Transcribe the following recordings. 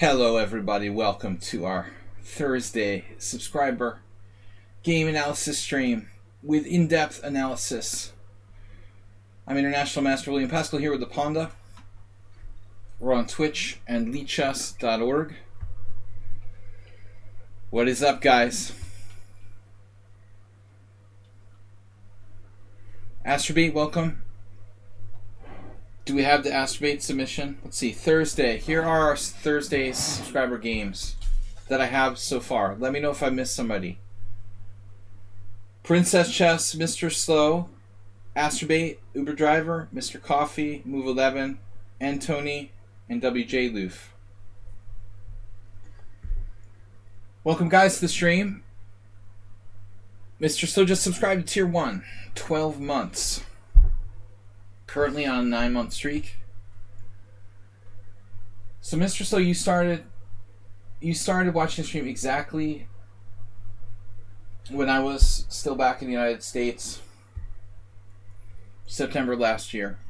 Hello everybody, welcome to our Thursday subscriber game analysis stream with in-depth analysis. I'm International Master William Pascal here with the Ponda. We're on Twitch and lichess.org. What is up, guys? Astrobate, welcome. Do we have the Astrobate submission? Let's see, Thursday. Here are our Thursday's subscriber games that I have so far. Let me know if I missed somebody. Princess Chess, Mr. Slow, Astrobate, Uber Driver, Mr. Coffee, Move 11, Antony, and WJ Loof. Welcome, guys, to the stream. Mr. Slow just subscribed to Tier 1. 12 months. Currently on a 9-month streak. So, Mr. Slow, you started watching the stream exactly when I was still back in the United States. September last year.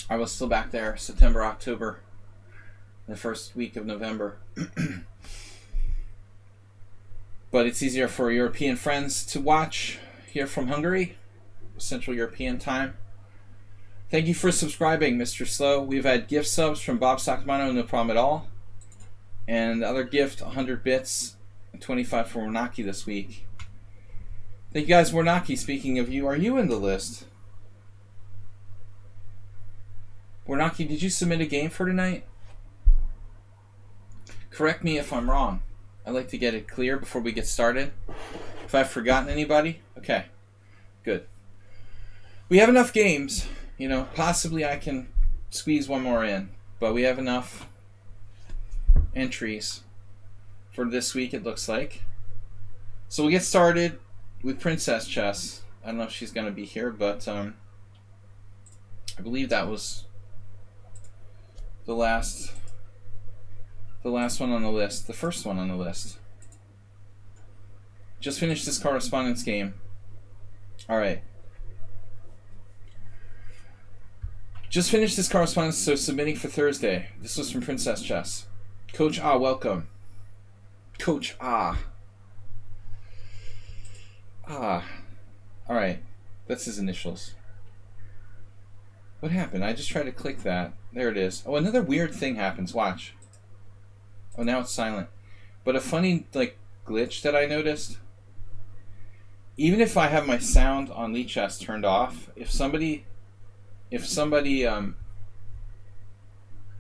I was still back there. September, October. The first week of November. But it's easier for European friends to watch here from Hungary. Central European time. Thank you for subscribing, Mr. Slow. We've had gift subs from Bob Sacamano, no problem at all. And other gift, 100 bits, and 25 for Warnaki this week. Thank you guys, Warnaki. Speaking of you, are you in the list? Warnaki, did you submit a game for tonight? Correct me if I'm wrong. I'd like to get it clear before we get started. If I've forgotten anybody, okay, good. We have enough games, you know, possibly I can squeeze one more in, but we have enough entries for this week, it looks like. So we'll get started with Princess Chess. I don't know if she's going to be here, but I believe that was the last one on the list, the first one on the list. Just finished this correspondence game. All right. Just finished this correspondence, so submitting for Thursday. This was from Princess Chess. Coach Ah, welcome. Coach Ah. Ah. Alright. That's his initials. What happened? I just tried to click that. There it is. Oh, another weird thing happens. Watch. Oh, now it's silent. But a funny, glitch that I noticed. Even if I have my sound on lichess turned off, if somebody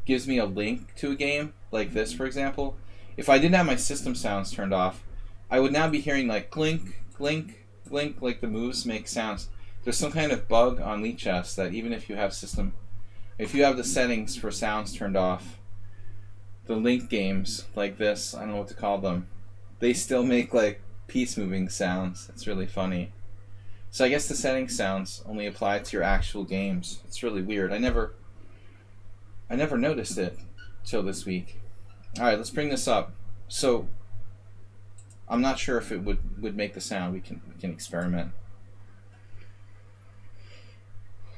gives me a link to a game, like this for example, if I didn't have my system sounds turned off, I would now be hearing like clink, clink, clink, like the moves make sounds. There's some kind of bug on lichess that even if you have the settings for sounds turned off, the link games like this, I don't know what to call them, they still make like piece moving sounds. It's really funny. So I guess the setting sounds only apply to your actual games. It's really weird. I never noticed it till this week. All right, let's bring this up. So I'm not sure if it would make the sound. We can experiment.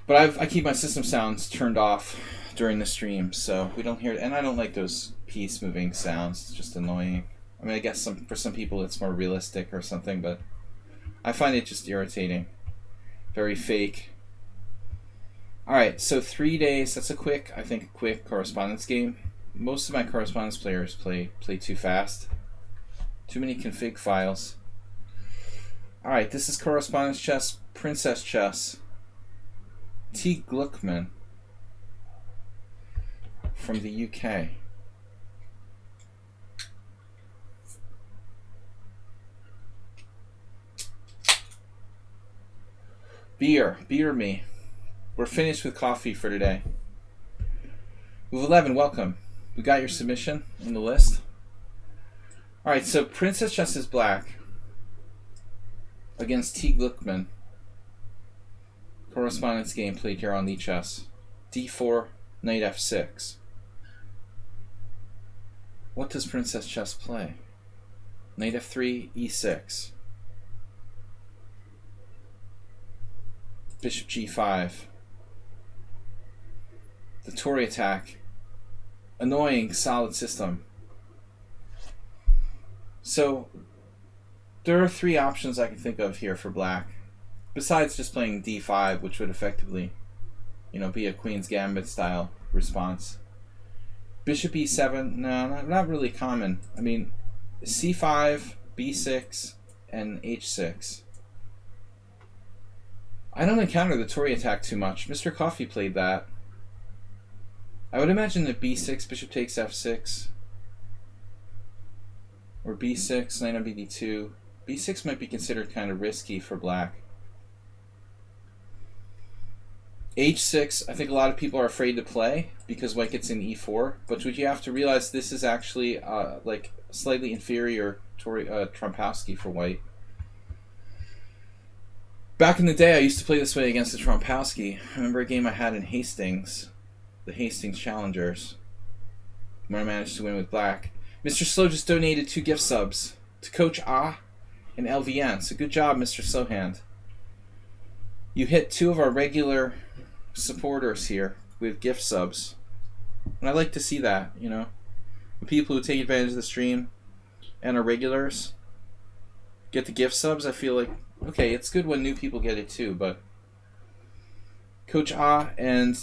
But I keep my system sounds turned off during the stream, so we don't hear it. And I don't like those piece moving sounds. It's just annoying. I mean, I guess for some people it's more realistic or something, but I find it just irritating. Very fake. Alright, so 3 days. That's a quick correspondence game. Most of my correspondence players play too fast. Too many config files. Alright, this is correspondence chess, Princess Chess. T. Gluckman from the UK. Beer me. We're finished with coffee for today. Move 11, welcome. We got your submission in the list. Alright, so Princess Chess is black against T. Gluckman. Correspondence game played here on lichess. D4, knight f6. What does Princess Chess play? Knight f3, e6. Bishop g5. The Tory attack annoying, solid system. So there are three options I can think of here for black, besides just playing d5, which would effectively, be a Queen's Gambit style response. Bishop e7, no, not really common. I mean, c5, b6, and h6. I don't encounter the Tory attack too much. Mr. Coffee played that. I would imagine that b6, bishop takes f6, or b6, knight on bd2. b6 might be considered kind of risky for black. h6, I think a lot of people are afraid to play because white gets in e4, but what you have to realize, this is actually like slightly inferior Trompowsky for white. Back in the day, I used to play this way against the Trompowsky. I remember a game I had in Hastings, the Hastings Challengers, where I managed to win with black. Mr. Slow just donated 2 gift subs to Coach Ah and LVN, so good job, Mr. Slowhand. You hit 2 of our regular supporters here with gift subs, and I like to see that. The people who take advantage of the stream and are regulars get the gift subs. I feel like, okay, it's good when new people get it too. But Coach Ah and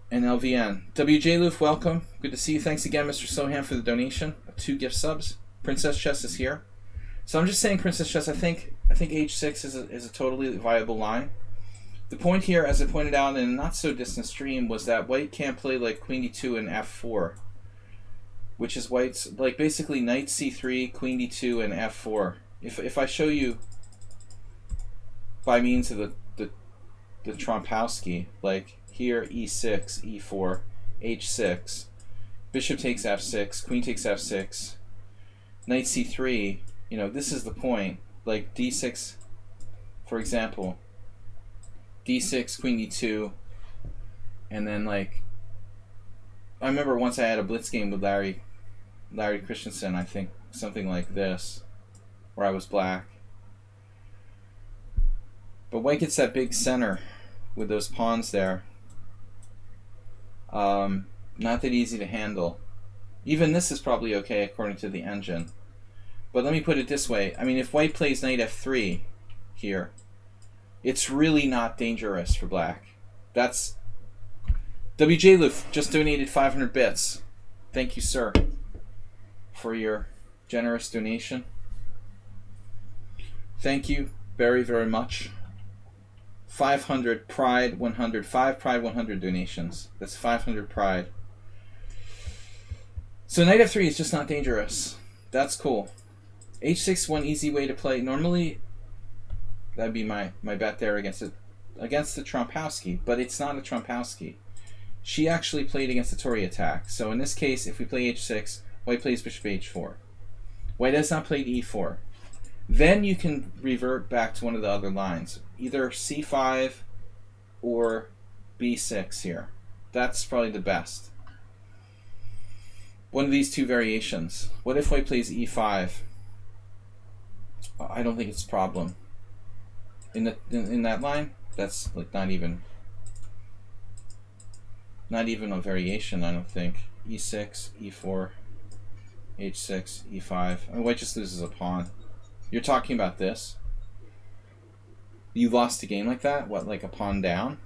LVN, WJ Loof, welcome, good to see you. Thanks again, Mr. Sohan, for the donation of 2 gift subs. Princess Chess is here, so I'm just saying, Princess Chess, I think h6 is a totally viable line. The point here, as I pointed out in a not so distant stream, was that white can't play like queen d2 and f4, which is white's, like, basically knight c3, queen d2, and f4. If I show you by means of the Trompowsky, like here e6, e4, h6, bishop takes f6, queen takes f6, knight c3, this is the point. Like d6, for example, d6, queen d2, and then, like, I remember once I had a blitz game with Larry Christensen, I think something like this, where I was black. But white gets that big center with those pawns there. Not that easy to handle. Even this is probably okay according to the engine. But let me put it this way. I mean, if white plays knight f3 here, it's really not dangerous for black. That's WJ Loof just donated 500 bits. Thank you, sir, for your generous donation. Thank you very, very much. 500 Pride 100. 5 Pride 100 donations. That's 500 Pride. So knight f3 is just not dangerous. That's cool. h6, one easy way to play. Normally, that'd be my bet there against the Trompowsky, but it's not a Trompowsky. She actually played against the Tory attack. So in this case, if we play h6, white plays bishop h4. White has not played e4. Then you can revert back to one of the other lines, either c5 or b6 here. That's probably the best. One of these two variations. What if white plays e5? I don't think it's a problem. In that line, that's like not even a variation, I don't think. e6, e4, h6, e5. I mean, white just loses a pawn. You're talking about this? You lost a game like that? What, like a pawn down?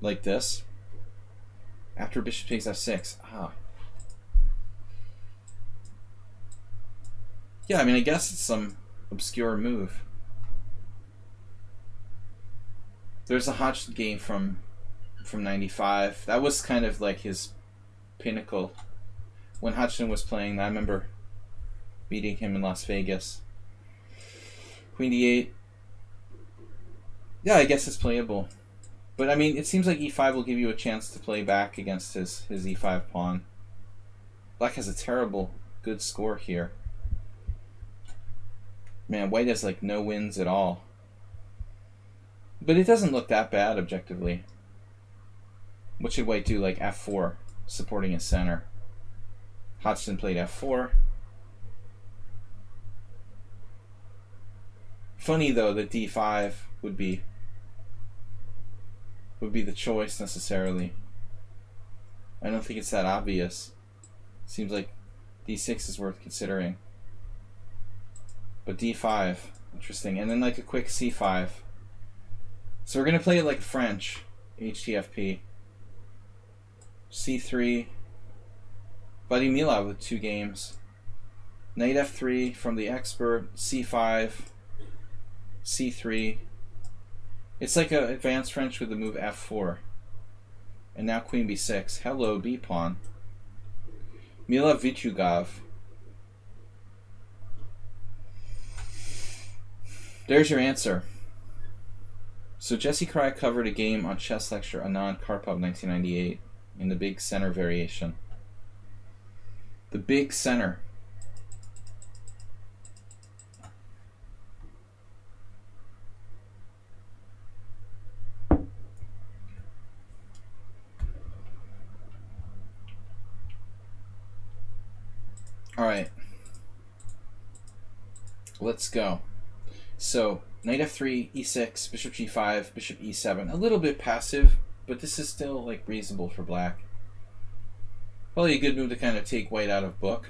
Like this? After bishop takes f6. Ah. Yeah, I mean, I guess it's some obscure move. There's a Hodgson game from 95. That was kind of like his pinnacle. When Hodgson was playing, I remember beating him in Las Vegas. Queen d8. Yeah, I guess it's playable. But I mean, it seems like e5 will give you a chance to play back against his e5 pawn. Black has a terrible good score here. Man, white has like no wins at all. But it doesn't look that bad objectively. What should white do? Like f4, supporting his center. Hodgson played f4. Funny though that d5 would be the choice necessarily. I don't think it's that obvious. Seems like d6 is worth considering. But d5, interesting. And then like a quick c5. So we're going to play it like French, HTFP. c3. Buddy Milov with 2 games. Knight f3 from the expert, c5, c3. It's like an advanced French with the move f4. And now queen b6. Hello, b-pawn. Milov Vichugov. There's your answer. So Jesse Cry covered a game on Chess Lecture Anand Karpov 1998 in the Big Center variation. The Big Center. Alright. Let's go. So, knight f3, e6, bishop g5, bishop e7. A little bit passive, but this is still like reasonable for black. Probably a good move to kind of take white out of book.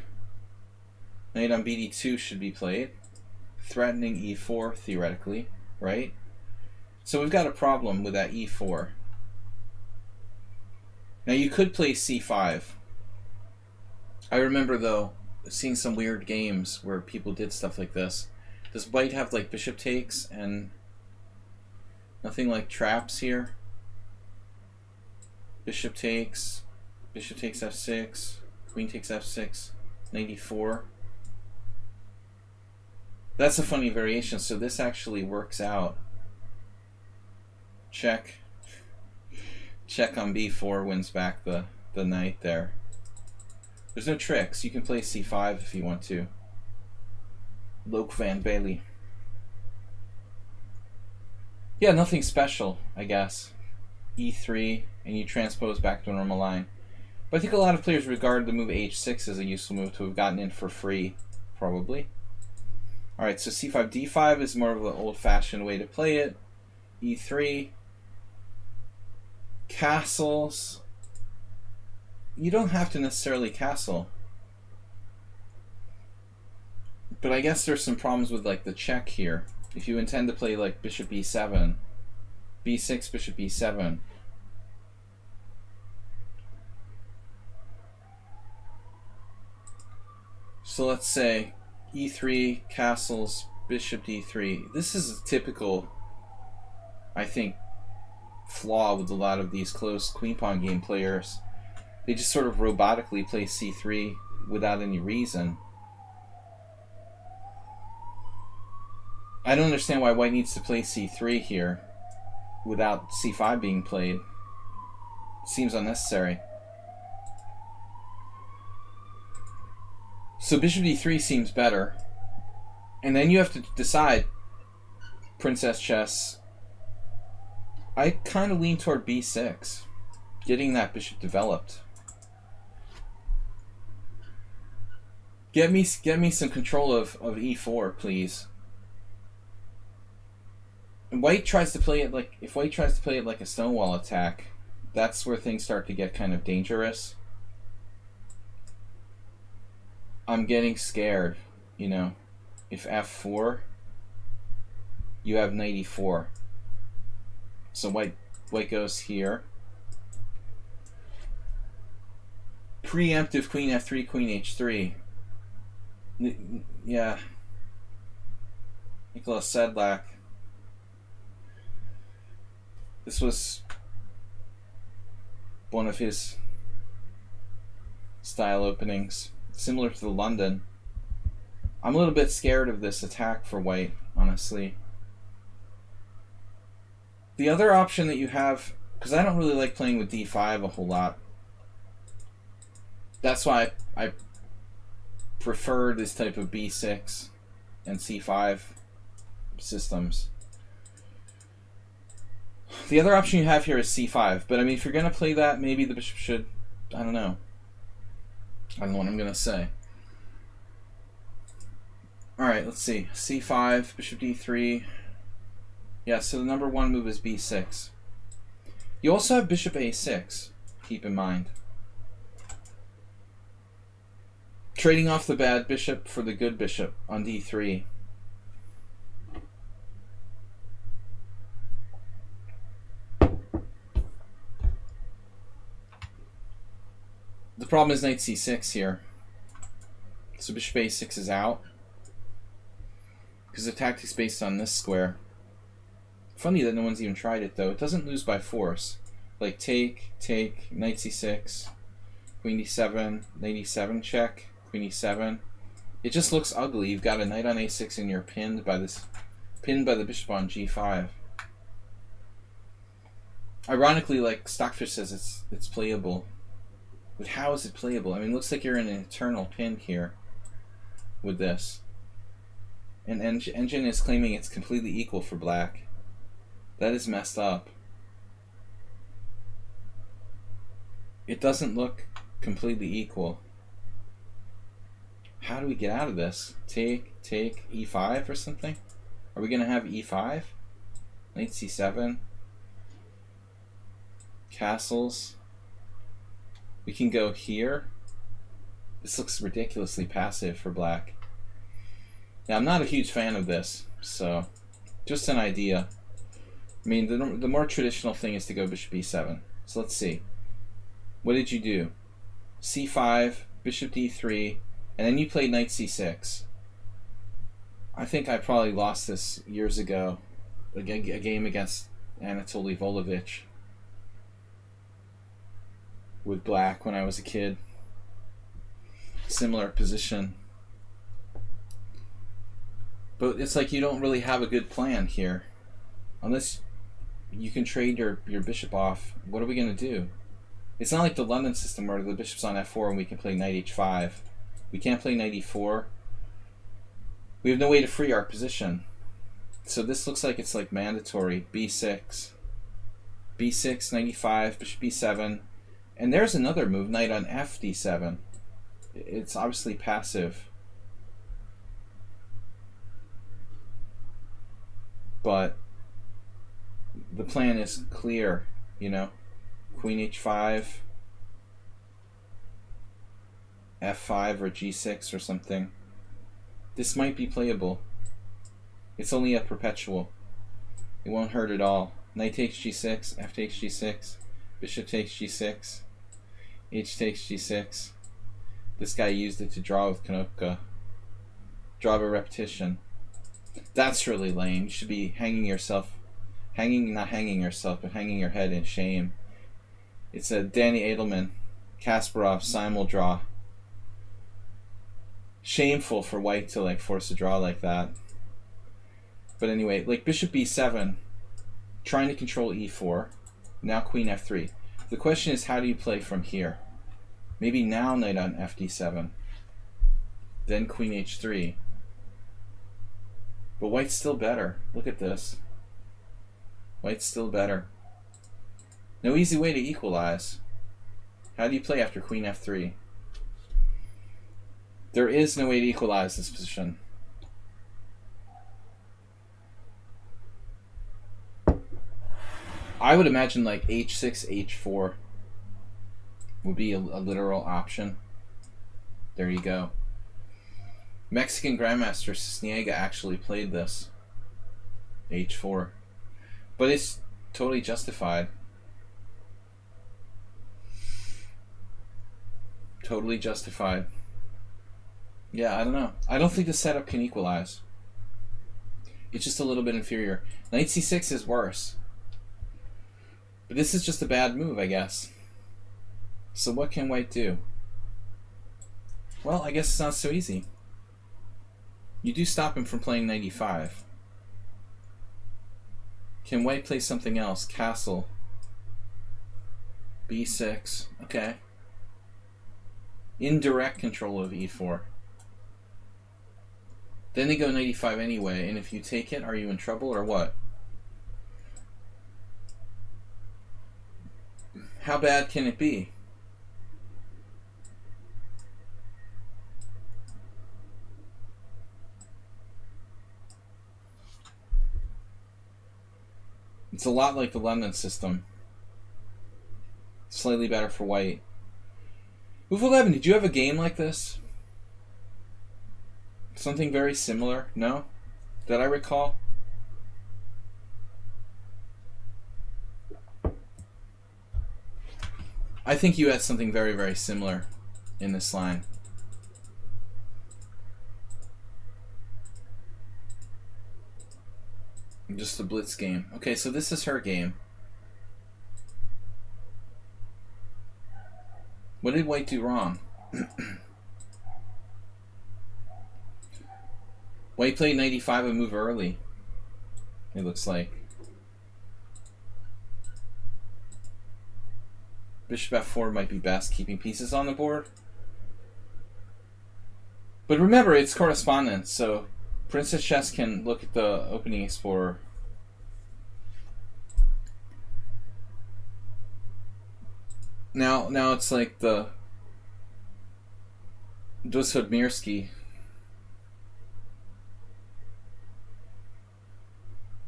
Knight on bd2 should be played. Threatening e4, theoretically, right? So we've got a problem with that e4. Now you could play c5. I remember, though, seeing some weird games where people did stuff like this. Does white have like bishop takes and nothing like traps here? Bishop takes f6, queen takes f6, knight e4. That's a funny variation, so this actually works out. Check. Check on b4 wins back the knight there. There's no tricks. You can play c5 if you want to. Loke Van Bailey. Yeah, nothing special, I guess. e3, and you transpose back to a normal line. But I think a lot of players regard the move h6 as a useful move to have gotten in for free, probably. Alright, so c5, d5 is more of an old-fashioned way to play it. e3. Castles. You don't have to necessarily castle. But I guess there's some problems with like the check here. If you intend to play like bishop e7, b6, bishop e7. So let's say e3, castles, bishop d3. This is a typical, I think, flaw with a lot of these close queen pawn game players. They just sort of robotically play c3 without any reason. I don't understand why white needs to play c3 here without c5 being played. Seems unnecessary. So bishop d3 seems better. And then you have to decide, Princess Chess. I kind of lean toward b6. Getting that bishop developed. Get me some control of e4, please. And white tries to play it like, if white tries to play it like a stonewall attack, that's where things start to get kind of dangerous. I'm getting scared, you know. If f4, you have knight e4. So white goes here. Preemptive queen f3, queen h3. Yeah. Nicholas Sedlak. This was one of his style openings, similar to the London. I'm a little bit scared of this attack for white, honestly. The other option that you have, because I don't really like playing with d5 a whole lot. That's why I prefer this type of b6 and c5 systems. The other option you have here is c5, but I mean, if you're going to play that, maybe the bishop should, I don't know. I don't know what I'm going to say. Alright, let's see. c5, bishop d3. Yeah, so the number one move is b6. You also have bishop a6, keep in mind. Trading off the bad bishop for the good bishop on d3. The problem is knight c6 here. So bishop a6 is out. Because the tactic's based on this square. Funny that no one's even tried it, though. It doesn't lose by force. Like take, knight c6, queen d7, knight e7 check, queen e7. It just looks ugly. You've got a knight on a6 and you're pinned by the bishop on g5. Ironically, like Stockfish says, it's playable. But how is it playable? I mean, it looks like you're in an eternal pin here with this. And Engine is claiming it's completely equal for black. That is messed up. It doesn't look completely equal. How do we get out of this? Take e5 or something? Are we going to have e5? Knight c7. Castles. We can go here. This looks ridiculously passive for black. Now, I'm not a huge fan of this, so just an idea. I mean, the more traditional thing is to go bishop e7. So let's see. What did you do? c5, bishop d3, and then you played knight c6. I think I probably lost this years ago. A game against Anatoly Volovich with black when I was a kid. Similar position. But it's like you don't really have a good plan here. Unless you can trade your bishop off. What are we going to do? It's not like the London system where the bishop's on f4 and we can play knight h5. We can't play knight e4. We have no way to free our position. So this looks like it's like mandatory. b6. b6, knight e5, bishop e7. And there's another move, knight on f d7. It's obviously passive. But the plan is clear, you know. Queen h5, f5 or g6 or something. This might be playable. It's only a perpetual. It won't hurt at all. Knight takes g6, f takes g6, bishop takes g6, h takes g6. This guy used it to draw with Konopka. Draw by repetition. That's really lame. You should be hanging yourself. Not hanging yourself, but hanging your head in shame. It's a Danny Edelman, Kasparov simul draw. Shameful for white to like force a draw like that. But anyway, like bishop b7, trying to control e4. Now queen f3. The question is, how do you play from here? Maybe now knight on f d7. Then queen h3. But white's still better. Look at this. White's still better. No easy way to equalize. How do you play after queen f3? There is no way to equalize this position. I would imagine like h6, h4 would be a literal option. There you go. Mexican Grandmaster Cisniega actually played this. h4. But it's totally justified. Totally justified. Yeah, I don't know. I don't think the setup can equalize. It's just a little bit inferior. Knight c6 is worse. But this is just a bad move, I guess. So what can white do? Well, I guess it's not so easy. You do stop him from playing knight e5. Can white play something else? Castle. b6. Okay. Indirect control of e4. Then they go knight e5 anyway, and if you take it, are you in trouble or what? How bad can it be? It's a lot like the London system. Slightly better for white. Move 11, did you have a game like this? Something very similar? No? That I recall? I think you had something very, very similar in this line. Just a blitz game. Okay, so this is her game. What did white do wrong? White played 95 and move early, it looks like. Bishop f4 might be best, keeping pieces on the board. But remember, it's correspondence, so Princess Chess can look at the opening explorer. Now it's like the Doshodmirsky.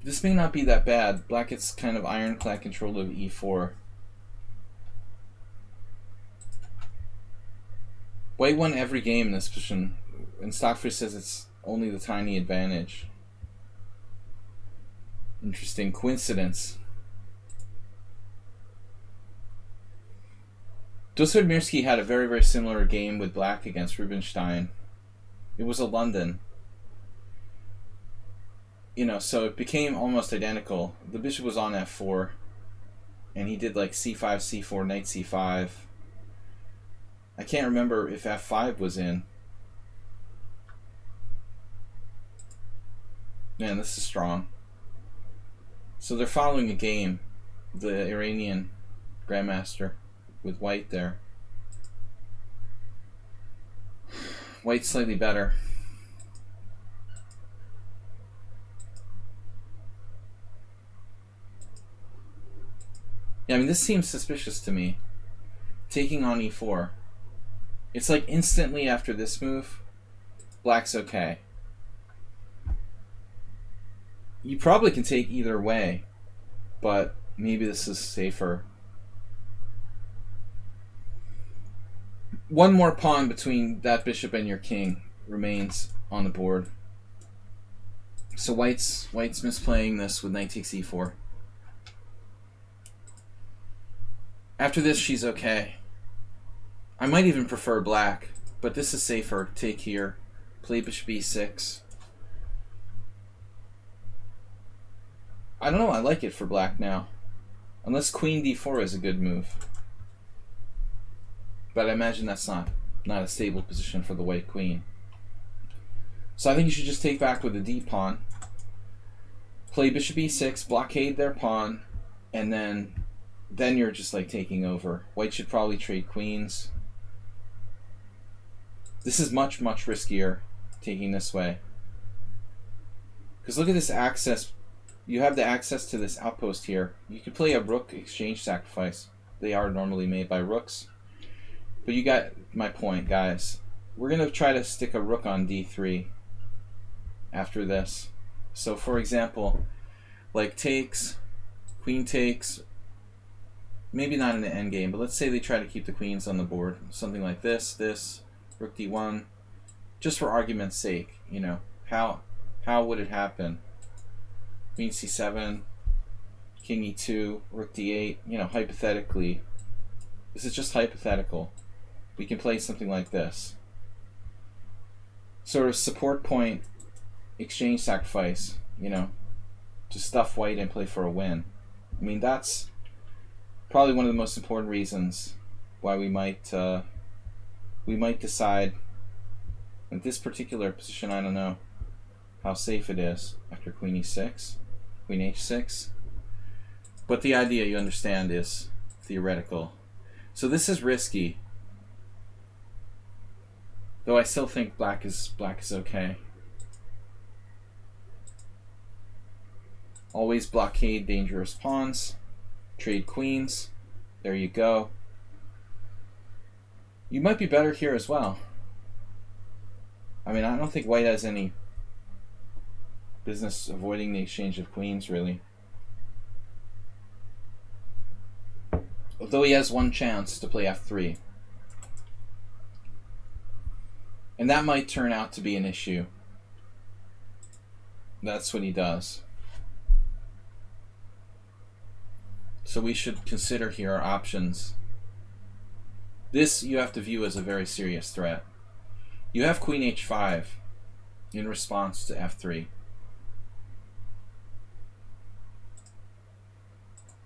This may not be that bad. Black gets kind of ironclad control of e4. White won every game in this position, and Stockfish says it's only the tiny advantage. Interesting coincidence. Doshodmirsky had a very, very similar game with black against Rubinstein. It was a London. You know, so it became almost identical. The bishop was on f4, and he did like c5, c4, knight c5. I can't remember if f5 was in. Man, this is strong. So they're following a game, the Iranian Grandmaster, with white there. White's slightly better. Yeah, I mean, this seems suspicious to me. Taking on e4. It's like instantly after this move, black's okay. You probably can take either way, but maybe this is safer. One more pawn between that bishop and your king remains on the board. So white's misplaying this with knight takes e4. After this, she's okay. I might even prefer black, but this is safer. Take here. Play bishop e6. I don't know, I like it for black now. Unless queen d4 is a good move. But I imagine that's not a stable position for the white queen. So I think you should just take back with the d pawn. Play bishop e6, blockade their pawn, and then you're just like taking over. White should probably trade queens. This is much, much riskier, taking this way. Because look at this access. You have the access to this outpost here. You could play a rook exchange sacrifice. They are normally made by rooks. But you got my point, guys. We're going to try to stick a rook on d3 after this. So, for example, like takes, queen takes, maybe not in the endgame, but let's say they try to keep the queens on the board. Something like this, rook d1, just for argument's sake, you know. How would it happen? Queen c7, king e2, rook d8, you know, hypothetically. This is just hypothetical. We can play something like this. Sort of support point, exchange sacrifice, you know, to stuff white and play for a win. I mean, that's probably one of the most important reasons why we might decide in this particular position. I don't know how safe it is after queen e6, queen h6, but the idea, you understand, is theoretical. So this is risky, though I still think black is okay. Always blockade dangerous pawns, trade queens. There you go. You might be better here as well. I mean, I don't think white has any business avoiding the exchange of queens, really. Although he has one chance to play f3. And that might turn out to be an issue. That's what he does. So we should consider here our options. This you have to view as a very serious threat. You have queen h5 in response to f3.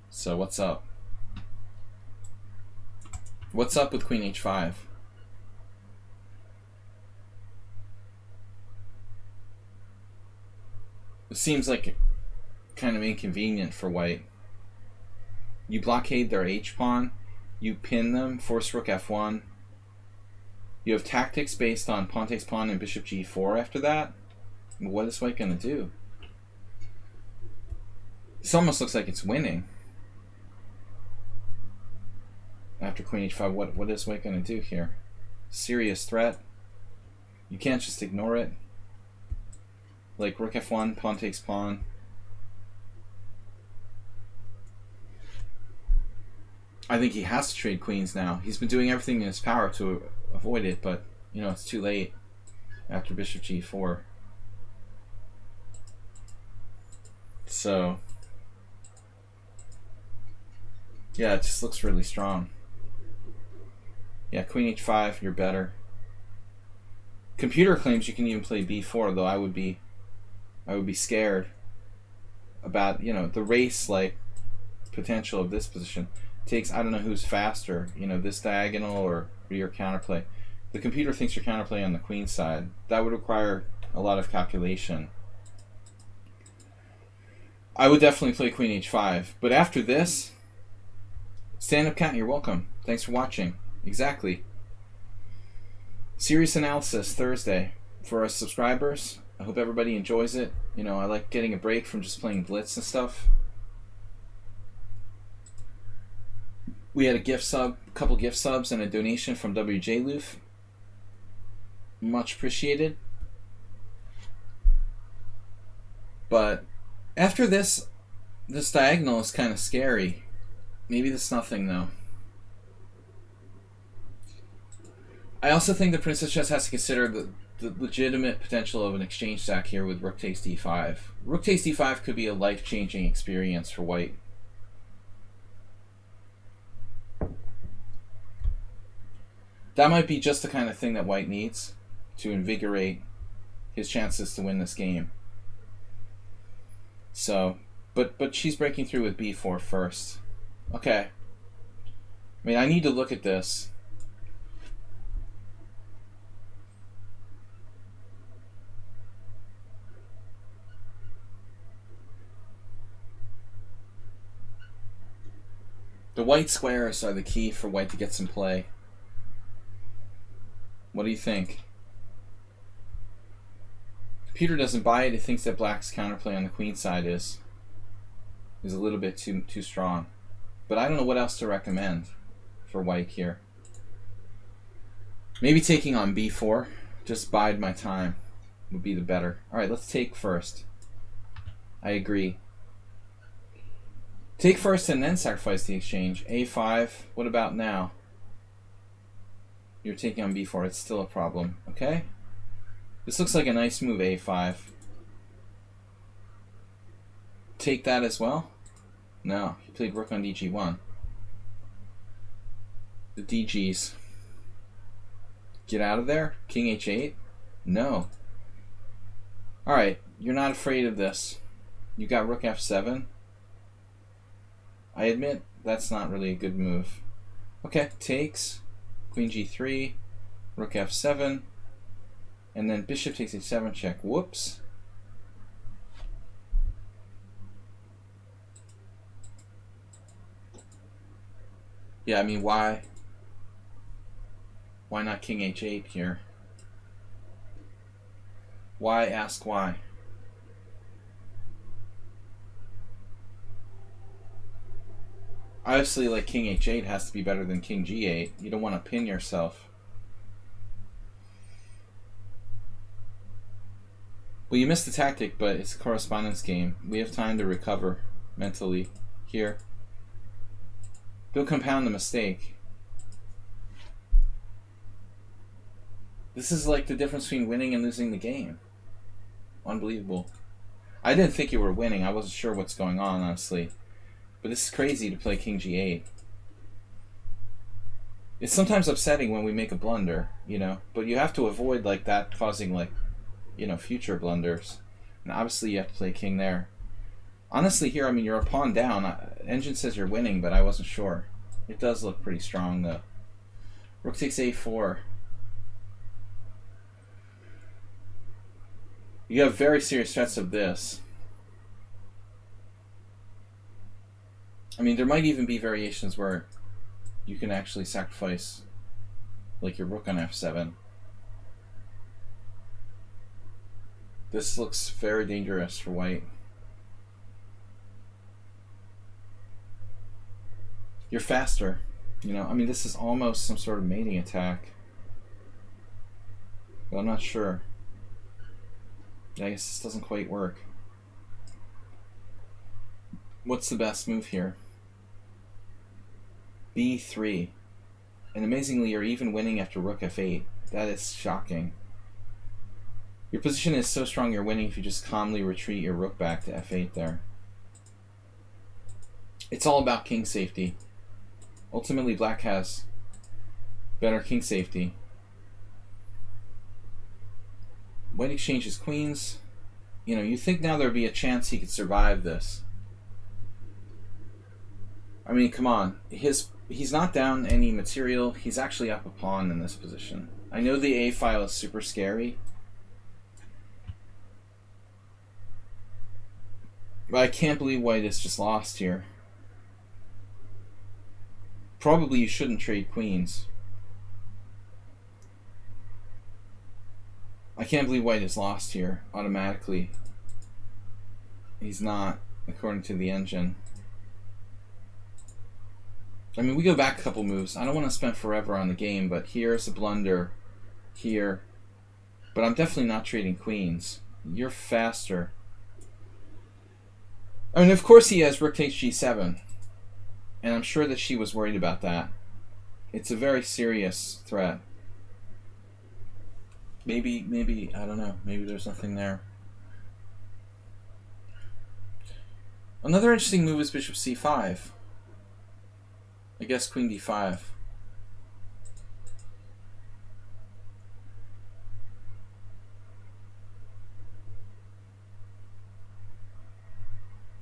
So what's up? What's up with queen h5? It seems like kind of inconvenient for white. You blockade their h-pawn, you pin them, force rook f1. You have tactics based on pawn takes pawn and bishop g4 after that. What is white going to do? This almost looks like it's winning. After queen h5, what is white going to do here? Serious threat. You can't just ignore it. Like rook f1, pawn takes pawn. I think he has to trade queens now. He's been doing everything in his power to avoid it, but you know, it's too late after bishop g4. So yeah, it just looks really strong. Yeah, queen h5, you're better. Computer claims you can even play b4, though I would be scared about, you know, the race like potential of this position. Takes, I don't know who's faster, you know, this diagonal or your counterplay. The computer thinks your counterplay on the queen side. That would require a lot of calculation. I would definitely play queen h5, but after this, stand up cat, you're welcome. Thanks for watching. Exactly. Serious analysis Thursday for our subscribers. I hope everybody enjoys it. You know, I like getting a break from just playing blitz and stuff. We had a gift sub, a couple gift subs, and a donation from WJ Loof. Much appreciated. But after this diagonal is kind of scary. Maybe that's nothing though. I also think the Princess Chess has to consider the legitimate potential of an exchange stack here with rook takes d5. Rook takes d5 could be a life-changing experience for white. That might be just the kind of thing that white needs to invigorate his chances to win this game. So, but she's breaking through with b4 first. Okay. I mean, I need to look at this. The white squares are the key for white to get some play. What do you think? Computer doesn't buy it. It thinks that black's counterplay on the queen side is a little bit too strong. But I don't know what else to recommend for white here. Maybe taking on b4. Just bide my time would be the better. Alright, let's take first. I agree. Take first and then sacrifice the exchange. a5. What about now? You're taking on b4. It's still a problem. Okay? This looks like a nice move, a5. Take that as well? No. He played rook on dg1. The dg's. Get out of there? King h8? No. Alright. You're not afraid of this. You got rook f7. I admit that's not really a good move. Okay, takes, queen g3, rook f7, and then bishop takes h7 check. Whoops. Yeah, I mean, why? Why not king h8 here? Why? Ask why. Obviously, like, king h8 has to be better than king g8. You don't want to pin yourself. Well, you missed the tactic, but it's a correspondence game. We have time to recover mentally here. Don't compound the mistake. This is like the difference between winning and losing the game. Unbelievable. I didn't think you were winning. I wasn't sure what's going on, honestly. But this is crazy to play king g8. It's sometimes upsetting when we make a blunder, you know, but you have to avoid like that causing like, you know, future blunders. And obviously you have to play king there. Honestly here, I mean, you're a pawn down. Engine says you're winning, but I wasn't sure. It does look pretty strong though. Rook takes a4. You have very serious threats of this. I mean, there might even be variations where you can actually sacrifice like your rook on f7. This looks very dangerous for white. You're faster. You know, I mean, this is almost some sort of mating attack. But I'm not sure. I guess this doesn't quite work. What's the best move here? b3. And amazingly, you're even winning after rook f8. That is shocking. Your position is so strong you're winning if you just calmly retreat your rook back to f8 there. It's all about king safety. Ultimately, black has better king safety. White exchanges queens. You know, you think now there'd be a chance he could survive this. I mean, come on. He's not down any material. He's actually up a pawn in this position. I know the A file is super scary, but I can't believe white is just lost here. Probably you shouldn't trade queens. I can't believe white is lost here automatically. He's not, according to the engine. I mean, we go back a couple moves. I don't want to spend forever on the game, but here's a blunder here. But I'm definitely not trading queens. You're faster. I mean, of course he has rook takes g7. And I'm sure that she was worried about that. It's a very serious threat. Maybe, I don't know. Maybe there's nothing there. Another interesting move is bishop c5. I guess queen d5.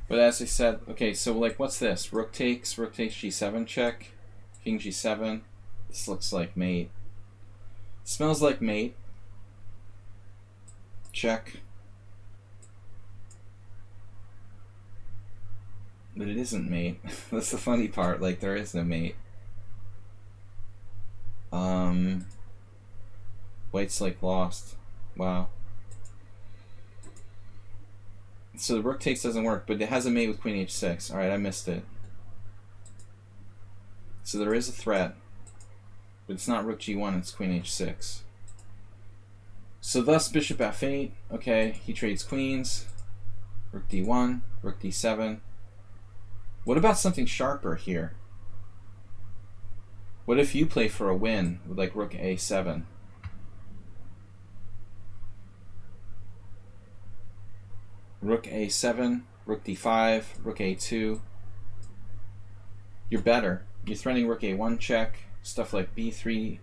But as I said, okay, so like what's this? Rook takes g7 check, king g7. This looks like mate. Smells like mate. Check. But it isn't mate. That's the funny part, like there is no mate. White's like lost. Wow. So the rook takes doesn't work, but it has a mate with queen h6. Alright, I missed it. So there is a threat, but it's not rook g1, it's queen h6. So thus bishop f8. Okay, he trades queens. Rook d1, rook d7. What about something sharper here? What if you play for a win with like rook a7? Rook a7, rook d5, rook a2. You're better. You're threatening rook a1 check, stuff like b3,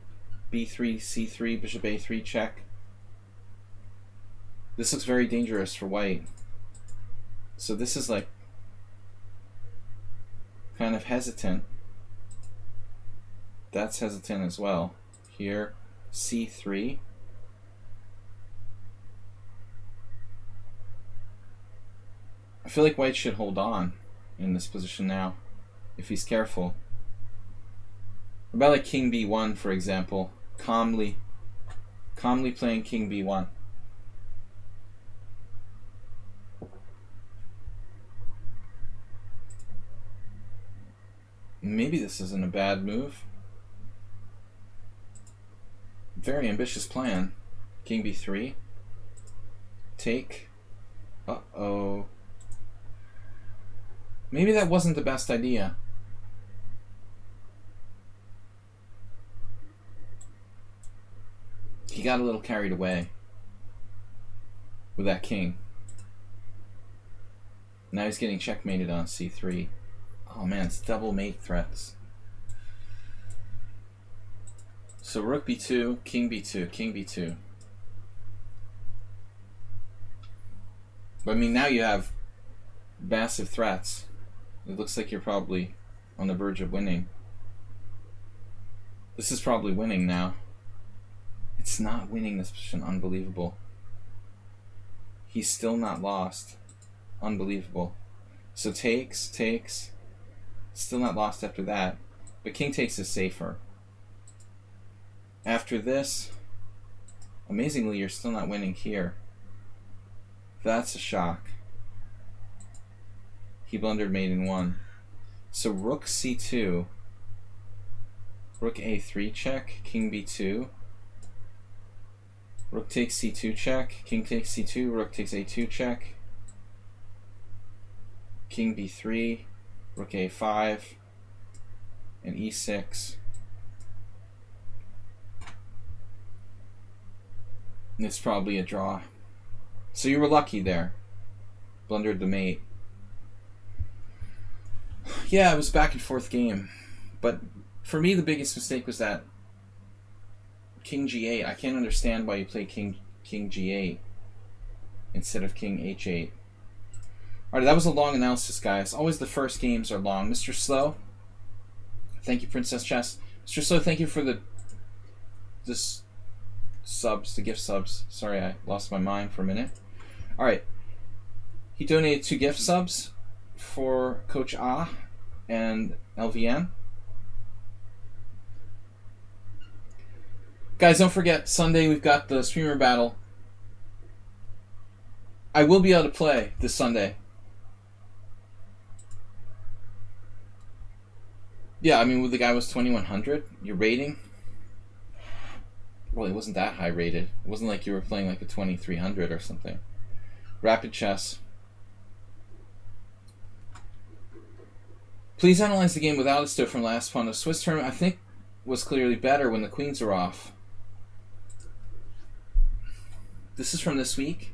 c3, bishop a3 check. This looks very dangerous for white. So this is like kind of hesitant. That's hesitant as well. Here, c3. I feel like white should hold on in this position now, if he's careful. What about like king b1, for example? Calmly playing king b1. Maybe this isn't a bad move. Very ambitious plan. King b3. Take. Uh-oh. Maybe that wasn't the best idea. He got a little carried away with that king. Now he's getting checkmated on c3. Oh man, it's double mate threats. So rook b2, king b2, king b2. But I mean, now you have massive threats. It looks like you're probably on the verge of winning. This is probably winning now. It's not winning this position. Unbelievable. He's still not lost. Unbelievable. So takes. Still not lost after that. But king takes is safer. After this, amazingly, you're still not winning here. That's a shock. He blundered mate in 1. So rook c2. Rook a3 check. King b2. Rook takes c2 check. King takes c2. Rook takes a2 check. King b3. Rook a5. And e6. And it's probably a draw. So you were lucky there. Blundered the mate. Yeah, it was back and forth game. But for me, the biggest mistake was that king g8. I can't understand why you play king g8 instead of king h8. Alright, that was a long analysis, guys. Always the first games are long. Mr. Slow, thank you, Princess Chess. Mr. Slow, thank you for the gift subs. Sorry, I lost my mind for a minute. Alright. He donated 2 gift subs for Coach A and LVN. Guys, don't forget, Sunday we've got the streamer battle. I will be able to play this Sunday. Yeah, I mean, the guy was 2100. Your rating? Well, it wasn't that high rated. It wasn't like you were playing like a 2300 or something. Rapid chess. Please analyze the game without a stiff from last pawn. The Swiss tournament, I think, was clearly better when the queens were off. This is from this week.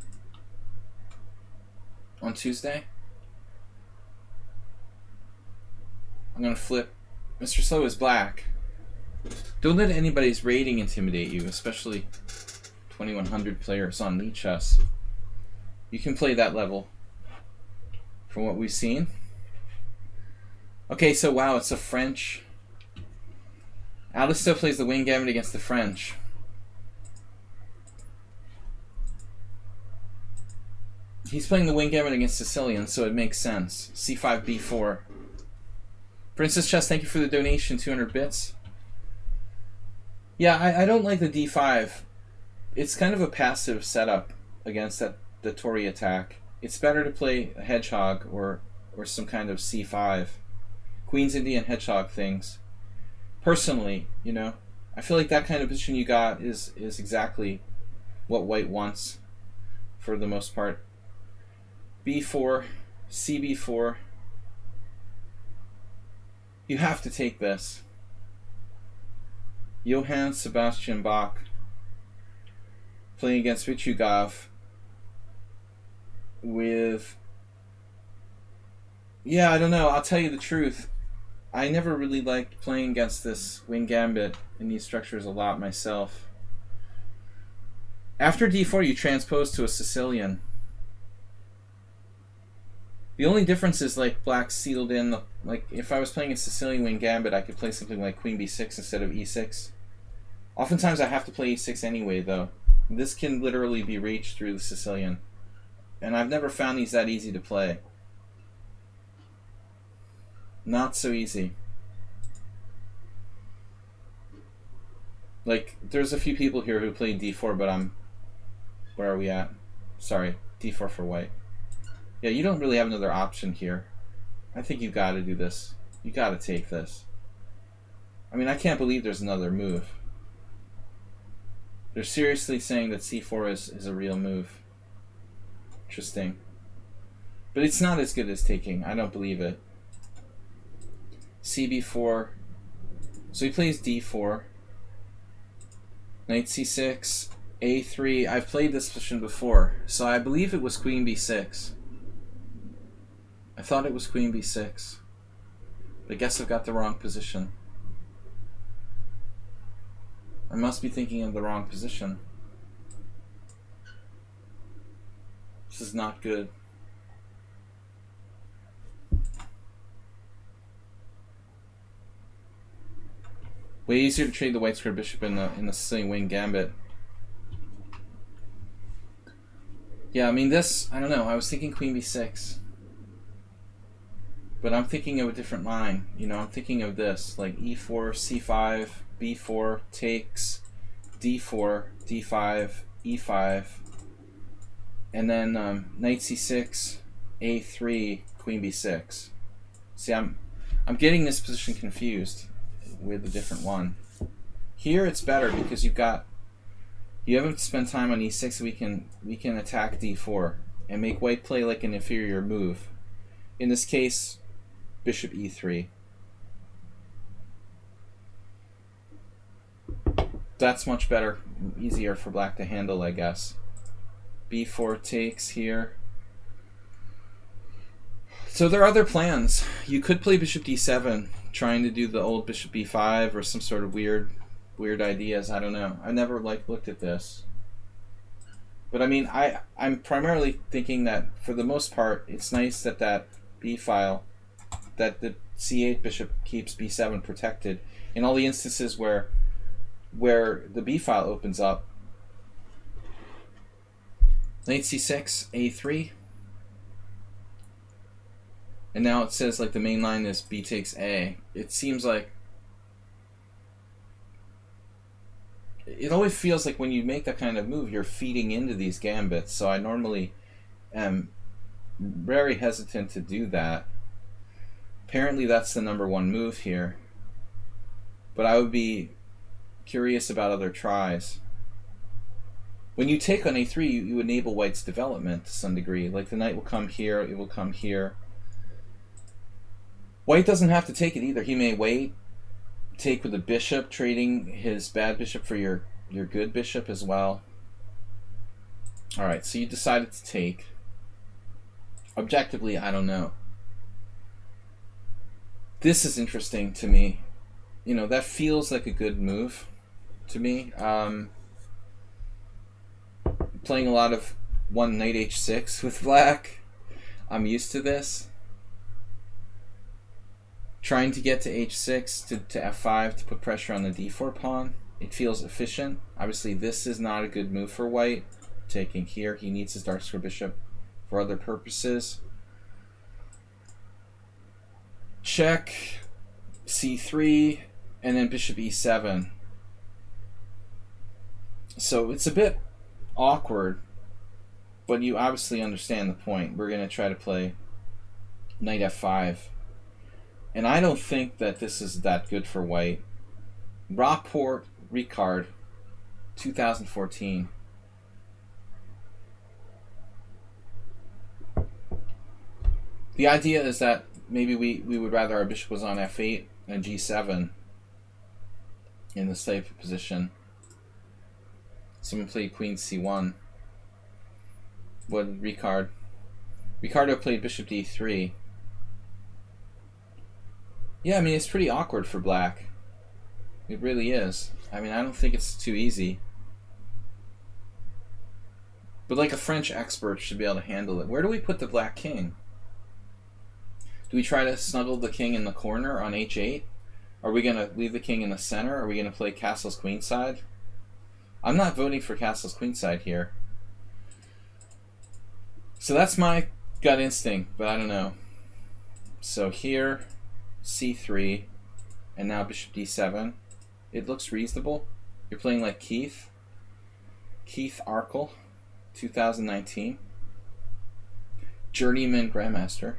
On Tuesday. I'm going to flip. Mr. Slow is black. Don't let anybody's rating intimidate you, especially 2100 players on lichess. You can play that level from what we've seen. Okay, so wow, it's a French. Alice still plays the wing gambit against the French. He's playing the wing gambit against Sicilian, so it makes sense. c5, b4. Princess Chess, thank you for the donation, 200 bits. Yeah, I don't like the d5. It's kind of a passive setup against the Tory attack. It's better to play a hedgehog or some kind of c5. Queen's Indian hedgehog things. Personally, you know, I feel like that kind of position you got is exactly what white wants for the most part. b4, cb4. You have to take this. Johann Sebastian Bach playing against Vichugov with... Yeah, I don't know. I'll tell you the truth. I never really liked playing against this wing gambit in these structures a lot myself. After d4, you transpose to a Sicilian. The only difference is like black sealed in. Like if I was playing a Sicilian wing gambit, I could play something like queen b6 instead of e6. Oftentimes I have to play e6 anyway, though. This can literally be reached through the Sicilian. And I've never found these that easy to play. Not so easy. Like, there's a few people here who played d4, but where are we at? Sorry, d4 for white. Yeah, you don't really have another option here. I think you've got to do this. You got to take this. I mean, I can't believe there's another move. They're seriously saying that c4 is a real move. Interesting. But it's not as good as taking. I don't believe it. cb4. So he plays d4. Knight c6. a3. I've played this position before. So I believe it was queen b6. I thought it was queen b6. I guess I've got the wrong position. I must be thinking of the wrong position. This is not good. Way easier to trade the white square bishop in the Sicilian wing gambit. Yeah, I mean this, I don't know, I was thinking queen b6. But I'm thinking of a different line. You know, I'm thinking of this, like e4, c5, b4, takes, d4, d5, e5, and then knight c6, a3, queen b6. See, I'm getting this position confused with a different one. Here it's better because you haven't spent time on e6, so we can attack d4 and make white play like an inferior move. In this case, bishop e3. That's much better, easier for black to handle, I guess. b4 takes here. So there are other plans. You could play bishop d7, trying to do the old bishop b5 or some sort of weird ideas. I don't know. I never looked at this. But I mean, I'm primarily thinking that for the most part, it's nice that that b file, that the c8 bishop keeps b7 protected. In all the instances where the b file opens up, knight c6, a3. And now it says like the main line is b takes a. It seems like it always feels like when you make that kind of move, you're feeding into these gambits. So I normally am very hesitant to do that. Apparently that's the #1 move here. But I would be curious about other tries. When you take on a3, you enable white's development to some degree. Like the knight will come here, it will come here. White doesn't have to take it either. He may wait, take with the bishop, trading his bad bishop for your good bishop as well. Alright, so you decided to take. Objectively, I don't know. This is interesting to me. You know, that feels like a good move to me. Playing a lot of knight h6 with black. I'm used to this. Trying to get to h6 to f5 to put pressure on the d4 pawn. It feels efficient. Obviously, this is not a good move for white. Taking here, he needs his dark square bishop for other purposes. Check, c3, and then bishop e7. So it's a bit awkward, but you obviously understand the point. We're going to try to play knight f5. And I don't think that this is that good for white. Rockport, Ricard, 2014. The idea is that maybe we would rather our bishop was on f8 and g7 in this type of position. Someone played queen c1. What did Ricard? Ricardo played bishop d3. Yeah, I mean, it's pretty awkward for black. It really is. I mean, I don't think it's too easy. But like a French expert should be able to handle it. Where do we put the black king? Do we try to snuggle the king in the corner on h8? Are we going to leave the king in the center? Are we going to play castle's queenside? I'm not voting for castle's queenside here. So that's my gut instinct, but I don't know. So here, c3, and now bishop d7. It looks reasonable. You're playing like Keith Arkle, 2019. Journeyman Grandmaster.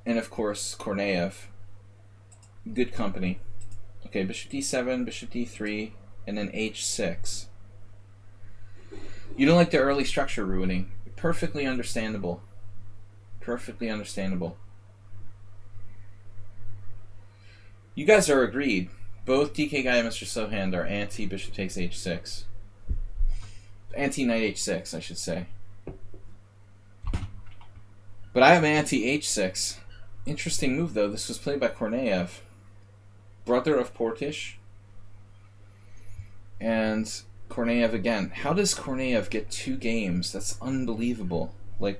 And of course, Korneev. Good company. Okay, bishop d7, bishop d3, and then h6. You don't like the early structure ruining. Perfectly understandable. Perfectly understandable. You guys are agreed. Both DK Guy and Mr. Sohand are anti-bishop takes h6. Anti-knight h6, I should say. But I have an anti-h6. Interesting move, though. This was played by Korneev, brother of Portish. And Korneev again. How does Korneev get 2 games? That's unbelievable. Like,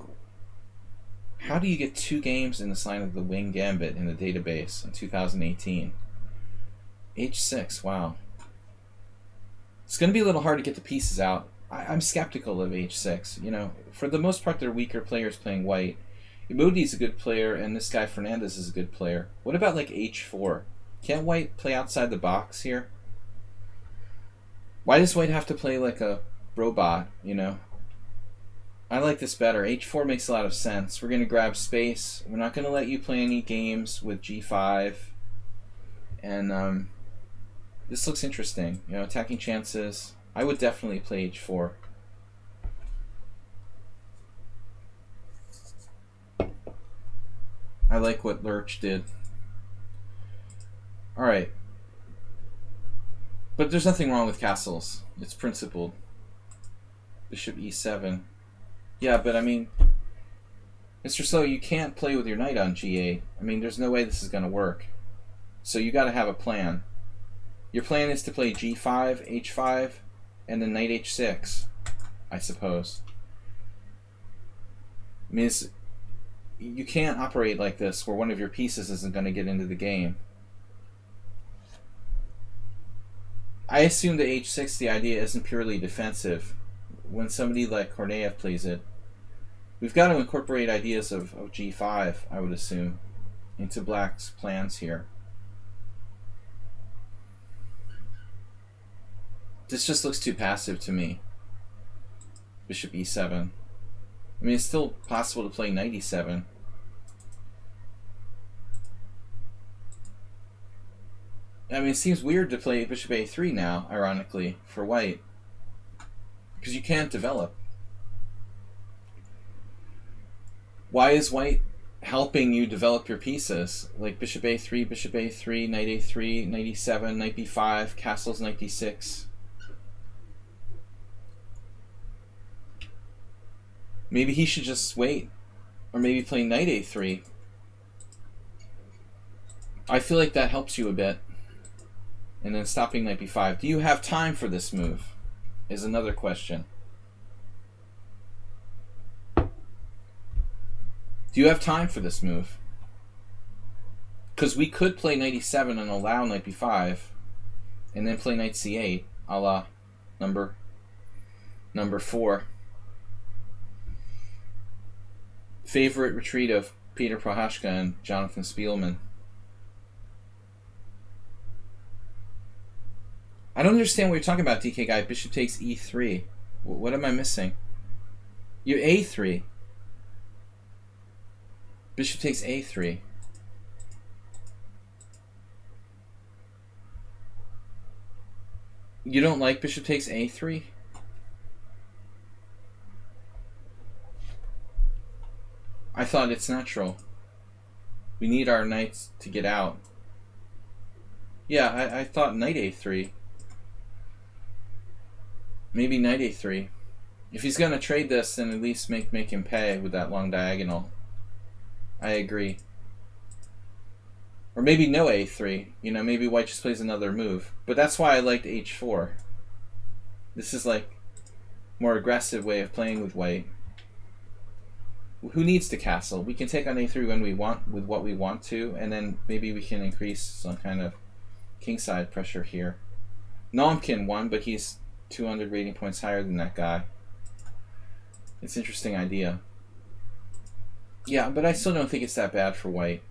how do you get 2 games in the sign of the Wing Gambit in the database in 2018? H6, wow. It's going to be a little hard to get the pieces out. I'm skeptical of H6. You know, for the most part, they're weaker players playing white. Imodi's a good player, and this guy Fernandez is a good player. What about, like, H4? Can't white play outside the box here? Why does white have to play like a robot, you know? I like this better. H4 makes a lot of sense. We're going to grab space. We're not going to let you play any games with G5. And this looks interesting. You know, attacking chances. I would definitely play H4. I like what Lurch did. Alright. But there's nothing wrong with castles. It's principled. Bishop E7. Yeah, but I mean, Mr. Slow, you can't play with your knight on G8. I mean, there's no way this is going to work. So you got to have a plan. Your plan is to play G5, H5, and then knight H6, I suppose. I mean, you can't operate like this where one of your pieces isn't going to get into the game. I assume the H6, the idea isn't purely defensive. When somebody like Korneev plays it, we've got to incorporate ideas of G5, I would assume, into Black's plans here. This just looks too passive to me. Bishop E7. I mean, it's still possible to play knight E7. I mean, it seems weird to play bishop A3 now, ironically, for white. Because you can't develop. Why is white helping you develop your pieces? Like bishop A3, knight A3, knight E7, knight B5, castles, knight D6. Maybe he should just wait. Or maybe play knight A3. I feel like that helps you a bit. And then stopping knight B5. Do you have time for this move? Is another question. Do you have time for this move? Because we could play knight E7 and allow knight B5, and then play knight C8, a la number 4. Favorite retreat of Peter Prohashka and Jonathan Spielman. I don't understand what you're talking about, DK Guy. Bishop takes E3. What am I missing? You're A3. Bishop takes A3. You don't like bishop takes A3? I thought it's natural. We need our knights to get out. Yeah, I thought knight A3. Maybe knight A3. If he's going to trade this, then at least make him pay with that long diagonal. I agree. Or maybe no A3. You know, maybe white just plays another move. But that's why I liked H4. This is like more aggressive way of playing with white. Who needs to castle? We can take on A3 when we want, with what we want to, and then maybe we can increase some kind of kingside pressure here. Nomkin won, but he's 200 rating points higher than that guy. It's an interesting idea. Yeah, but I still don't think it's that bad for white.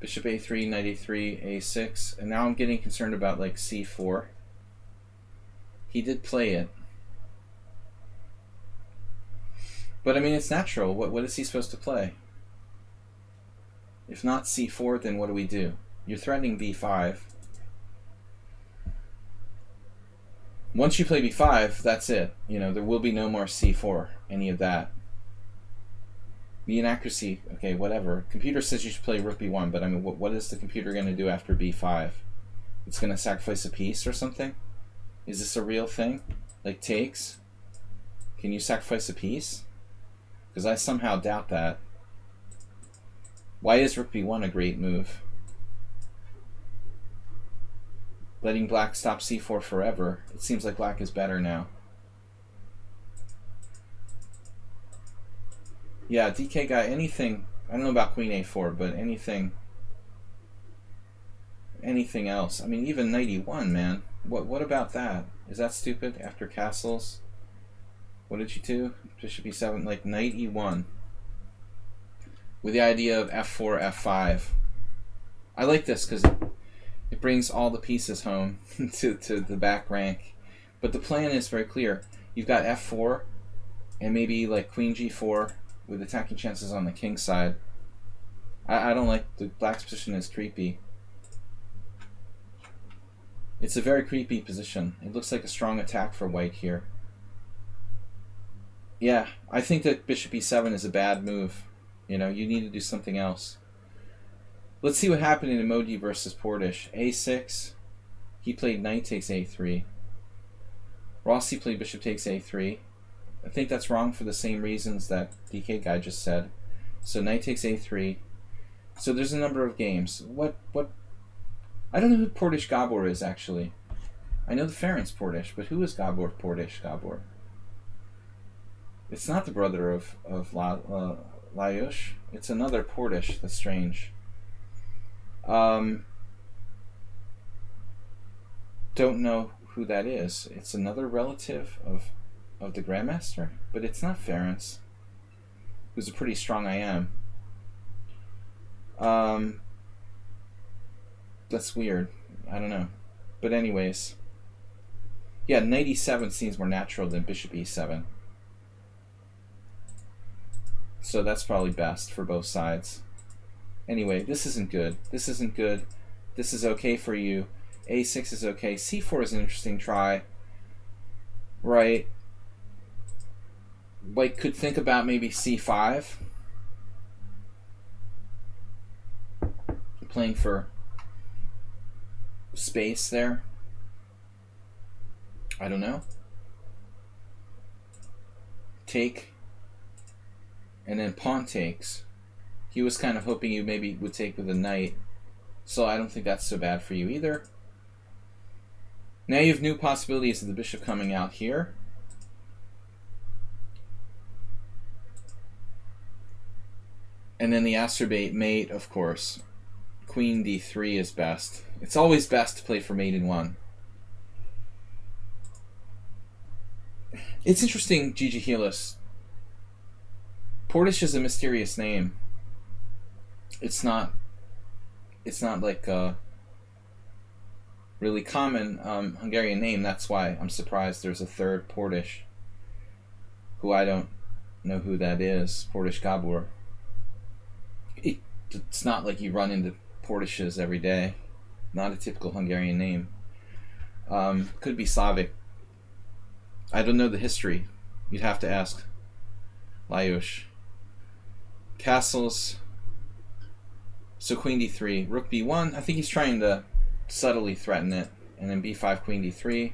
Bishop A3, knight A3, A6, and now I'm getting concerned about like C4. He did play it. But I mean, it's natural. What is he supposed to play? If not C4, then what do we do? You're threatening B5. Once you play B5, that's it. You know, there will be no more C4, any of that. The inaccuracy, okay, whatever. Computer says you should play rook B1, but I mean, what is the computer going to do after B5? It's going to sacrifice a piece or something? Is this a real thing? Like takes? Can you sacrifice a piece? Because I somehow doubt that. Why is rook b1 a great move? Letting black stop c4 forever. It seems like black is better now. Yeah, DK guy, anything, I don't know about queen a4, but anything else. I mean, even knight e1, man. What about that? Is that stupid after castles? What did you do? Bishop e7, like knight e1. With the idea of f4, f5. I like this because it brings all the pieces home to the back rank. But the plan is very clear. You've got f4 and maybe like queen g4 with attacking chances on the king side. I don't like the black's position is creepy. It's a very creepy position. It looks like a strong attack for white here. Yeah, I think that bishop e7 is a bad move. You know, you need to do something else. Let's see what happened in Emoji versus Portish. a6. He played knight takes a3. Rossi played bishop takes a3. I think that's wrong for the same reasons that DK guy just said. So knight takes a3. So there's a number of games. What? I don't know who Portish Gabor is, actually. I know the Ferencz Portish, but who is Gabor Portish Gabor? It's not the brother of Lajos. It's another Portish. That's strange. Don't know who that is. It's another relative of the Grandmaster, but it's not Ferencz, who's a pretty strong IM. That's weird. I don't know. But anyways, yeah, knight e7 seems more natural than bishop e7. So that's probably best for both sides. Anyway, this isn't good. This isn't good. This is okay for you. a6 is okay. c4 is an interesting try. Right. White could think about maybe c5. Playing for space there. I don't know. Take. And then pawn takes. He was kind of hoping you maybe would take with a knight. So I don't think that's so bad for you either. Now you have new possibilities of the bishop coming out here. And then the acerbate mate, of course. Queen d3 is best. It's always best to play for mate in one. It's interesting, Gigi Helis. Portish is a mysterious name. It's not like a really common Hungarian name. That's why I'm surprised there's a third Portish, who I don't know who that is. Portish Gabor. It's not like you run into Portishes every day. Not a typical Hungarian name. Could be Slavic. I don't know the history. You'd have to ask Lajos. Castles. So queen d3, rook b1. I think he's trying to subtly threaten it, and then b5, queen d3.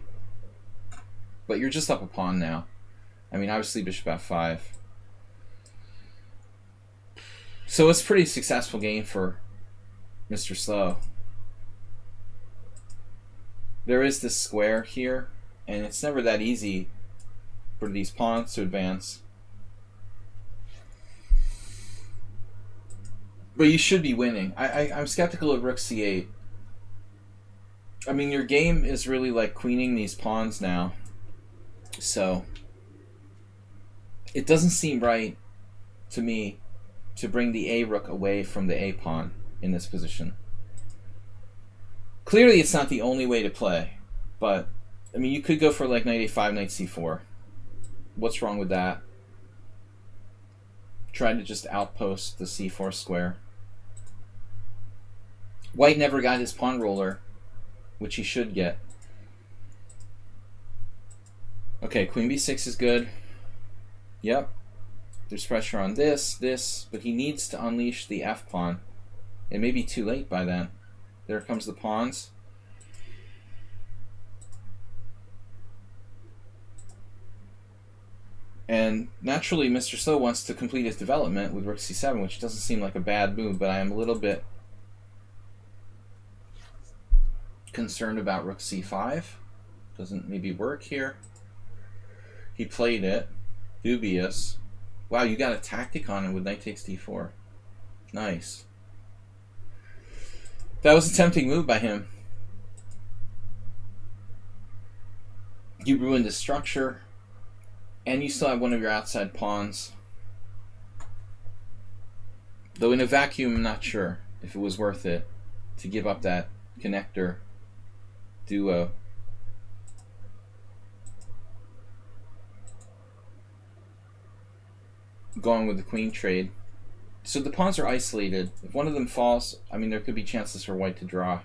But you're just up a pawn now. I mean, obviously bishop f5. So it's a pretty successful game for Mr. Slow. There is this square here, and it's never that easy for these pawns to advance. But you should be winning. I'm skeptical of rook c8. I mean, your game is really like queening these pawns now. So it doesn't seem right to me to bring the a rook away from the a pawn in this position. Clearly it's not the only way to play, but I mean, you could go for like knight a5, knight c4. What's wrong with that? Try to just outpost the c4 square. White never got his pawn roller, which he should get. Okay, queen b6 is good. Yep. There's pressure on this, but he needs to unleash the f pawn. It may be too late by then. There comes the pawns. And naturally, Mr. Slow wants to complete his development with rook c7, which doesn't seem like a bad move, but I am a little bit concerned about rook c5. Doesn't maybe work here. He played it. Dubious. Wow, you got a tactic on him with knight takes d4. Nice. That was a tempting move by him. You ruined his structure, and you still have one of your outside pawns. Though in a vacuum, I'm not sure if it was worth it to give up that connector duo. Going with the queen trade. So the pawns are isolated. If one of them falls, I mean, there could be chances for white to draw.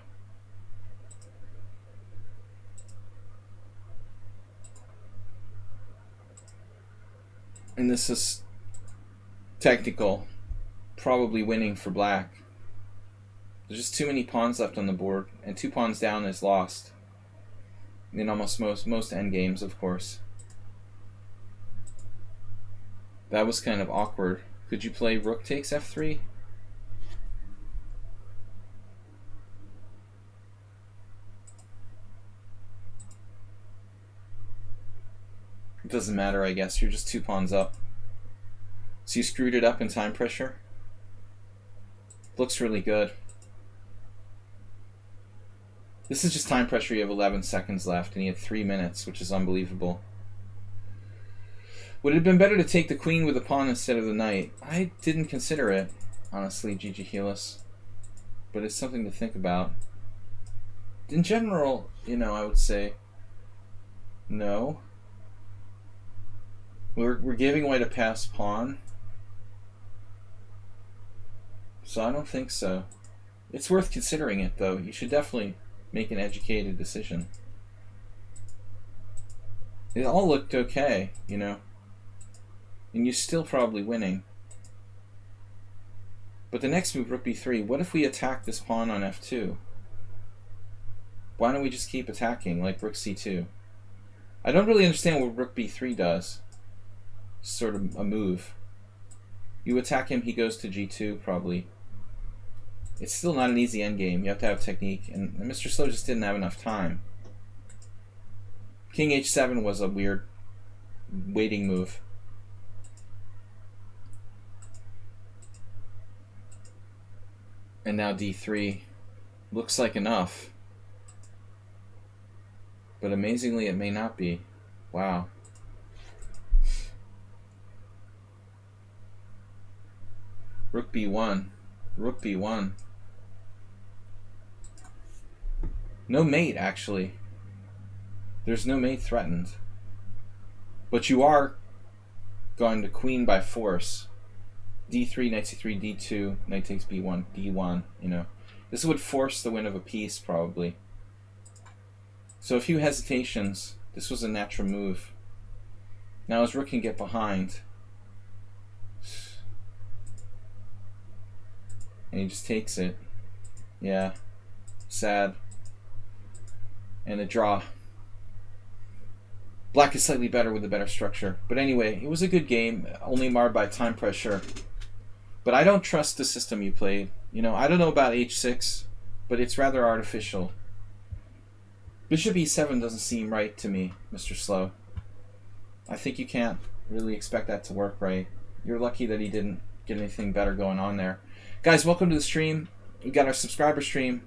And this is technical, probably winning for black. There's just too many pawns left on the board, and 2 pawns down is lost in almost most endgames, of course. That was kind of awkward. Could you play rook takes f3? It doesn't matter, I guess. You're just 2 pawns up. So you screwed it up in time pressure. Looks really good. This is just time pressure. You have 11 seconds left, and he had 3 minutes, which is unbelievable. Would it have been better to take the queen with the pawn instead of the knight? I didn't consider it, honestly, Gigi Helis. But it's something to think about. In general, you know, I would say no. We're giving white a pass pawn. So I don't think so. It's worth considering it, though. You should definitely make an educated decision. It all looked okay, you know. And you're still probably winning. But the next move, rook b3, what if we attack this pawn on f2? Why don't we just keep attacking, like rook c2? I don't really understand what rook b3 does. Sort of a move. You attack him, he goes to g2, probably. It's still not an easy endgame. You have to have technique, and Mr. Slow just didn't have enough time. King h7 was a weird waiting move. And now d3 looks like enough. But amazingly, it may not be. Wow. Rook b1. Rook b1. No mate, actually. There's no mate threatened. But you are going to queen by force. d3, knight c3, d2, knight takes b1, d1, you know. This would force the win of a piece, probably. So a few hesitations. This was a natural move. Now his rook can get behind. And he just takes it. Yeah. Sad. And a draw. Black is slightly better with a better structure. But anyway, it was a good game, only marred by time pressure. But I don't trust the system you played. You know, I don't know about h6, but it's rather artificial. Bishop e7 doesn't seem right to me, Mr. Slow. I think you can't really expect that to work right. You're lucky that he didn't get anything better going on there. Guys, welcome to the stream. We got our subscriber stream.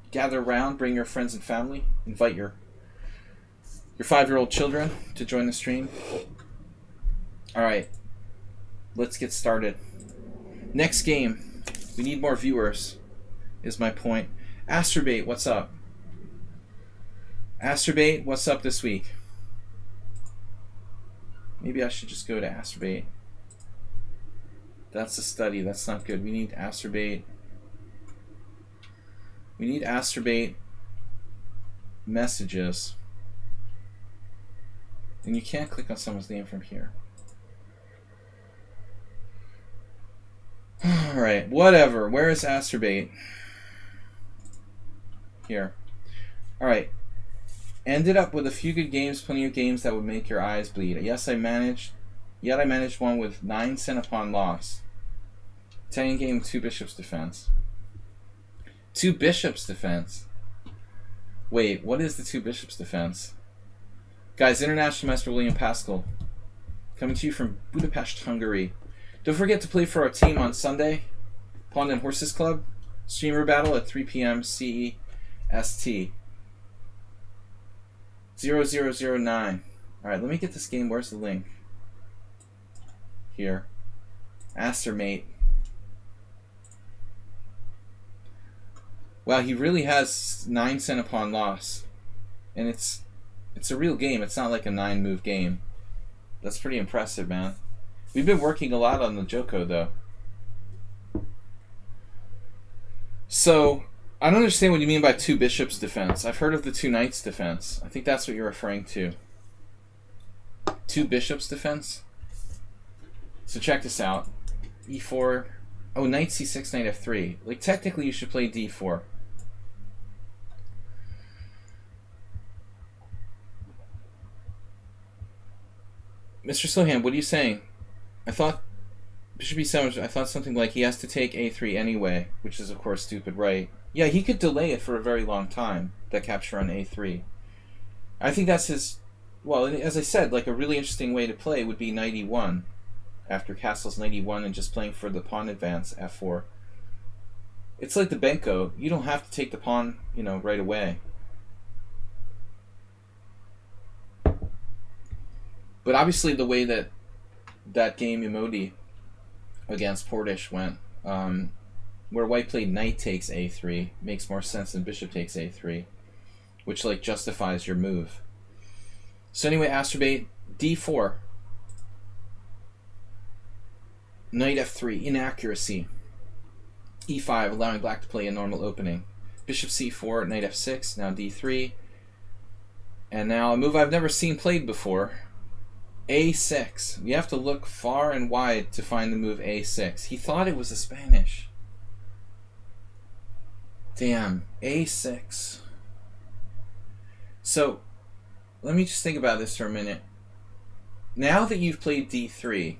Gather around, bring your friends and family. Invite your 5-year-old children to join the stream. Alright, let's get started. Next game. We need more viewers, is my point. Astrobate, what's up? Astrobate, what's up this week? Maybe I should just go to Astrobate. That's a study. That's not good. We need Astrobate. We need Astrobate messages. And you can't click on someone's name from here. Alright, whatever. Where is Astrobate? Here. Alright. Ended up with a few good games, plenty of games that would make your eyes bleed. Yes, I managed Yet I managed one with 9 cent upon loss. Italian game, 2 bishops defense. 2 bishops defense? Wait, what is the 2 bishops defense? Guys, International Master William Pascal, coming to you from Budapest, Hungary. Don't forget to play for our team on Sunday, Pawn and Horses Club, streamer battle at 3 p.m. CEST. 0009. Alright, let me get this game. Where's the link? Here. Aster mate. Wow, he really has 9 cent upon loss. And it's a real game. It's not like a 9-move game. That's pretty impressive, man. We've been working a lot on the Joko, though. So, I don't understand what you mean by 2 bishops defense. I've heard of the 2 knights defense. I think that's what you're referring to. 2 bishops defense? So check this out. E4. Oh, knight c6, knight f3. Like, technically you should play d4. Mr. Slohan, what are you saying? I thought bishop e7, I thought something like he has to take a3 anyway, which is of course stupid, right? Yeah, he could delay it for a very long time, that capture on a3. I think that's his, well, as I said, like a really interesting way to play would be knight e1 after castles knight e1 and just playing for the pawn advance f4. It's like the Benko. You don't have to take the pawn, you know, right away. But obviously the way that that game Emodi against Portish went, where white played knight takes a3, makes more sense than bishop takes a3, which like justifies your move. So anyway, Asterbait, d4. Knight f3, inaccuracy. e5, allowing black to play a normal opening. Bishop c4, knight f6, now d3. And now a move I've never seen played before. a6. You have to look far and wide to find the move a6. He thought it was a Spanish. Damn, a6. So, let me just think about this for a minute. Now that you've played d3,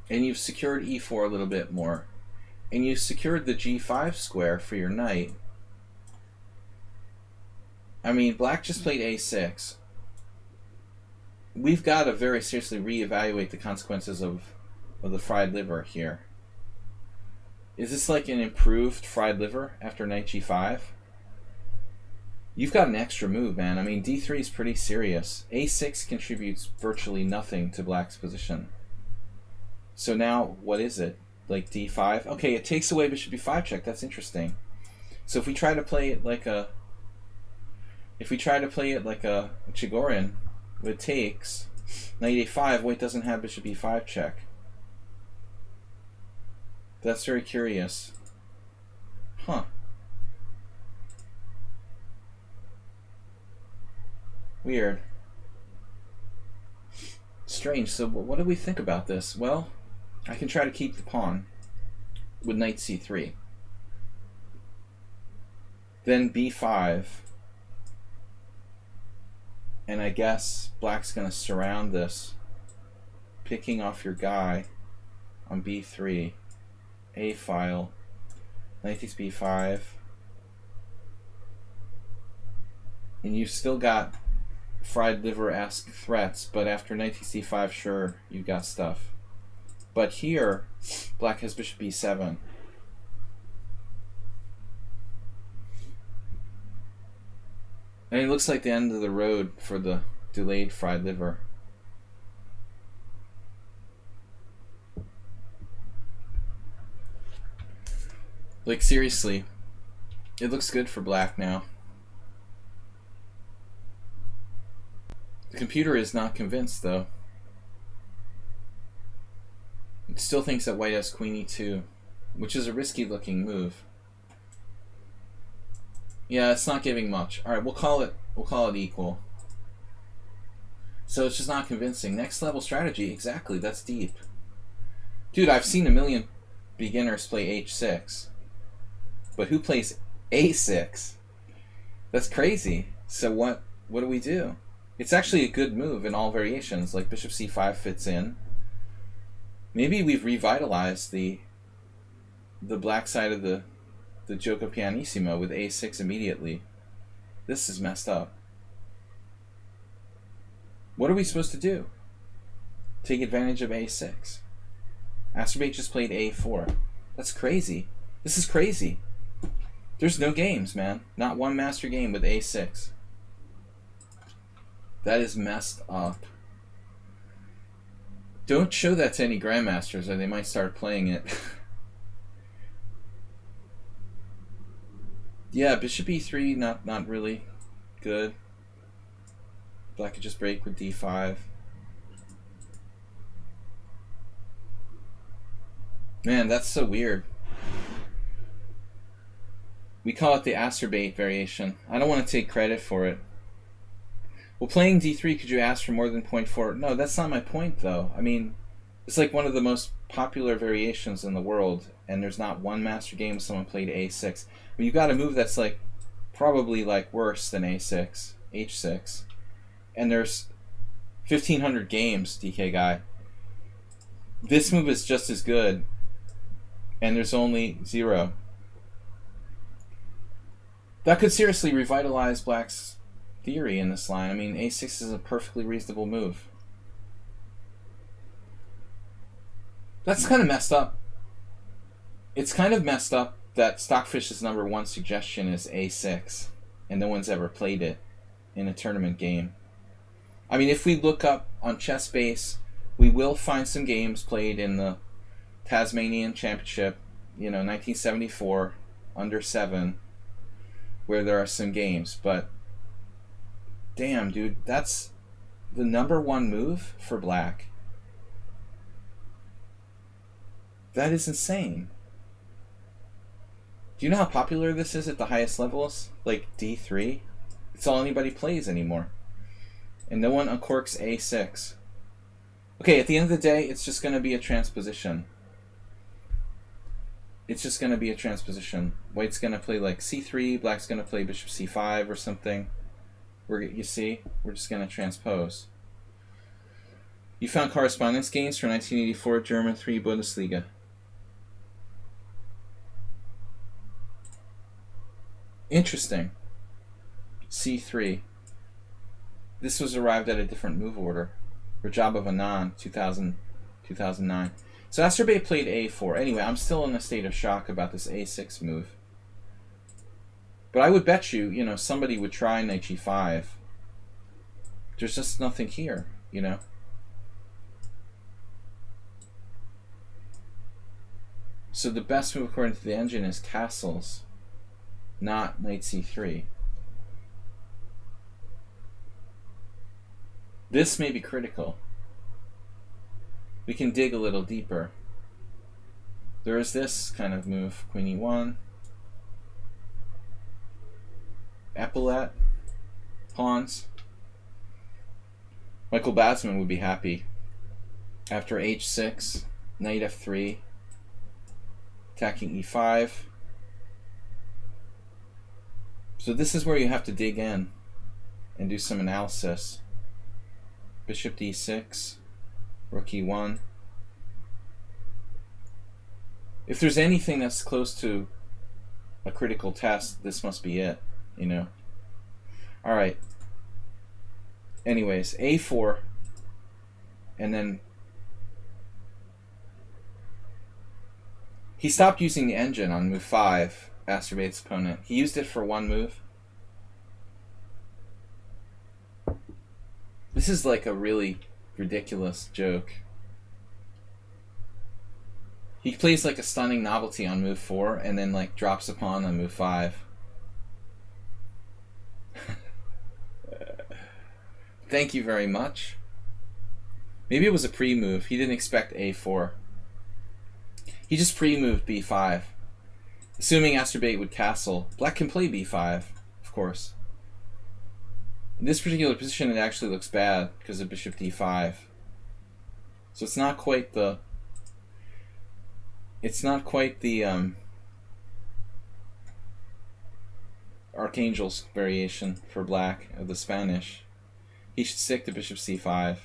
and you've secured e4 a little bit more, and you've secured the g5 square for your knight, I mean, black just played a6. We've got to very seriously reevaluate the consequences of the fried liver here. Is this like an improved fried liver after knight g5? You've got an extra move, man. I mean, d3 is pretty serious. a6 contributes virtually nothing to black's position. So now, what is it? Like d5? Okay, it takes away bishop b5 check. That's interesting. So if we try to play it like a... Chigorin, it takes knight a5, white doesn't have bishop e5 check. That's very curious. Huh. Weird. Strange. So what do we think about this? Well, I can try to keep the pawn with knight c3. Then b5. And I guess black's going to surround this, picking off your guy on b3, a file, knight takes b5, and you've still got fried liver-esque threats, but after knight takes c5, sure, you've got stuff. But here, black has bishop b7. And it looks like the end of the road for the delayed fried liver. Like, seriously, it looks good for black now. The computer is not convinced, though. It still thinks that white has queen e2, which is a risky looking move. Yeah, it's not giving much. All right, we'll call it equal. So it's just not convincing. Next level strategy, exactly. That's deep, dude. I've seen a million beginners play h6, but who plays a6? That's crazy. So what do we do? It's actually a good move in all variations. Like bishop c5 fits in. Maybe we've revitalized the black side of the gioco pianissimo with a6 immediately. This is messed up. What are we supposed to do? Take advantage of a6. Asterbate just played a4. That's crazy. This is crazy. There's no games, man. Not one master game with a6. That is messed up. Don't show that to any grandmasters or they might start playing it. Yeah, bishop e3, not really good. Black could just break with d5. Man, that's so weird. We call it the Asterbate variation. I don't want to take credit for it. Well, playing d3, could you ask for more than 0.4? No, that's not my point, though. I mean, it's like one of the most popular variations in the world, and there's not one master game someone played a6. I mean, you've got a move that's like probably like worse than a6, h6, and there's 1,500 games, DK guy. This move is just as good, and there's only 0. That could seriously revitalize Black's theory in this line. I mean, a6 is a perfectly reasonable move. That's kind of messed up. It's kind of messed up that Stockfish's #1 suggestion is a6, and no one's ever played it in a tournament game. I mean, if we look up on ChessBase, we will find some games played in the Tasmanian Championship, 1974, under 7, where there are some games, but damn, dude, that's the #1 move for Black. That is insane. Do you know how popular this is at the highest levels? Like d3? It's all anybody plays anymore. And no one uncorks a6. Okay, at the end of the day, it's just going to be a transposition. It's just going to be a transposition. White's going to play like c3, Black's going to play bishop c5 or something. You see? We're just going to transpose. You found correspondence games for 1984 German 3 Bundesliga. Interesting. c3. This was arrived at a different move order. Rajabov Anand, 2009. So Asterbate played a4. Anyway, I'm still in a state of shock about this a6 move. But I would bet you, somebody would try knight g5. There's just nothing here, So the best move according to the engine is castles, not knight c3. This may be critical. We can dig a little deeper. There is this kind of move, queen e1, epaulette, pawns. Michael Batsman would be happy. After h6, knight f3, attacking e5. So this is where you have to dig in and do some analysis. Bishop d6, rook e1. If there's anything that's close to a critical test, this must be it, Alright. Anyways, a4, and then he stopped using the engine on move 5, Asterbate's opponent. He used it for one move. This is like a really ridiculous joke. He plays like a stunning novelty on move 4 and then like drops a pawn on move 5. Thank you very much. Maybe it was a pre-move. He didn't expect a4. He just pre-moved b5. Assuming Asterbate would castle. Black can play b5, of course. In this particular position, it actually looks bad because of bishop d5. So it's not quite the Archangel's variation for Black of the Spanish. He should stick to bishop c5.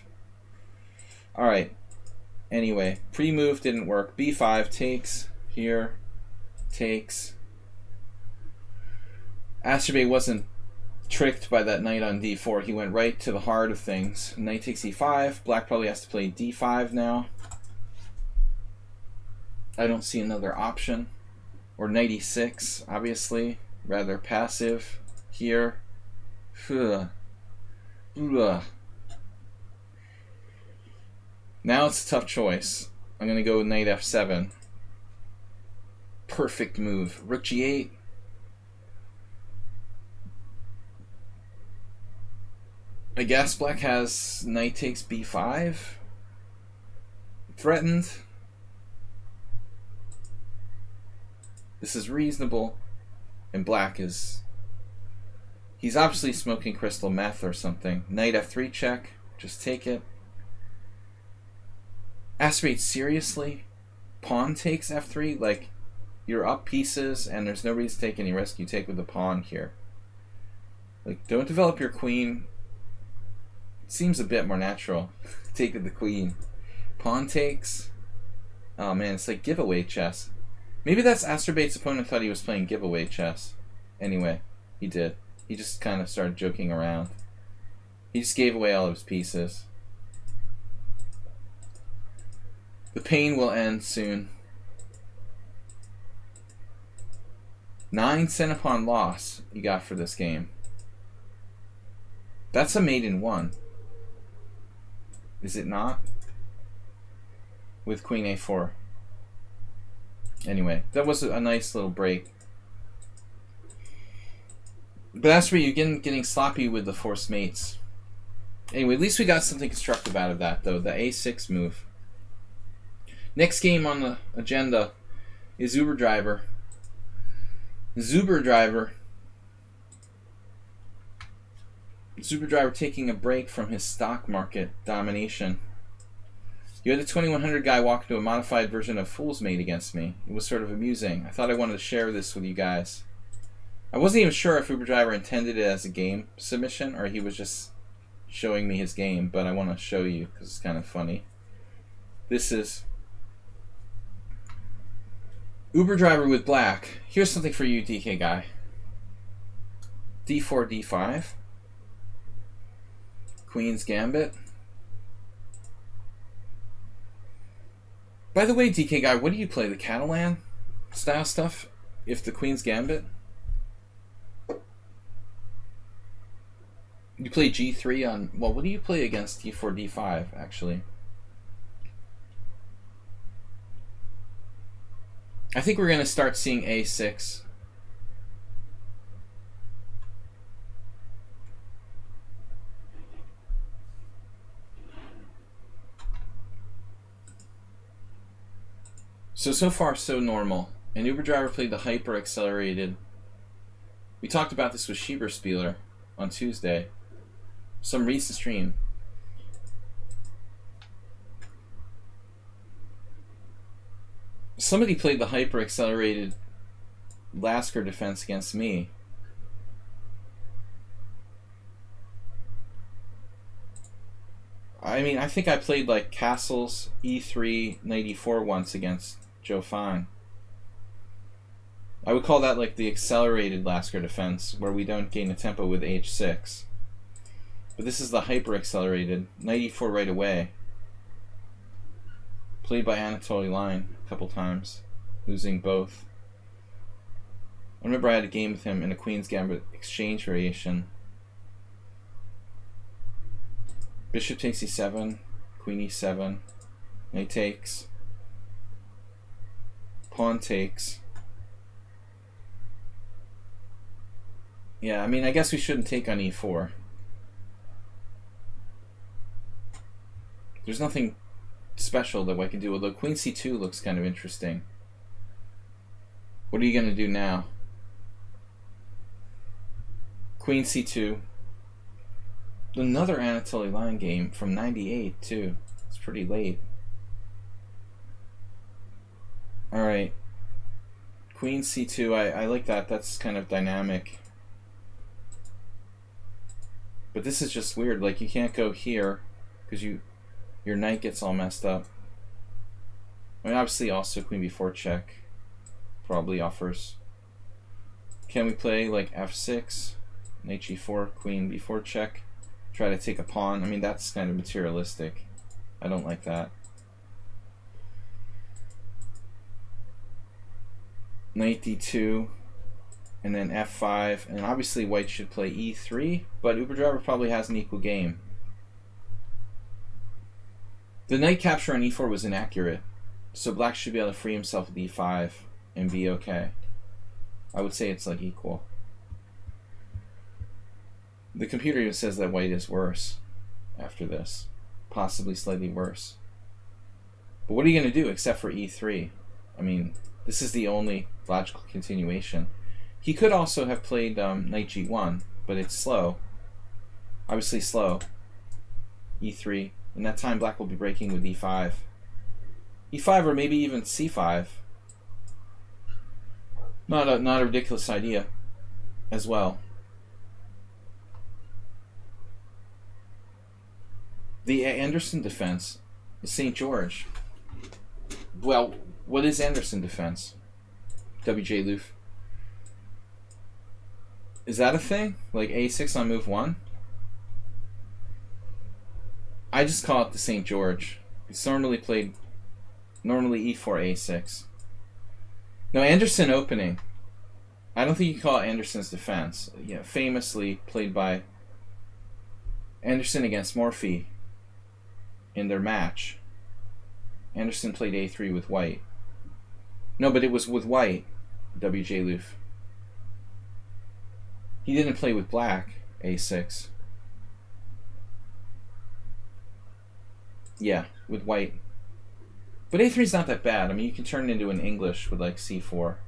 Alright. Anyway, pre-move didn't work. b5 takes. Here. Takes. Astrobay wasn't tricked by that knight on d4. He went right to the heart of things. Knight takes e5. Black probably has to play d5 now. I don't see another option. Or knight e6, obviously. Rather passive here. Ugh. Ugh. Now it's a tough choice. I'm going to go with knight f7. Perfect move. Rook g8. I guess black has knight takes b5. Threatened. This is reasonable. And black is... He's obviously smoking crystal meth or something. Knight f3 check. Just take it. Aspirate seriously? Pawn takes f3? Like, you're up pieces and there's no reason to take any risk. You take with the pawn here. Like, don't develop your queen. It seems a bit more natural. Take with the queen. Pawn takes. Oh man, it's like giveaway chess. Maybe that's Astrobate's opponent thought he was playing giveaway chess. Anyway, he did. He just kind of started joking around. He just gave away all of his pieces. The pain will end soon. 9 cent pawn loss you got for this game. That's a mate in 1. Is it not? With queen a4. Anyway, that was a nice little break. But that's where you're getting sloppy with the forced mates. Anyway, at least we got something constructive out of that, though. The a6 move. Next game on the agenda is Uber Driver. Zuber Driver taking a break from his stock market domination. You had the 2100 guy walk into a modified version of Fool's Mate against me. It was sort of amusing. I thought I wanted to share this with you guys. I wasn't even sure if Uber Driver intended it as a game submission or he was just showing me his game, but I want to show you because it's kind of funny. This is Uber Driver with black. Here's something for you, DK guy. d4, d5. Queen's Gambit. By the way, DK guy, what do you play? The Catalan style stuff? If the Queen's Gambit? You play g3 on... Well, what do you play against d4, d5, actually? I think we're going to start seeing a6. So far, so normal. And Uber Driver played the hyper accelerated. We talked about this with Schieberspieler on Tuesday. Some recent stream. Somebody played the hyper accelerated Lasker defense against me. I mean, I think I played like castles, e3, knight e4 once against Joe Fine. I would call that like the accelerated Lasker defense, where we don't gain a tempo with h6. But this is the hyper accelerated, knight e4 right away. Played by Anatoly Line a couple times, losing both. I remember I had a game with him in a Queen's Gambit exchange variation. Bishop takes e7, queen e7, knight takes, pawn takes. Yeah, I mean, I guess we shouldn't take on e4. There's nothing special that I can do, although queen c2 looks kind of interesting. What are you going to do now? Queen c2. Another Anatoly Line game from '98 too. It's pretty late. Alright. Queen c2, I like that. That's kind of dynamic. But this is just weird. Like, you can't go here because your knight gets all messed up. I mean, obviously also queen b4 check probably offers. Can we play like f6, knight g4, queen b4 check, try to take a pawn? I mean, that's kind of materialistic. I don't like that. Knight d2, and then f5, and obviously white should play e3, but UberDriver probably has an equal game. The knight capture on e4 was inaccurate, so black should be able to free himself with e5 and be okay. I would say it's like equal. The computer even says that white is worse after this, possibly slightly worse. But what are you going to do except for e3? I mean, this is the only logical continuation. He could also have played knight g1, but it's slow. Obviously slow. e3. And that time black will be breaking with e5. e5 or maybe even c5. Not a ridiculous idea as well. The Anderson defense is St. George. Well, what is Anderson defense? WJ Loof. Is that a thing? Like a6 on move 1? I just call it the St. George. It's normally played e4 a6. No, Anderson opening. I don't think you call it Anderson's defense. Yeah, famously played by Anderson against Morphy in their match. Anderson played a3 with white. No, but it was with white, WJ Loof. He didn't play with black, a6. Yeah, with white. But a3 is not that bad. I mean, you can turn it into an English with like c4.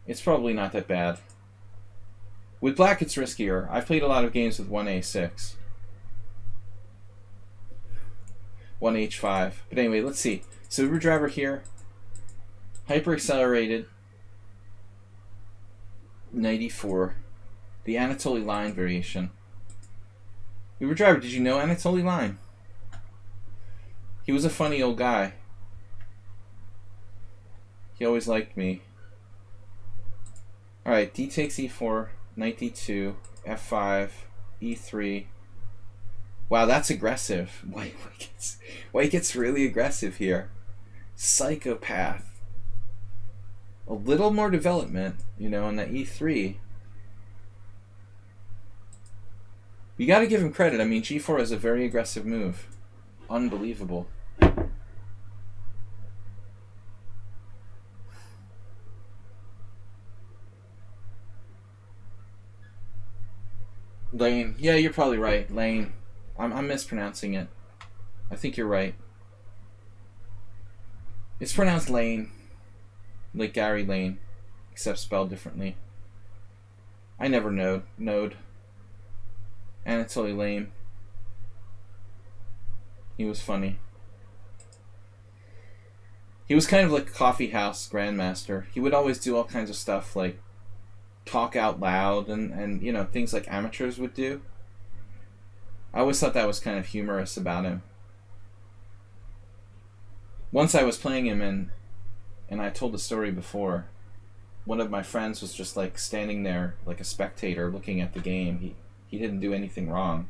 It's probably not that bad. With black, it's riskier. I've played a lot of games with 1a6. 1h5. But anyway, let's see. So UberDriver here. Hyper accelerated. Knight e4. The Anatoly line variation. UberDriver, did you know Anatoly line? He was a funny old guy. He always liked me. Alright, d takes e4, knight d2, f5, e3. Wow, that's aggressive. White gets really aggressive here. Psychopath. A little more development, you know, on that e3. You gotta give him credit. I mean, g4 is a very aggressive move. Unbelievable. Lane. Yeah, you're probably right. Lane. I'm mispronouncing it. I think you're right. It's pronounced Lane. Like Gary Lane. Except spelled differently. I never knowed. Anatoly Lane. He was funny. He was kind of like a coffee house grandmaster. He would always do all kinds of stuff like talk out loud and you know, things like amateurs would do. I always thought that was kind of humorous about him. Once I was playing him and I told the story before. One of my friends was just like standing there like a spectator looking at the game. He didn't do anything wrong.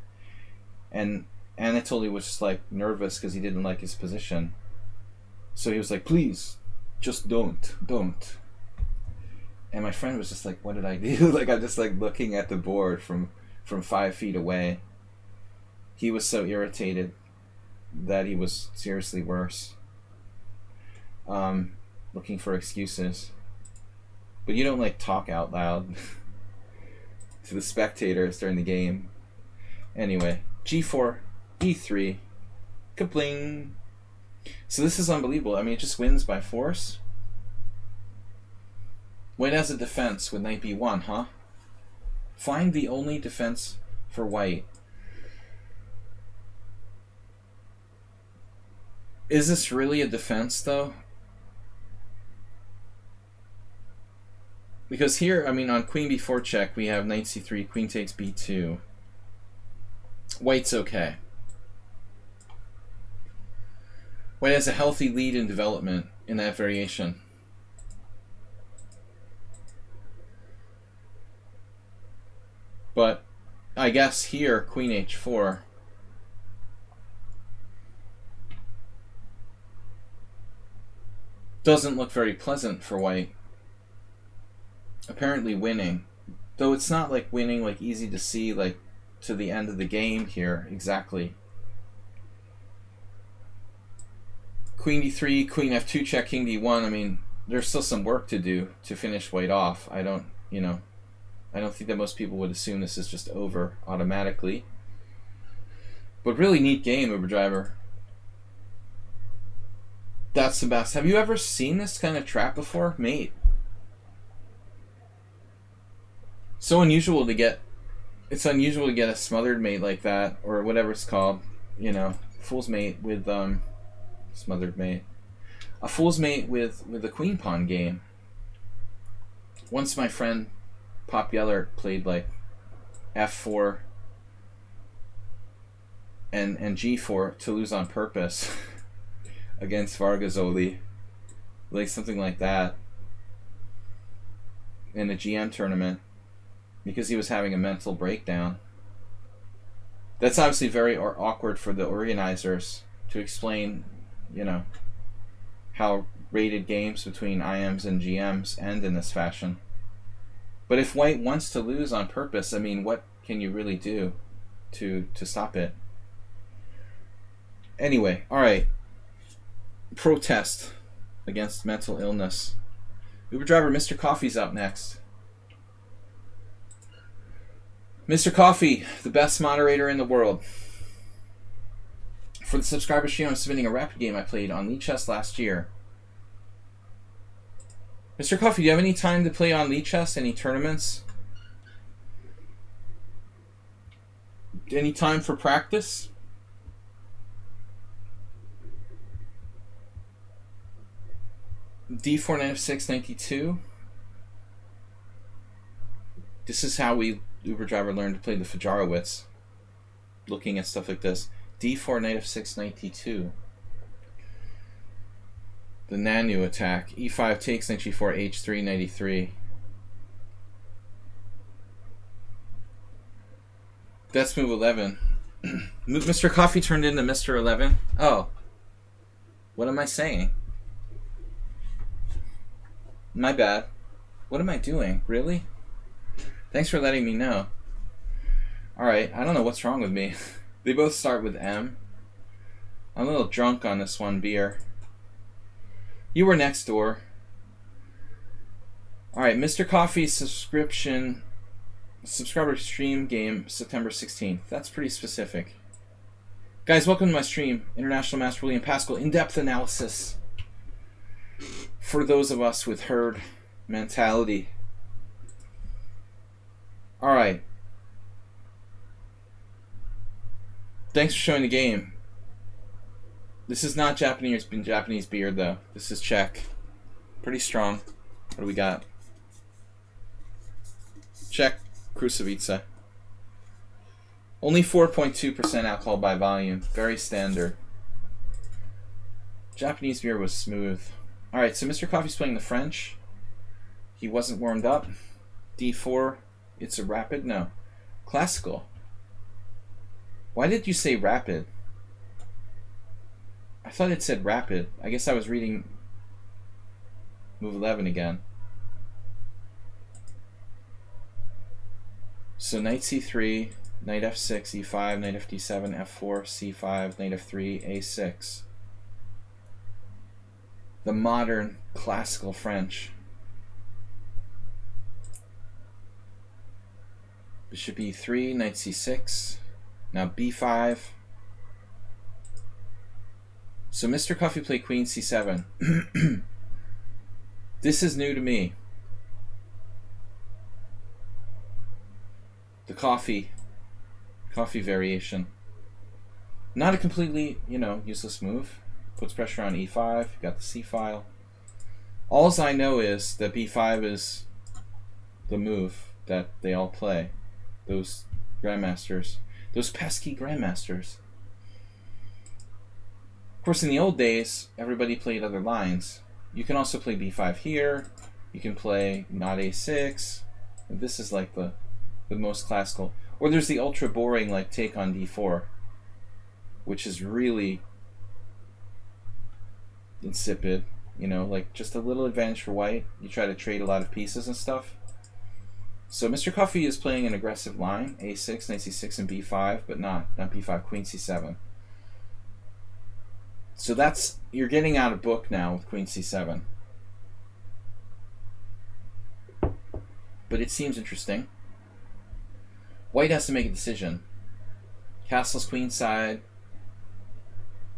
And Anatoly was just like nervous because he didn't like his position. So he was like, please, just don't. And my friend was just like, what did I do? Like, I'm just like looking at the board from 5 feet away. He was so irritated that he was seriously worse. Looking for excuses. But you don't like talk out loud to the spectators during the game. Anyway, g4, e3, kabling. So this is unbelievable. I mean, it just wins by force. White has a defense with knight b1, huh? Find the only defense for white. Is this really a defense, though? Because here, I mean, on queen b4 check, we have knight c3, queen takes b2. White's okay. White has a healthy lead in development in that variation. But I guess here, Queen H4. Doesn't look very pleasant for White. Apparently winning. Though it's not like winning, like easy to see, like to the end of the game here, exactly. Queen D3, Queen F2 check, King D1. I mean, there's still some work to do to finish White off. I don't think that most people would assume this is just over automatically. But really neat game, Uber Driver. That's the best. Have you ever seen this kind of trap before? Mate. So unusual to get... It's unusual to get a smothered mate like that, or whatever it's called. You know, fool's mate with... smothered mate. A fool's mate with a queen pawn game. Once my friend Pop Yeller played like F4 and G4 to lose on purpose against Vargasoli, like something like that, in a GM tournament, because he was having a mental breakdown. That's obviously very awkward for the organizers to explain, you know, how rated games between IMs and GMs end in this fashion. But if White wants to lose on purpose, I mean, what can you really do to stop it? Anyway, alright. Protest against mental illness. Uber driver Mr. Coffee's up next. Mr. Coffee, the best moderator in the world. For the subscriber stream, I'm submitting a rapid game I played on lichess last year. Mr. Coffee, do you have any time to play on lichess? Any tournaments? Any time for practice? D4 knight f6 92. This is how we Uber driver learned to play the Fajarowitz. Looking at stuff like this. D4 knight f6 92. The Nanu attack. E5 takes knight g4 h3 93. That's move 11. Mr. Coffee turned into Mr. 11. Oh. What am I saying? My bad. What am I doing? Really? Thanks for letting me know. Alright, I don't know what's wrong with me. They both start with M. I'm a little drunk on this one beer. You were next door. Alright, Mr. Coffee's subscriber stream game September 16th. That's pretty specific. Guys, welcome to my stream. International Master William Pascal in-depth analysis. For those of us with herd mentality. Alright. Thanks for showing the game. This is not Japanese beer, though. This is Czech. Pretty strong. What do we got? Czech Krusovice. Only 4.2% alcohol by volume. Very standard. Japanese beer was smooth. Alright, so Mr. Coffee's playing the French. He wasn't warmed up. D4. It's a rapid? No. Classical. Why did you say rapid? I thought it said rapid. I guess I was reading move 11 again. So knight c3, knight f6, e5, knight fd7, f4, c5, knight f3, a6. The modern classical French. Bishop e3, knight c6. Now b5. So Mr. Coffee played queen c7. This is new to me. The coffee variation. Not a completely, useless move. Puts pressure on e5. You got the c file. All I know is that b5 is the move that they all play. Those grandmasters. Those pesky grandmasters. Of course, in the old days, everybody played other lines. You can also play b5 here. You can play not a6. This is like the most classical. Or there's the ultra boring like take on d4, which is really insipid. You know, like just a little advantage for white. You try to trade a lot of pieces and stuff. So Mr. Coffee is playing an aggressive line, a6, knight c6, and b5, but not b5, queen c7. So that's, you're getting out of book now with queen c7. But it seems interesting. White has to make a decision. Castle's queenside,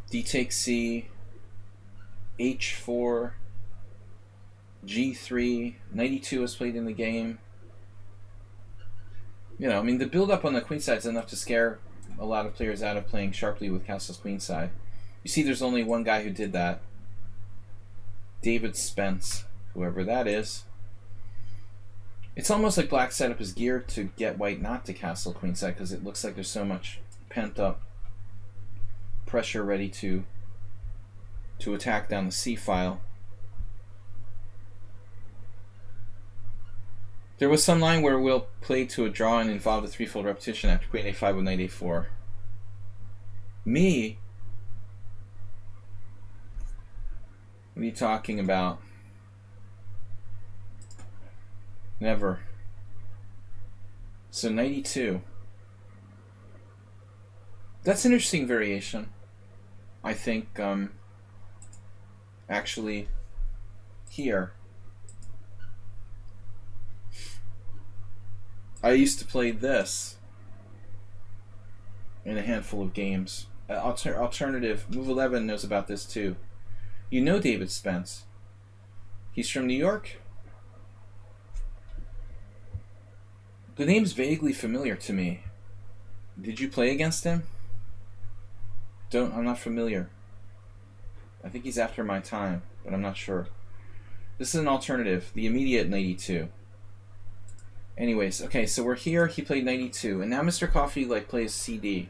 d takes c, h4, g3, knight e2 is played in the game. You know, I mean, the build-up on the queenside is enough to scare a lot of players out of playing sharply with Castle's queenside. You see, there's only one guy who did that. David Spence, whoever that is. It's almost like black's setup is geared to get white not to castle queenside because it looks like there's so much pent-up pressure ready to attack down the c-file. There was some line where Will played to a draw and involved a threefold repetition after queen a5 with knight a4. Me? What are you talking about? Never. So knight e2. That's an interesting variation. I think actually here. I used to play this in a handful of games. Alternative, Move 11 knows about this too. You know David Spence. He's from New York. The name's vaguely familiar to me. Did you play against him? I'm not familiar. I think he's after my time, but I'm not sure. This is an alternative, the immediate knight e2. Anyways, okay, so we're here, he played knight e2, and now Mr. Coffee like plays CD.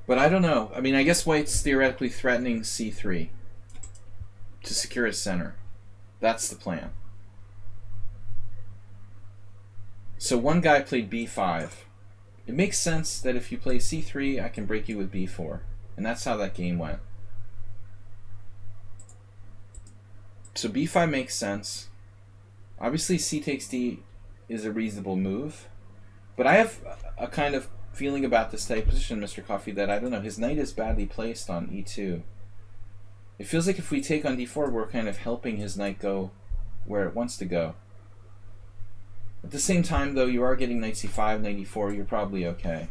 But I don't know. I mean, I guess white's theoretically threatening c3 to secure his center. That's the plan. So one guy played b5. It makes sense that if you play c3, I can break you with b4. And that's how that game went. So b5 makes sense. Obviously c takes d is a reasonable move. But I have a kind of feeling about this type of position, Mr. Coffee, that I don't know, his knight is badly placed on e2. It feels like if we take on d4, we're kind of helping his knight go where it wants to go. At the same time, though, you are getting knight c5, knight e4, you're probably okay.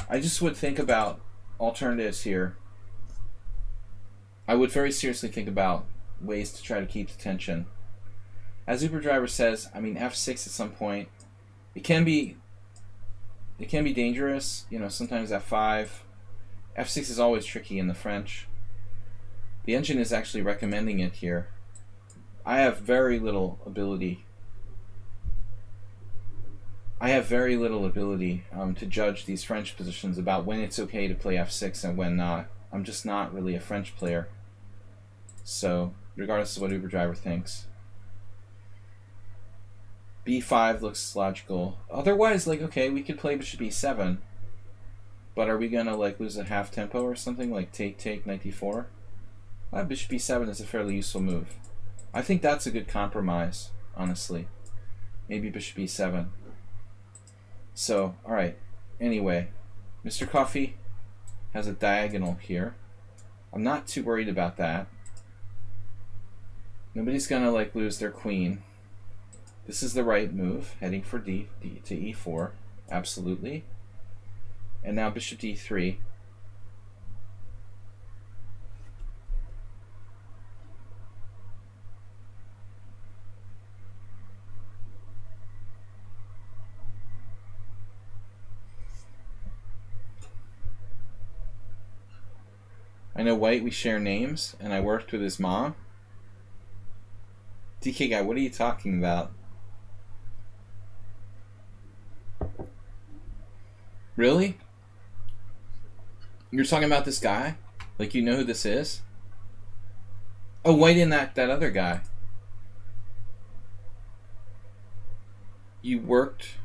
I just would think about alternatives here. I would very seriously think about ways to try to keep the tension. As Uber Driver says, I mean, f6 at some point, it can be dangerous, you know, sometimes f5. f6 is always tricky in the French. The engine is actually recommending it here. I have very little ability. To judge these French positions about when it's okay to play f6 and when not. I'm just not really a French player. So, regardless of what Uber Driver thinks. b5 looks logical. Otherwise, like, okay, we could play bishop e7. But are we gonna like lose a half tempo or something? Like take, knight d4? Bishop e7 is a fairly useful move. I think that's a good compromise, honestly. Maybe bishop e7. So, alright. Anyway, Mr. Coffee has a diagonal here. I'm not too worried about that. Nobody's gonna like lose their queen. This is the right move, heading for d to e4, absolutely. And now bishop d3. I know white, we share names, and I worked with his mom. DK guy, what are you talking about? Really? You're talking about this guy? Like, you know who this is? Oh, white in that other guy. You worked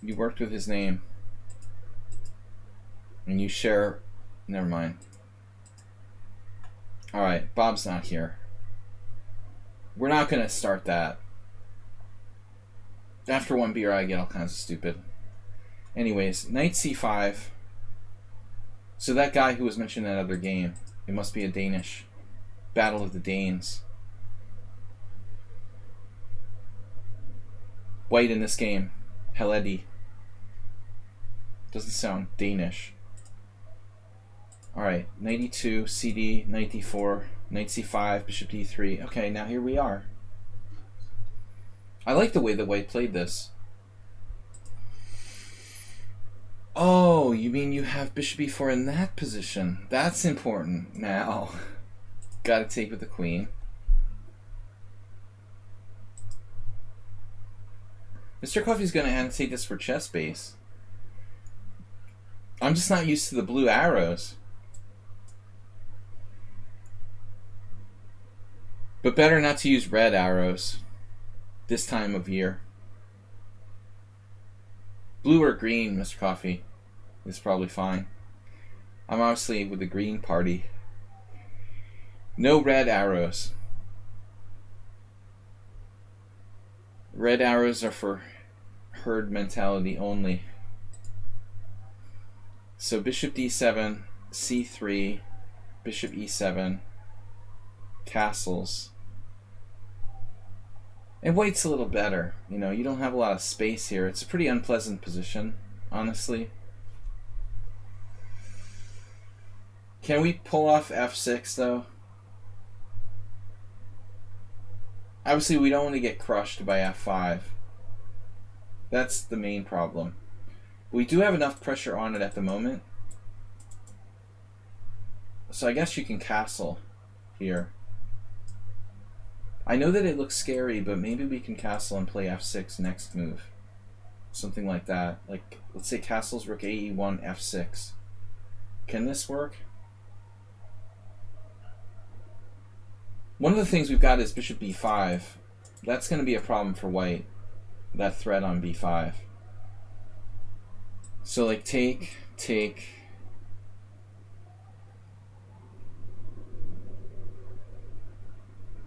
with his name. And you share... Never mind. Alright, Bob's not here. We're not going to start that. After one beer, I get all kinds of stupid. Anyways, knight c5. So that guy who was mentioned in that other game, it must be a Danish. Battle of the Danes. White in this game. Heledi. Doesn't sound Danish. Alright, knight e2, cd, knight d4, knight c5, bishop d3. Okay, now here we are. I like the way that white played this. Oh, you mean you have bishop e4 in that position? That's important. Now, gotta take with the queen. Mr. Coffee's gonna annotate this for chess base. I'm just not used to the blue arrows. But better not to use red arrows this time of year. Blue or green, Mr. Coffee, is probably fine. I'm obviously with the green party. No red arrows. Red arrows are for herd mentality only. So bishop d7, c3, bishop e7, castles. And white's a little better. You know, you don't have a lot of space here. It's a pretty unpleasant position, honestly. Can we pull off f6, though? Obviously, we don't want to get crushed by f5. That's the main problem. We do have enough pressure on it at the moment. So I guess you can castle here. I know that it looks scary, but maybe we can castle and play f6 next move. Something like that. Like, let's say castles rook ae1, f6. Can this work? One of the things we've got is bishop b5. That's going to be a problem for white. That threat on b5. So like take.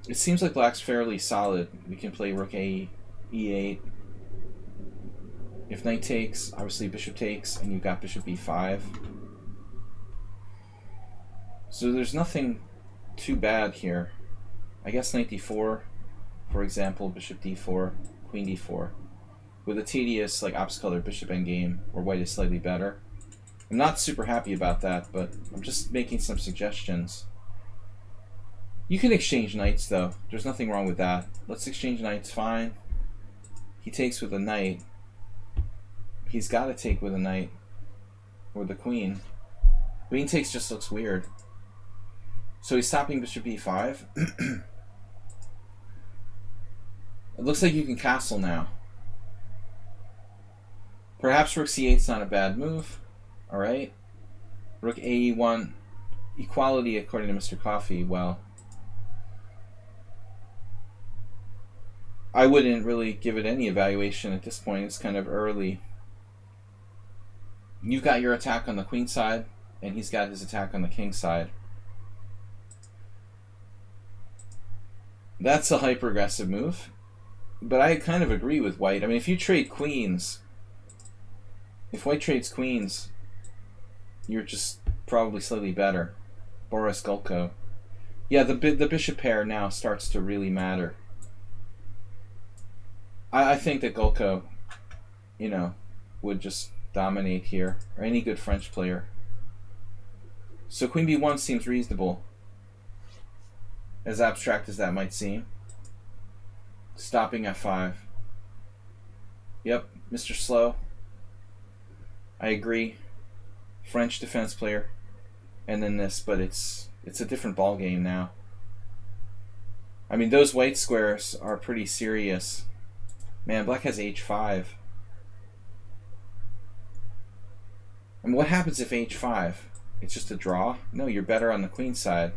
It seems like black's fairly solid. We can play rook a e8. If knight takes, obviously bishop takes, and you've got bishop b5. So there's nothing too bad here. I guess knight d4, for example, bishop d4, queen d4. With a tedious, like, opposite color bishop endgame, where white is slightly better. I'm not super happy about that, but I'm just making some suggestions. You can exchange knights, though. There's nothing wrong with that. Let's exchange knights, fine. He takes with a knight. He's got to take with a knight. Or the queen. Queen takes just looks weird. So he's stopping bishop e5. It looks like you can castle now. Perhaps rook c8 is not a bad move. Alright. Rook ae1. Equality according to Mr. Coffee. Well, I wouldn't really give it any evaluation at this point. It's kind of early. You've got your attack on the queen side, and he's got his attack on the king side. That's a hyper-aggressive move. But I kind of agree with white. I mean, if you trade queens, if white trades queens, you're just probably slightly better. Boris Gulko. Yeah, the bishop pair now starts to really matter. I think that Gulko, you know, would just dominate here, or any good French player. So queen b1 seems reasonable, as abstract as that might seem. Stopping f5. Yep, Mr. Slow. I agree. French defense player. And then this, but it's a different ball game now. I mean, those white squares are pretty serious. Man, black has h5. I mean, what happens if h5? It's just a draw? No, you're better on the queen side.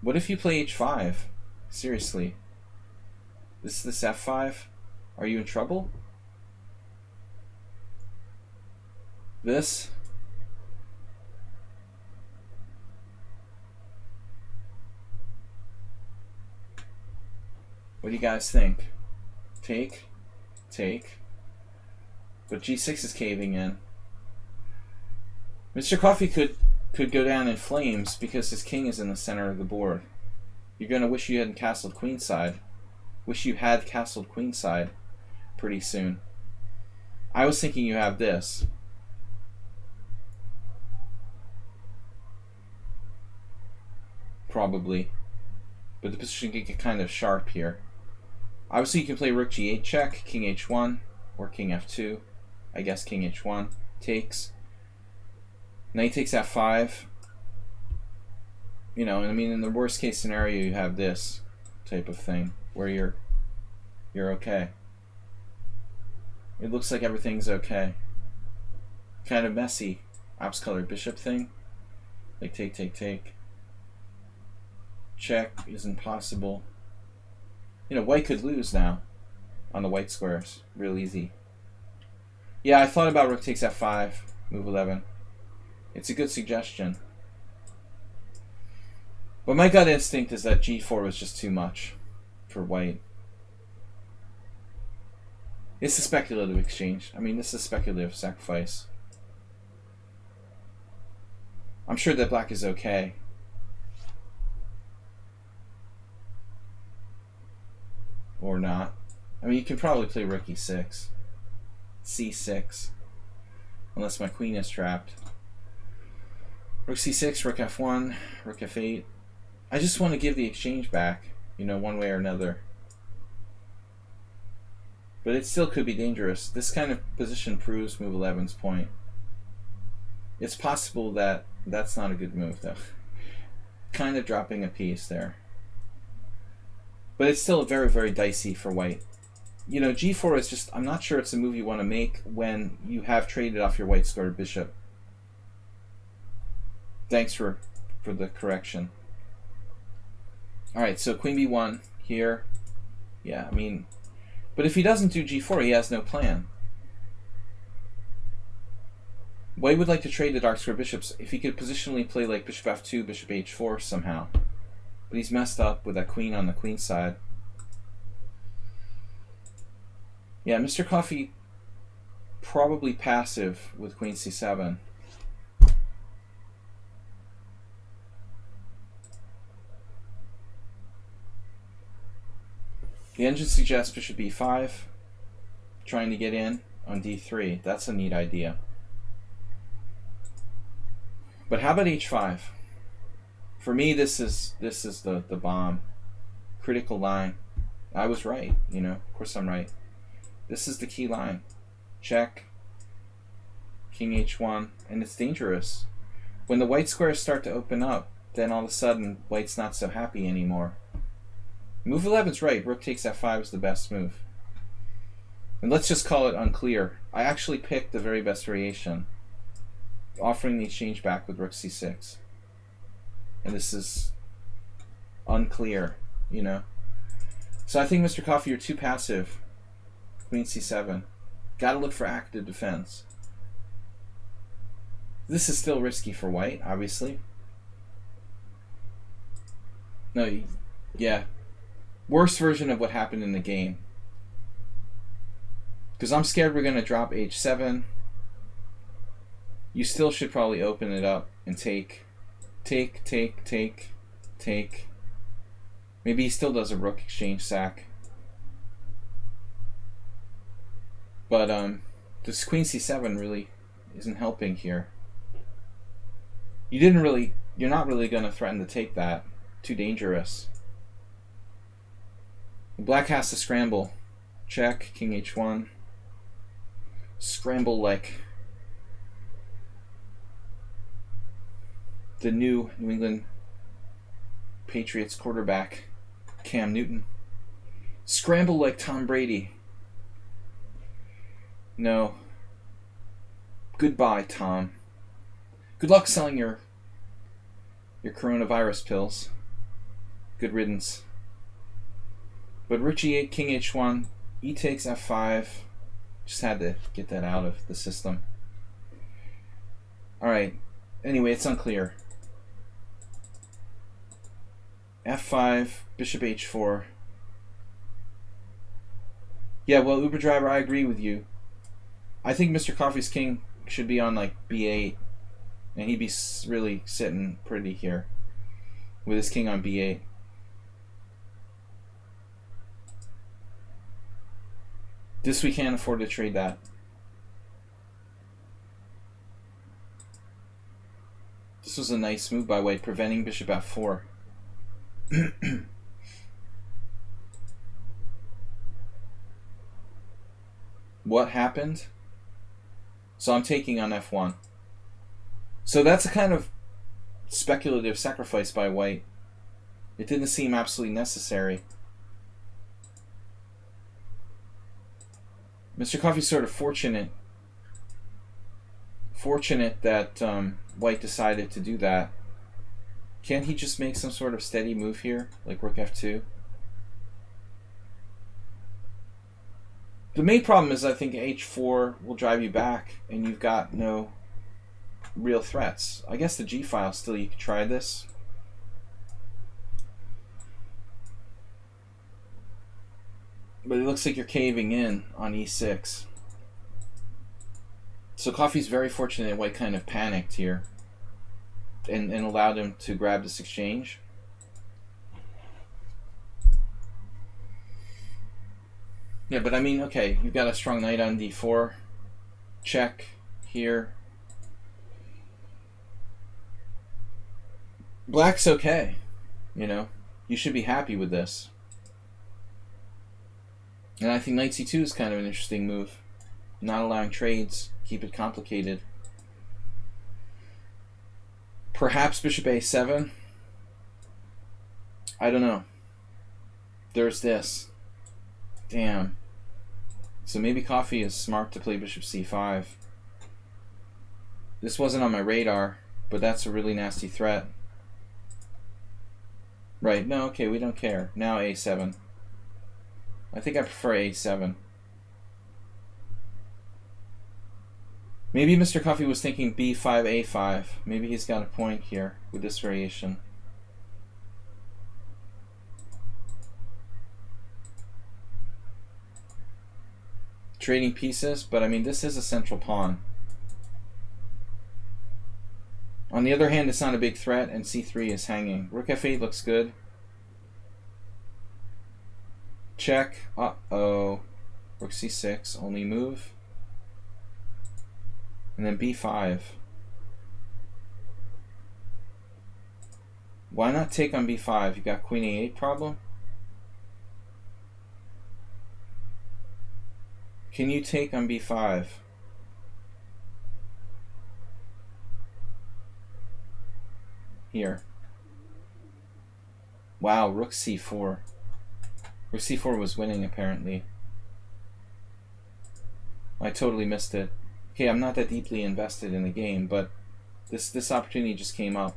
What if you play h5? Seriously. This f5? Are you in trouble? This? What do you guys think? Take? Take? But g6 is caving in. Mr. Coffee could go down in flames because his king is in the center of the board. You're going to wish you hadn't castled queenside. Wish you had castled queenside pretty soon. I was thinking you have this. Probably. But the position can get kind of sharp here. Obviously you can play rook g8 check, king h1, or king f2. I guess king h1 takes. Knight takes f5. You know, I mean, in the worst case scenario, you have this type of thing where you're okay. It looks like everything's okay. Kind of messy. Ops colored bishop thing. Like take, take, take. Check is impossible. You know, white could lose now on the white squares. Real easy. Yeah, I thought about rook takes f5, move 11. It's a good suggestion. But my gut instinct is that g4 was just too much for white. It's a speculative exchange. I mean, this is speculative sacrifice. I'm sure that black is okay. Or not. I mean, you can probably play rook e6. c6. Unless my queen is trapped. Rook c6, rook f1, rook f8. I just want to give the exchange back, you know, one way or another. But it still could be dangerous. This kind of position proves move 11's point. It's possible that that's not a good move, though. Kind of dropping a piece there. But it's still very, very dicey for white. You know, g4 is just, I'm not sure it's a move you want to make when you have traded off your white squared bishop. Thanks for the correction. Alright, so queen b1 here. Yeah, I mean, but if he doesn't do g4, he has no plan. White would like to trade the dark square bishops if he could positionally play like bishop f2, bishop h4 somehow. But he's messed up with that queen on the queen side. Yeah, Mr. Coffee probably passive with queen c7. The engine suggests bishop e5, trying to get in on d3. That's a neat idea. But how about h5? For me, this is the bomb. Critical line. I was right, you know. Of course I'm right. This is the key line. Check. King h1, and it's dangerous. When the white squares start to open up, then all of a sudden white's not so happy anymore. Move 11's right. Rook takes f5 is the best move. And let's just call it unclear. I actually picked the very best variation, offering the exchange back with rook c6. And this is unclear, you know. So I think, Mr. Coffee, you're too passive. Queen c7. Gotta look for active defense. This is still risky for white, obviously. No, yeah. Worst version of what happened in the game. Because I'm scared we're going to drop h7. You still should probably open it up and take. Take, take, take, take. Maybe he still does a rook exchange sack. But this queen c7 really isn't helping here. You're not really going to threaten to take that. Too dangerous. Black has to scramble. Check, king h1. Scramble like the new New England Patriots quarterback Cam Newton. Scramble like Tom Brady. No. Goodbye, Tom. Good luck selling your coronavirus pills. Good riddance. But rook g8, king h1, e takes f5. Just had to get that out of the system. Alright. Anyway, it's unclear. f5, bishop h4. Yeah, well, Uber Driver, I agree with you. I think Mr. Coffee's king should be on like b8. And he'd be really sitting pretty here with his king on b8. This we can't afford to trade that. This was a nice move by white, preventing bishop f4. What happened? So I'm taking on f1. So that's a kind of speculative sacrifice by white. It didn't seem absolutely necessary. Mr. Coffee's sort of fortunate that white decided to do that. Can't he just make some sort of steady move here, like rook f2? The main problem is I think h4 will drive you back, and you've got no real threats. I guess the g file still, you could try this. But it looks like you're caving in on e6. So Coffee's very fortunate white kind of panicked here and allowed him to grab this exchange. Yeah, but I mean, okay, you've got a strong knight on d4. Check here. Black's okay. You know, you should be happy with this. And I think knight c2 is kind of an interesting move. Not allowing trades, keep it complicated. Perhaps bishop a7. I don't know. There's this. Damn. So maybe Coffee is smart to play bishop c5. This wasn't on my radar, but that's a really nasty threat. Right, no, okay, we don't care. Now a7. I think I prefer a7. Maybe Mr. Coffee was thinking b5, a5. Maybe he's got a point here with this variation. Trading pieces, but I mean, this is a central pawn. On the other hand, it's not a big threat, and c3 is hanging. Rook f8 looks good. Check. Uh-oh. Rook c6, only move. And then b5. Why not take on b5? You got queen a8 problem? Can you take on b5? Here. Wow, rook c4. Rook c4 was winning, apparently. I totally missed it. Okay, I'm not that deeply invested in the game, but this opportunity just came up.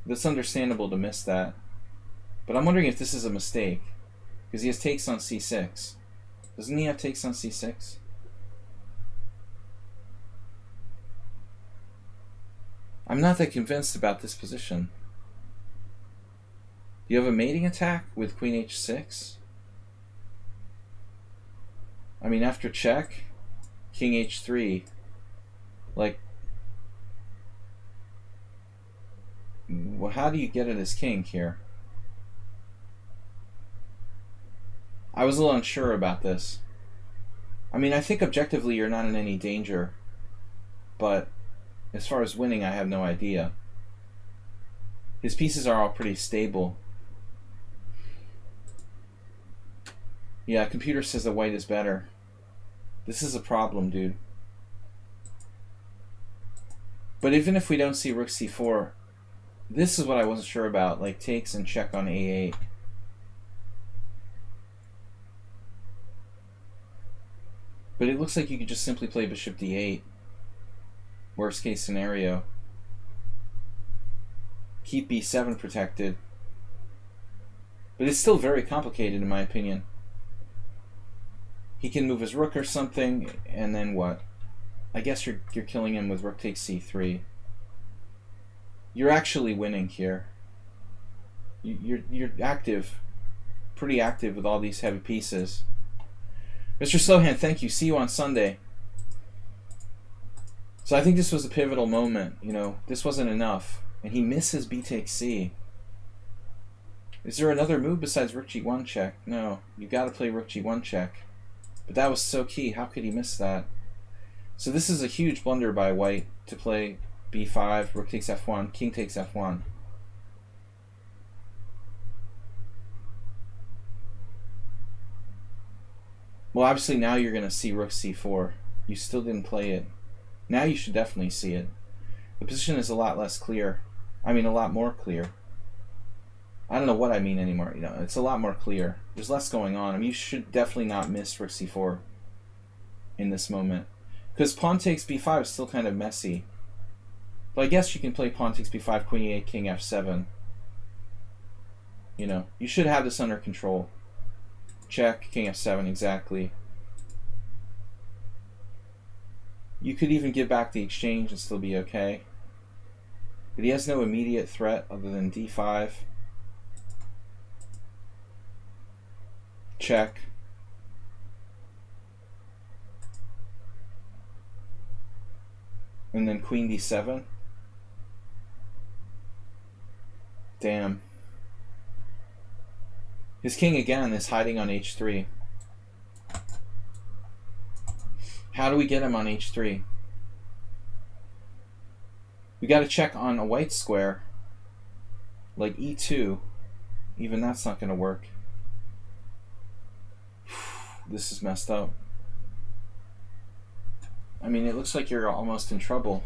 It's understandable to miss that. But I'm wondering if this is a mistake. Because he has takes on c6. Doesn't he have takes on c6? I'm not that convinced about this position. Do you have a mating attack with queen h6? I mean, after check, king h3, like, well, how do you get at his king here? I was a little unsure about this. I mean, I think objectively you're not in any danger, but as far as winning, I have no idea. His pieces are all pretty stable. Yeah, computer says that white is better. This is a problem, dude. But even if we don't see rook c4, This is what I wasn't sure about, like takes and check on a8. But it looks like you could just simply play bishop d8. Worst case scenario. Keep b7 protected. But it's still very complicated in my opinion. He can move his rook or something, and then what? I guess you're killing him with rook takes c3. You're actually winning here. You're active, pretty active with all these heavy pieces. Mr. Slowhand, thank you. See you on Sunday. So I think this was a pivotal moment. You know, this wasn't enough, and he misses b takes c. Is there another move besides rook g1 check? No, you got to play rook g1 check. But that was so key. How could he miss that? So this is a huge blunder by white to play b5, rook takes f1, king takes f1. Well, obviously now you're going to see rook c4. You still didn't play it. Now you should definitely see it. The position is a lot less clear. I mean, a lot more clear. I don't know what I mean anymore. You know, it's a lot more clear. There's less going on. I mean, you should definitely not miss rook c4 in this moment. Because pawn takes b5 is still kind of messy. But I guess you can play pawn takes b5, queen e8, king f7. You know, you should have this under control. Check, king f7, exactly. You could even give back the exchange and still be okay. But he has no immediate threat other than d5. Check. And then queen d7. Damn. His king again is hiding on h3. How do we get him on h3? We got to check on a white square, like e2. Even that's not going to work. This is messed up. I mean, it looks like you're almost in trouble.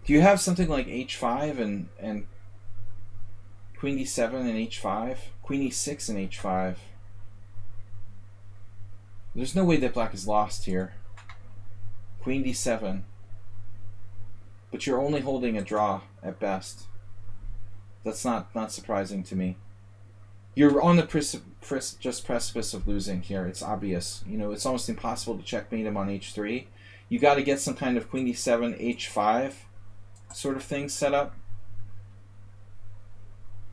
Do you have something like h5 and queen d7 and h5? Queen e6 and h5? There's no way that black is lost here. Queen d7. But you're only holding a draw at best. That's not surprising to me. You're on the precipice of losing here. It's obvious. You know, it's almost impossible to checkmate him on h3. You got to get some kind of queen d7, h5 sort of thing set up.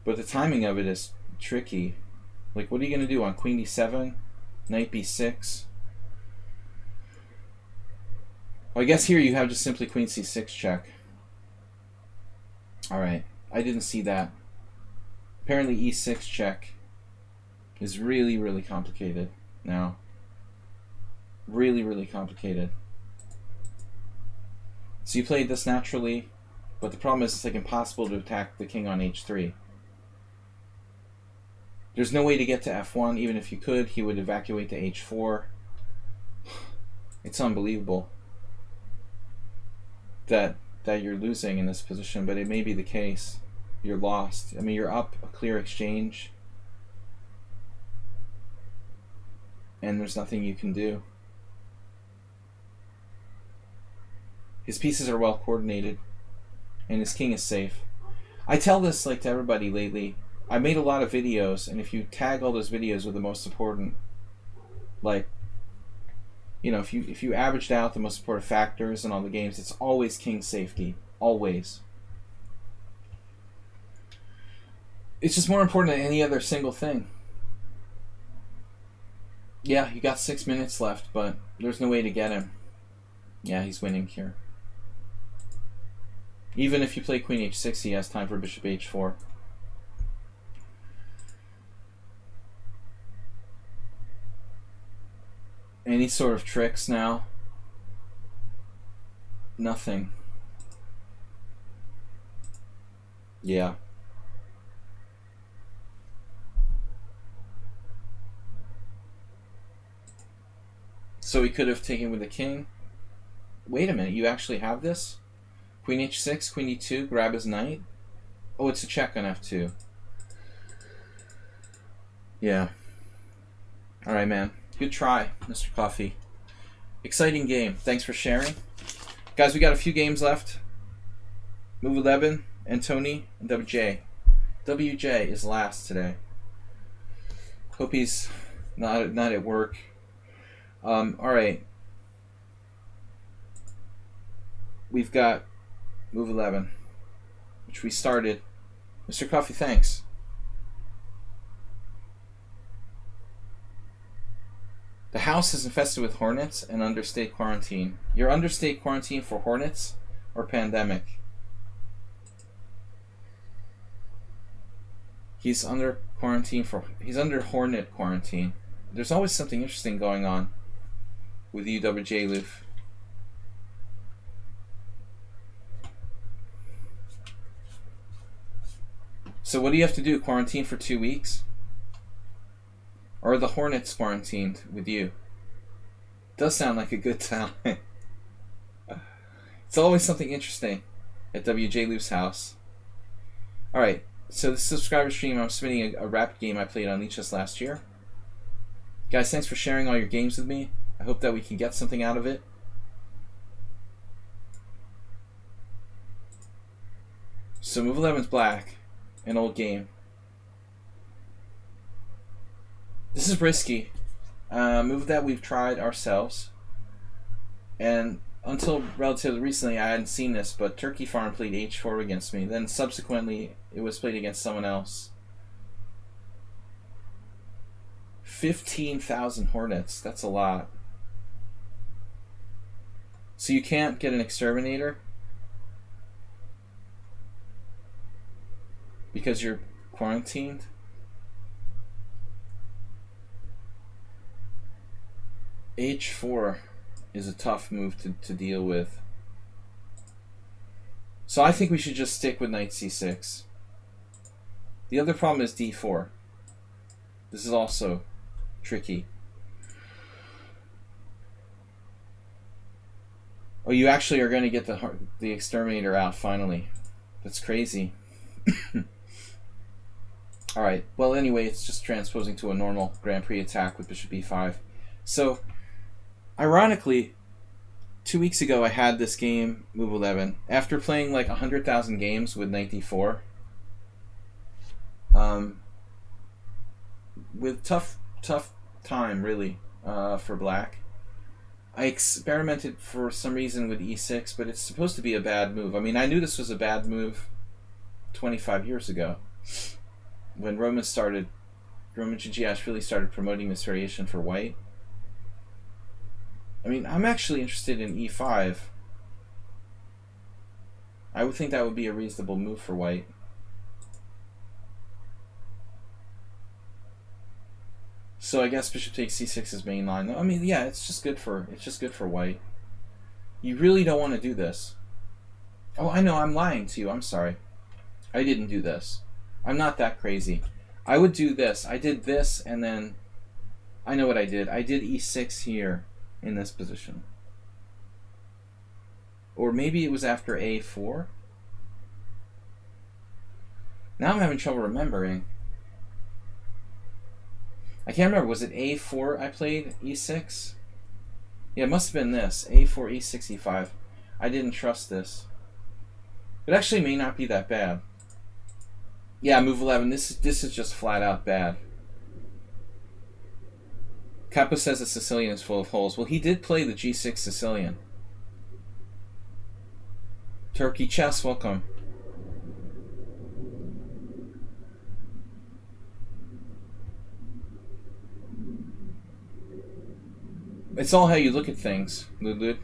But the timing of it is tricky. Like, what are you going to do on queen d7, knight b6? Well, I guess here you have just simply queen c6 check. Alright, I didn't see that. Apparently e6 check is really, really complicated now. Really, really complicated. So you played this naturally, but the problem is it's like impossible to attack the king on h3. There's no way to get to f1. Even if you could, he would evacuate to h4. It's unbelievable that you're losing in this position, but it may be the case. You're lost. I mean, you're up a clear exchange, and there's nothing you can do. His pieces are well coordinated, and his king is safe. I tell this like to everybody lately. I made a lot of videos, and if you tag all those videos with the most important, like, you know, if you averaged out the most important factors in all the games, it's always king safety. Always. It's just more important than any other single thing. Yeah, you got 6 minutes left, but there's no way to get him. Yeah, he's winning here. Even if you play queen h6, he has time for bishop h4. Any sort of tricks now? Nothing. Yeah. So he could have taken with the king. Wait a minute, you actually have this? Queen h6, queen e2, grab his knight? Oh, it's a check on f2. Yeah. Alright, man. Good try, Mr. Coffee. Exciting game. Thanks for sharing. Guys, we got a few games left. Move 11, and Tony, and WJ. WJ is last today. Hope he's not at work. Alright. We've got Move 11, which we started. Mr. Coffee, thanks. The house is infested with hornets and understate quarantine. You're understate quarantine for hornets or pandemic? He's under quarantine for... He's under hornet quarantine. There's always something interesting going on with UWJ Loof. So what do you have to do? Quarantine for 2 weeks? Or are the hornets quarantined with you? Does sound like a good time. It's always something interesting at WJ Loof's house. Alright, so this subscriber stream, I'm submitting a rapid game I played on lichess last year. Guys, thanks for sharing all your games with me. I hope that we can get something out of it. So Move 11's black, an old game. This is risky. Move that we've tried ourselves. And until relatively recently, I hadn't seen this, but Turkey Farm played h4 against me. Then subsequently, it was played against someone else. 15,000 hornets. That's a lot. So you can't get an exterminator? Because you're quarantined? h4 is a tough move to deal with. So I think we should just stick with knight c6. The other problem is d4. This is also tricky. Oh, you actually are going to get the exterminator out finally. That's crazy. Alright, well anyway, it's just transposing to a normal Grand Prix attack with bishop e5. So, ironically, 2 weeks ago I had this game, Move 11, after playing like 100,000 games with knight d4. With tough time, really, for black. I experimented for some reason with e6, but it's supposed to be a bad move. I mean, I knew this was a bad move 25 years ago, when Roman Gingiash really started promoting this variation for white. I mean, I'm actually interested in e5. I would think that would be a reasonable move for white. So I guess bishop takes c6 is main line. I mean, yeah, it's just good for white. You really don't want to do this. Oh, I know, I'm lying to you. I'm sorry. I didn't do this. I'm not that crazy. I would do this. I did this, and then I know what I did. I did e6 here in this position. Or maybe it was after a4. Now I'm having trouble remembering. I can't remember. Was it a4 I played? e6? Yeah, it must have been this. a4, e6, e5. I didn't trust this. It actually may not be that bad. Yeah, Move 11. This is just flat out bad. Capo says the Sicilian is full of holes. Well, he did play the g6 Sicilian. Turkey Chess, welcome. It's all how you look at things, Ludlud.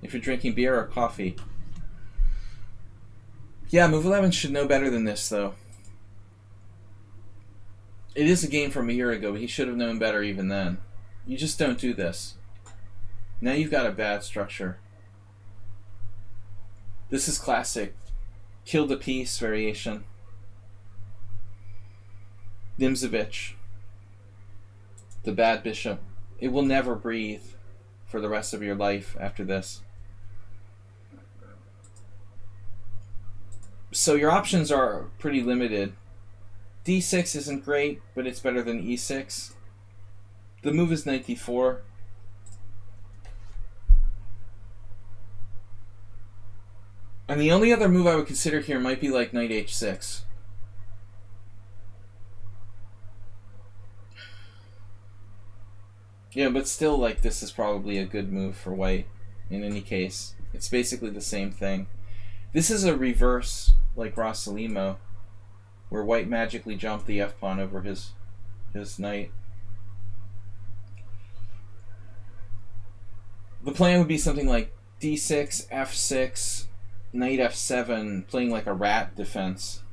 If you're drinking beer or coffee. Yeah, Move 11 should know better than this, though. It is a game from a year ago, but he should have known better even then. You just don't do this. Now you've got a bad structure. This is classic. Kill the piece variation. Nimzovich. The bad bishop. It will never breathe. for the rest of your life after this. So your options are pretty limited. d6 isn't great, but it's better than e6. The move is knight d4. And the only other move I would consider here might be like knight h6. Yeah, but still, like, this is probably a good move for white in any case. It's basically the same thing. This is a reverse, like Rossalimo, where white magically jumped the f-pawn over his knight. The plan would be something like d6, f6, knight f7, playing like a rat defense.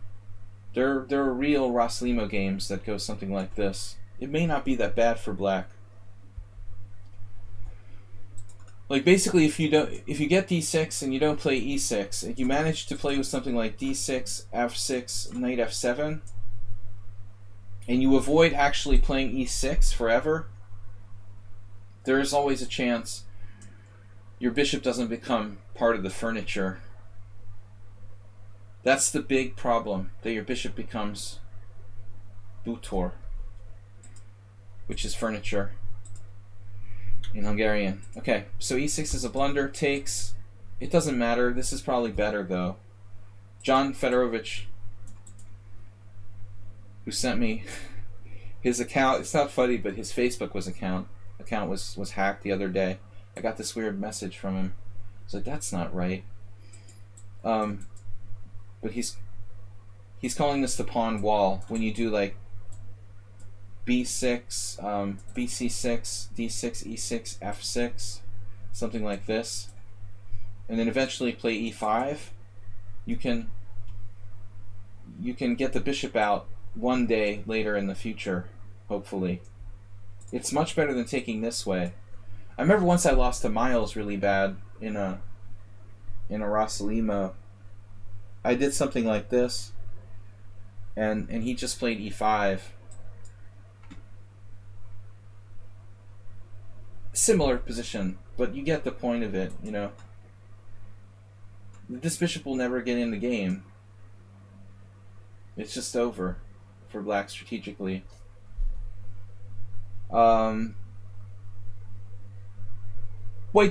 There are real Rossalimo games that go something like this. It may not be that bad for black. Like basically, if you get d6 and you don't play e6, and you manage to play with something like d6, f6, knight f7, and you avoid actually playing e6 forever, there is always a chance your bishop doesn't become part of the furniture. That's the big problem, that your bishop becomes bútor, which is furniture in Hungarian. Okay, so e6 is a blunder, takes. It doesn't matter. This is probably better, though. John Fedorovich, who sent me his account, it's not funny, but his Facebook account was hacked the other day. I got this weird message from him. I was like, that's not right. But he's calling this the pawn wall. When you do like b6, bc6, d6, e6, f6, something like this, and then eventually play e5, you can get the bishop out one day later in the future, hopefully. It's much better than taking this way. I remember once I lost to Miles really bad in a Rossalimo. I did something like this, and he just played e5. Similar position, but you get the point of it, you know. This bishop will never get in the game. It's just over for black strategically. White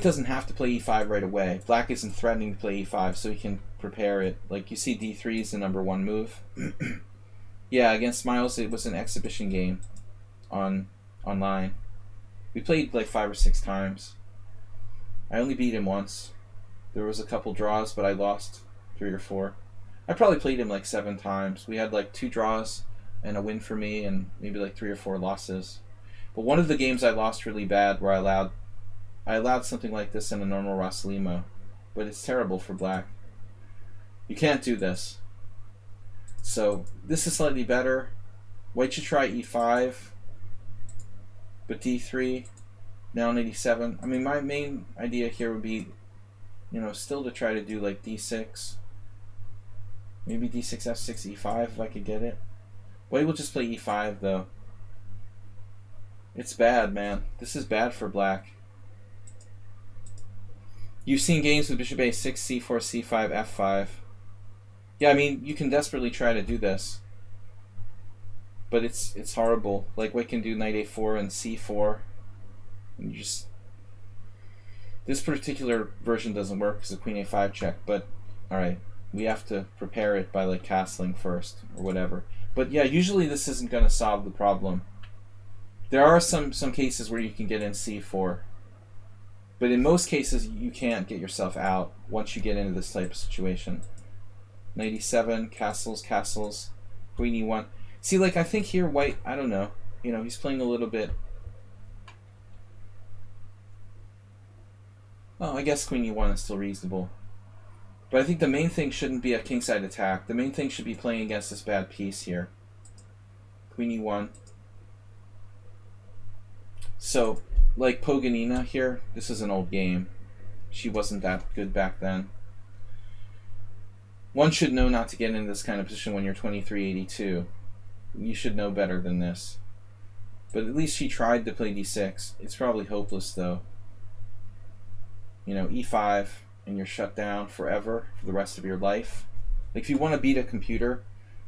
doesn't have to play e5 right away. Black isn't threatening to play e5, so he can prepare it. Like, you see d3 is the #1 move. Yeah, against Miles, it was an exhibition game online. We played like 5 or 6 times. I only beat him once. There was a couple draws, but I lost 3 or 4. I probably played him like 7 times. We had like 2 draws and a win for me, and maybe like 3 or 4 losses. But one of the games I lost really bad, where I allowed something like this in a normal Rossalimo, but it's terrible for black. You can't do this. So this is slightly better. White should try e5, but d3, now knight e7. I mean, my main idea here would be, you know, still to try to do like d6, maybe d6, f6, e5 if I could get it. White will just play e5 though. It's bad, man. This is bad for black. You've seen games with bishop a6, c4, c5, f5. Yeah, I mean, you can desperately try to do this, but it's horrible. Like, white can do knight a4 and c4, and you just... This particular version doesn't work because of queen a5 check, but alright, we have to prepare it by like castling first or whatever. But yeah, usually this isn't going to solve the problem. There are some cases where you can get in c4, but in most cases you can't get yourself out once you get into this type of situation. Knight e7, castles, queen e1. See, like, I think here white, I don't know, you know, he's playing a little bit... Well, I guess queen e1 is still reasonable. But I think the main thing shouldn't be a kingside attack. The main thing should be playing against this bad piece here. Queen e1. So, like Poganina here, this is an old game. She wasn't that good back then. One should know not to get into this kind of position when you're 2382. You should know better than this. But at least she tried to play d6. It's probably hopeless, though. you know, e5, and you're shut down forever for the rest of your life. Like if you want to beat a computer,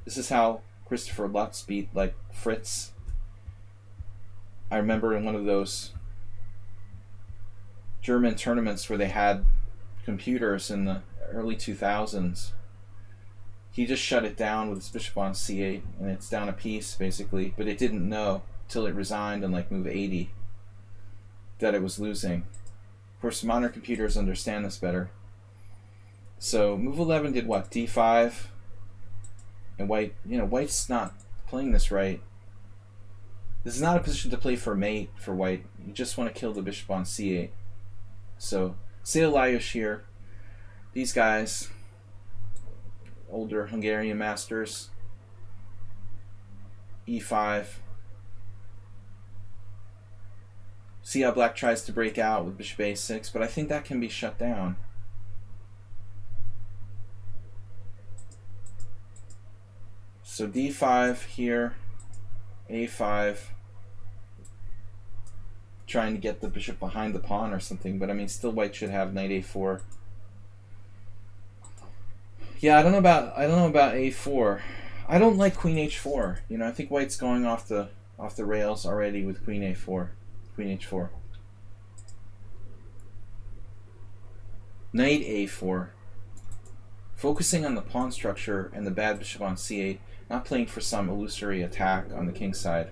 this is how Christopher Lutz beat like Fritz. I remember in one of those German tournaments where they had computers in the early 2000s, he just shut it down with his bishop on c8, and it's down a piece basically, but it didn't know till it resigned and like move 80 that it was losing. Of course, modern computers understand this better. So move 11 did what? d5, and white, you know, white's not playing this right. This is not a position to play for mate for white. You just want to kill the bishop on c8. So Sejl Lajos here. These guys, older Hungarian masters. e5. See how black tries to break out with bishop a6, but I think that can be shut down. So d5 here, a5, trying to get the bishop behind the pawn or something, but I mean still white should have knight a4. Yeah, I don't know about a4. I don't like queen h4. You know, I think white's going off the rails already with queen a4, queen h4. Knight a4. Focusing on the pawn structure and the bad bishop on c8, not playing for some illusory attack on the king side.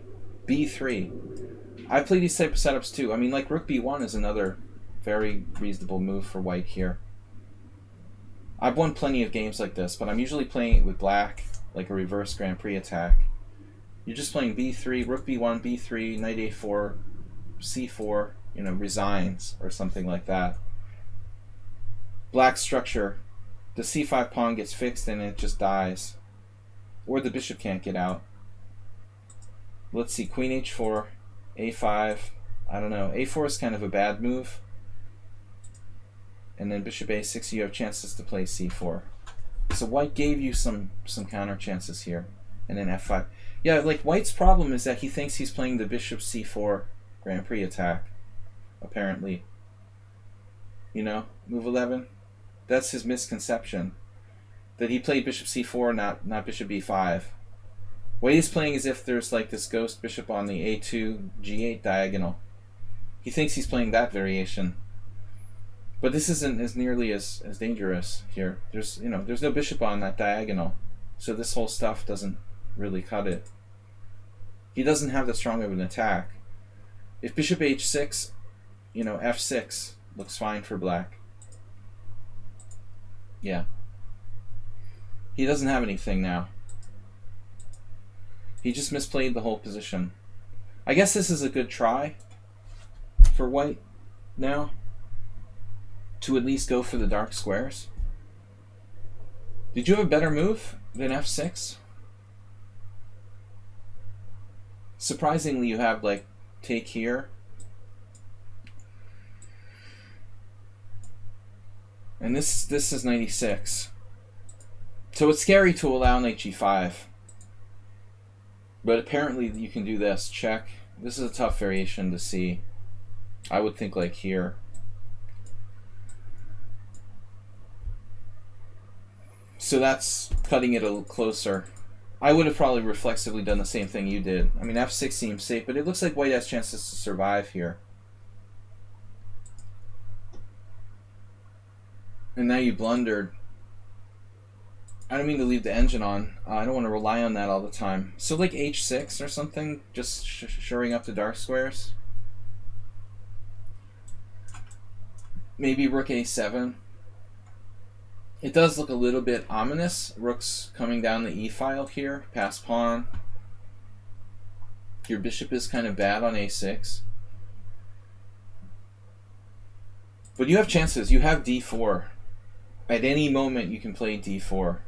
b3. I play these type of setups too. I mean, like rook b1 is another very reasonable move for white here. I've won plenty of games like this, but I'm usually playing it with black, like a reverse Grand Prix attack. You're just playing b3, rook b1, b3, knight a4, c4, you know, resigns or something like that. Black structure, the c5 pawn gets fixed and it just dies. Or the bishop can't get out. Let's see, queen h4, a5, I don't know. a4 is kind of a bad move. And then bishop a6, you have chances to play c4. So white gave you some counter chances here. And then f5. Yeah, like white's problem is that he thinks he's playing the bishop c4 Grand Prix attack, apparently. You know, move 11. That's his misconception. That he played bishop c4, not bishop b5. White is playing as if there's like this ghost bishop on the a2 g8 diagonal. He thinks he's playing that variation. But this isn't as nearly as dangerous here. There's no bishop on that diagonal. So this whole stuff doesn't really cut it. He doesn't have that strong of an attack. If bishop h6, you know, f6 looks fine for black. Yeah. He doesn't have anything now. He just misplayed the whole position. I guess this is a good try for white now to at least go for the dark squares. Did you have a better move than f6? Surprisingly, you have like take here. And this is 96. So it's scary to allow knight g5. But apparently you can do this. Check. This is a tough variation to see. I would think like here. So that's cutting it a little closer. I would have probably reflexively done the same thing you did. I mean, f6 seems safe, but it looks like white has chances to survive here. And now you blundered. I don't mean to leave the engine on. I don't want to rely on that all the time. So like h6 or something, just shoring up the dark squares. Maybe rook a7. It does look a little bit ominous. Rook's coming down the e-file here, past pawn. Your bishop is kind of bad on a6. But you have chances. You have d4. At any moment you can play d4.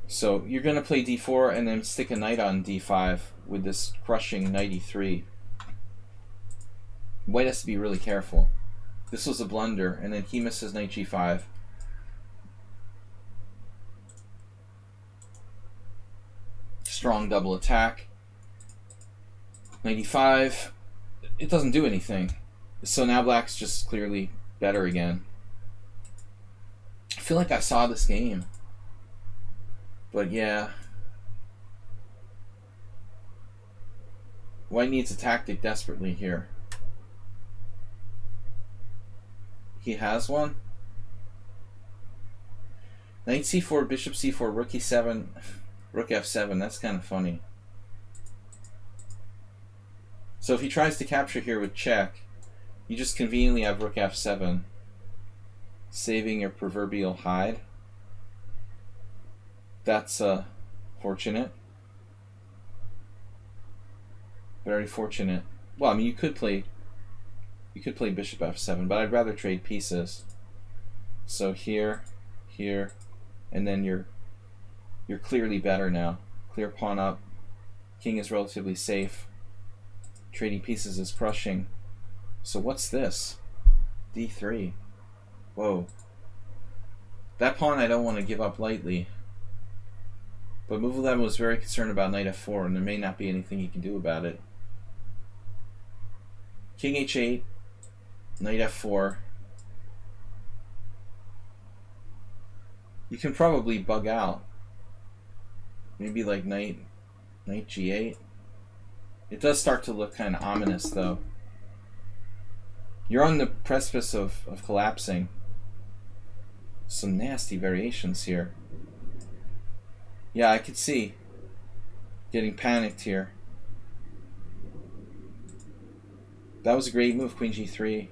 So you're going to play d4 and then stick a knight on d5 with this crushing knight e3. White has to be really careful. This was a blunder, and then he misses knight g5. Strong double attack. Knight e5. It doesn't do anything. So now black's just clearly better again. I feel like I saw this game. But yeah. White needs a tactic desperately here. He has one. Knight c4, bishop c4, rook e7, rook f7. That's kind of funny. So if he tries to capture here with check, you just conveniently have rook f7, saving your proverbial hide. That's fortunate. Very fortunate. Well, I mean, you could play bishop f7, but I'd rather trade pieces. So here, here, and then you're clearly better now. Clear pawn up. King is relatively safe. Trading pieces is crushing. So what's this? d3. Whoa. That pawn I don't want to give up lightly. But move 11 was very concerned about knight f4, and there may not be anything he can do about it. King h8, knight f4. You can probably bug out. Maybe like knight g8. It does start to look kind of ominous, though. You're on the precipice of collapsing. Some nasty variations here. Yeah, I could see getting panicked here. That was a great move, queen g3.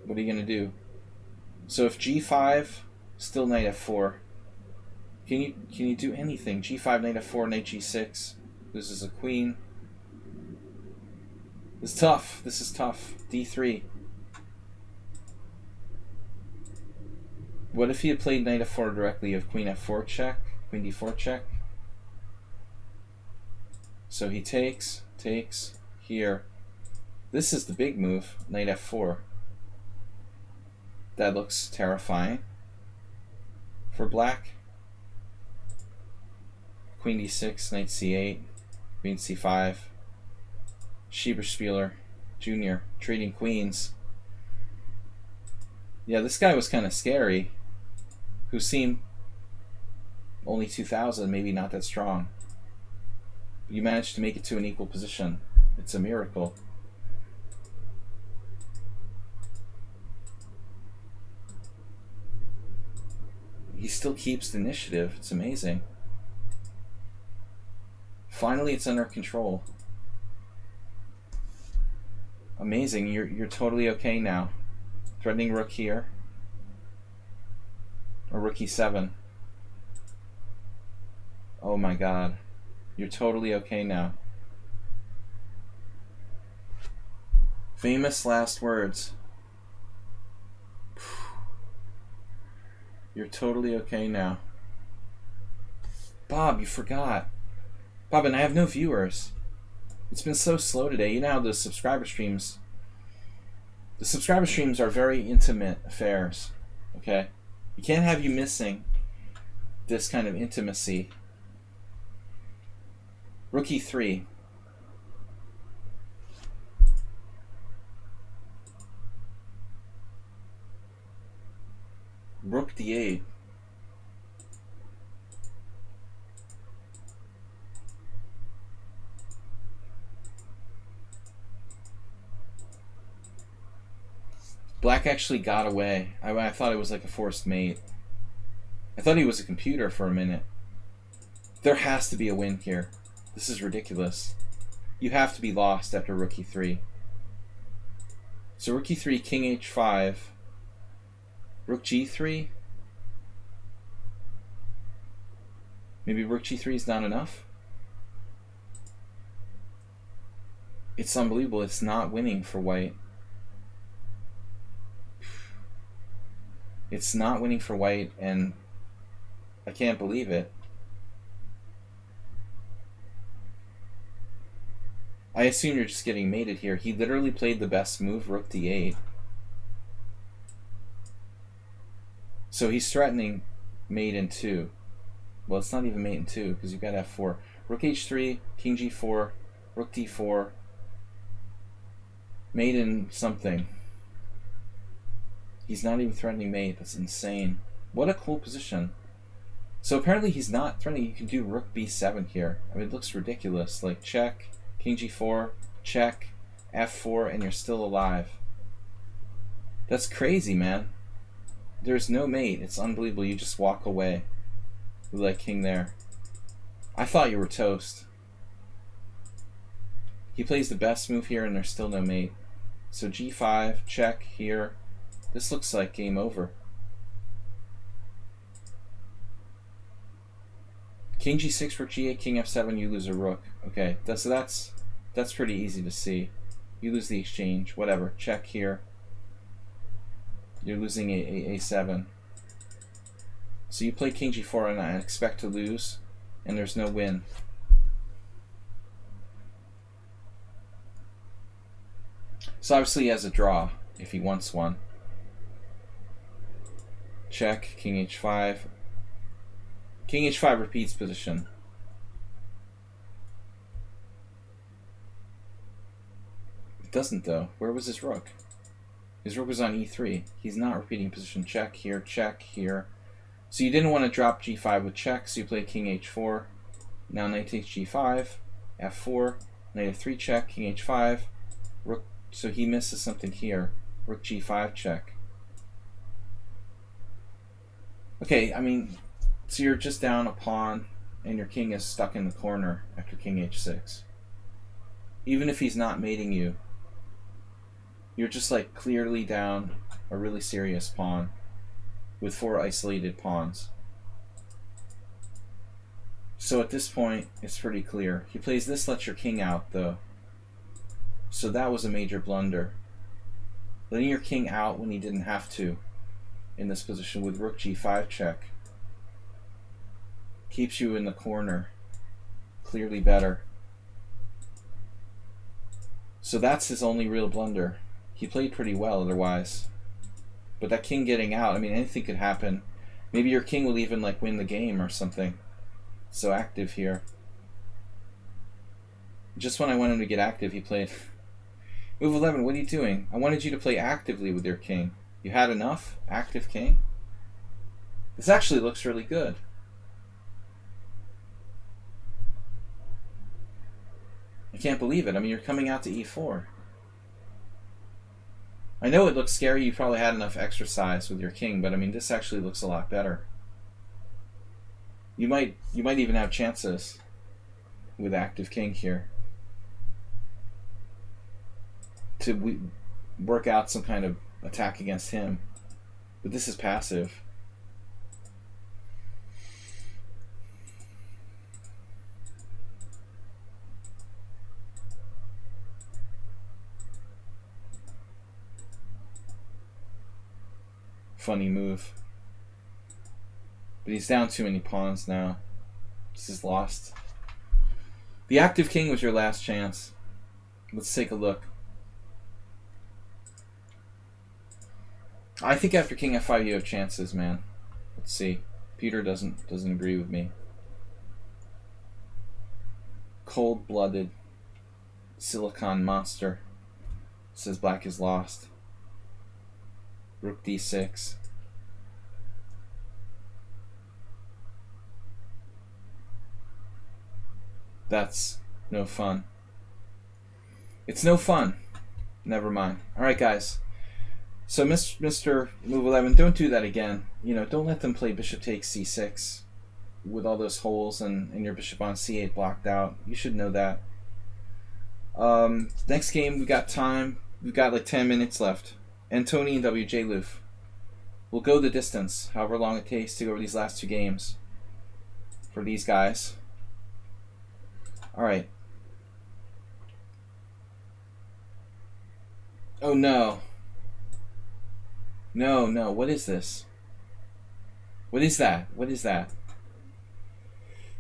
What are you going to do? So if g5, still knight f4. Can you do anything? g5, knight f4, knight g6. This is a queen. This is tough. This is tough. d3. What if he had played knight f4 directly? You have queen f4 check, queen d4 check. So he takes here. This is the big move, knight f4. That looks terrifying for black. Queen d6, knight c8, queen c5. Schieberspieler Jr. trading queens. Yeah, this guy was kind of scary. Who seemed only 2,000, maybe not that strong. But you managed to make it to an equal position. It's a miracle. He still keeps the initiative. It's amazing. Finally, it's under control. Amazing. You're totally okay now. Threatening rook here. Or rook e7. Oh my god. You're totally okay now. Famous last words. You're totally okay now. Bob, you forgot. Bob, and I have no viewers. It's been so slow today. You know how the subscriber streams are very intimate affairs. Okay? You can't have you missing this kind of intimacy. Rook e3. Rook d8. Black actually got away. I thought it was like a forced mate. I thought he was a computer for a minute. There has to be a win here. This is ridiculous. You have to be lost after rook e3. So rook e3, king h5, rook g3. Maybe rook g3 is not enough? It's unbelievable. It's not winning for white. It's not winning for white, and I can't believe it. I assume you're just getting mated here. He literally played the best move, rook d8. So he's threatening mate in 2. Well, it's not even mate in 2, because you've got f4. Rook h3, king g4, rook d4, Mate in something. He's not even threatening mate. That's insane. What a cool position. So apparently he's not threatening. You can do rook b7 here. I mean, it looks ridiculous. Like check, king g4, check, f4, and you're still alive. That's crazy, man. There's no mate. It's unbelievable. You just walk away with like king there. I thought you were toast. He plays the best move here and there's still no mate. So g5, check here. This looks like game over. King g6, rook g8, king f7, you lose a rook. Okay, so that's pretty easy to see. You lose the exchange, whatever. Check here. You're losing a7. So you play king g4 and I expect to lose, and there's no win. So obviously he has a draw if he wants one. Check, king h5. King h5 repeats position. It doesn't though. Where was his rook? His rook was on e3. He's not repeating position. Check here, check here. So you didn't want to drop g5 with check, so you play king h4. Now knight takes g5, f4, knight f3 check, king h5, rook. So he misses something here. Rook g5 check. Okay, I mean, so you're just down a pawn, and your king is stuck in the corner after king h6. Even if he's not mating you, you're just like clearly down a really serious pawn with 4 isolated pawns. So at this point, it's pretty clear. He plays this, lets your king out though. So that was a major blunder. Letting your king out when he didn't have to in this position with rook g5 check keeps you in the corner. Clearly better. So that's his only real blunder. He played pretty well otherwise. But that king getting out, I mean, anything could happen. Maybe your king will even like win the game or something. So active here. Just when I wanted him to get active, he played move 11. What are you doing? I wanted you to play actively with your king. You had enough? Active king? This actually looks really good. I can't believe it. I mean, you're coming out to e4. I know it looks scary. You probably had enough exercise with your king, but I mean, this actually looks a lot better. You might even have chances with active king here to work out some kind of attack against him. But this is passive. Funny move. But he's down too many pawns now. This is lost. The active king was your last chance. Let's take a look. I think after king f5 you have chances, man. Let's see. Peter doesn't agree with me. Cold-blooded silicon monster says black is lost. Rook d6. That's no fun. It's no fun. Never mind. Alright, guys. So Mr. Move 11, don't do that again. You know, don't let them play bishop takes c6 with all those holes and your bishop on c8 blocked out. You should know that. Next game, we got time. We've got like 10 minutes left. And Tony and WJ Loof will go the distance, however long it takes to go over these last 2 games for these guys. Alright. Oh no. No, no, what is this? What is that? What is that?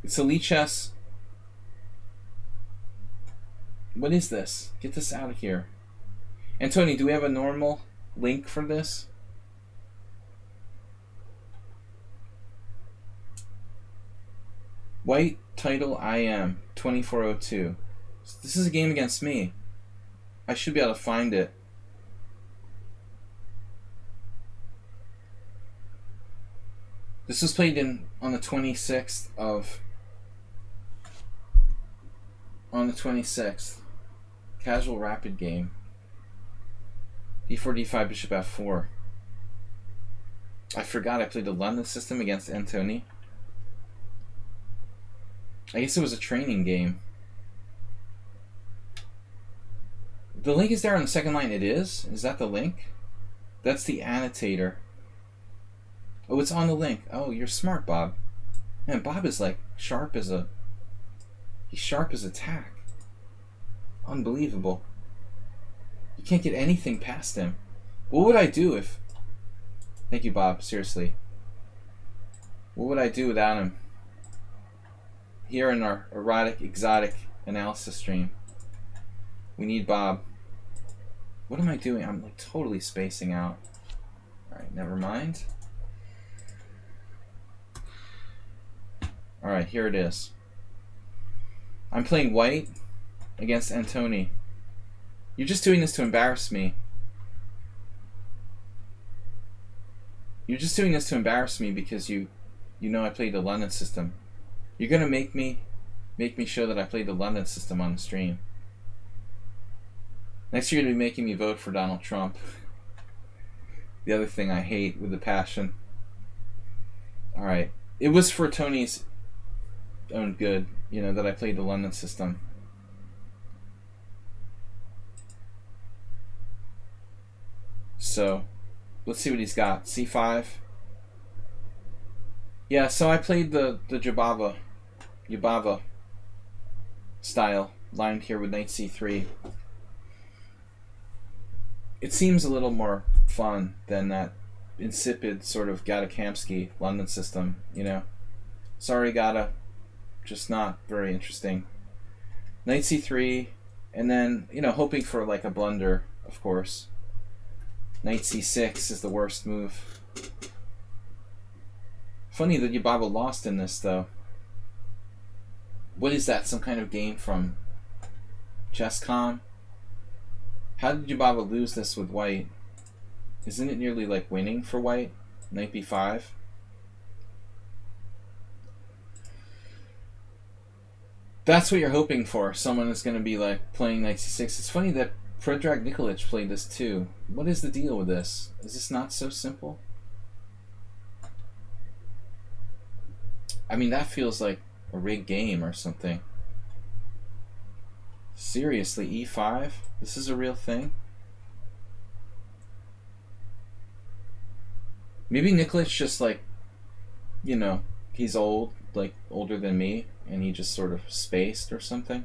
It's a lichess. What is this? Get this out of here. And Tony, do we have a normal link for this? White title IM 2402. This is a game against me. I should be able to find it. This was played on the 26th of... On the 26th. Casual rapid game. d4, d5, bishop f4. I forgot I played the London system against Antoni. I guess it was a training game. The link is there on the second line. It is? Is that the link? That's the annotator. Oh, it's on the link. Oh, you're smart, Bob. Man, Bob is like sharp as a... He's sharp as a tack. Unbelievable. You can't get anything past him. What would I do if... Thank you, Bob. Seriously. What would I do without him? Here in our erotic, exotic analysis stream. We need Bob. What am I doing? I'm like totally spacing out. Alright, never mind. Alright, here it is. I'm playing white against Antoni. You're just doing this to embarrass me. You're just doing this to embarrass me because you know I played the London system. You're gonna make me show that I played the London system on the stream. Next you're gonna be making me vote for Donald Trump. The other thing I hate with a passion. Alright. It was for Tony's own good, you know, that I played the London system. So, let's see what he's got. C5. Yeah, so I played the Yabava style, lined here with knight c3. It seems a little more fun than that insipid sort of Gadakamsky London system, you know. Sorry, Gada. Just not very interesting. Knight c3, and then, you know, hoping for like a blunder, of course. Knight c6 is the worst move. Funny that Yababa lost in this, though. What is that? Some kind of game from Chess.com? How did Yababa lose this with white? Isn't it nearly like winning for white? Knight b5? That's what you're hoping for. Someone is going to be like playing knight c6. It's funny that Predrag Nikolic played this too. What is the deal with this? Is this not so simple? I mean, that feels like a rigged game or something. Seriously, e5? This is a real thing? Maybe Nikolic just like, you know, he's old, like older than me, and he just sort of spaced or something.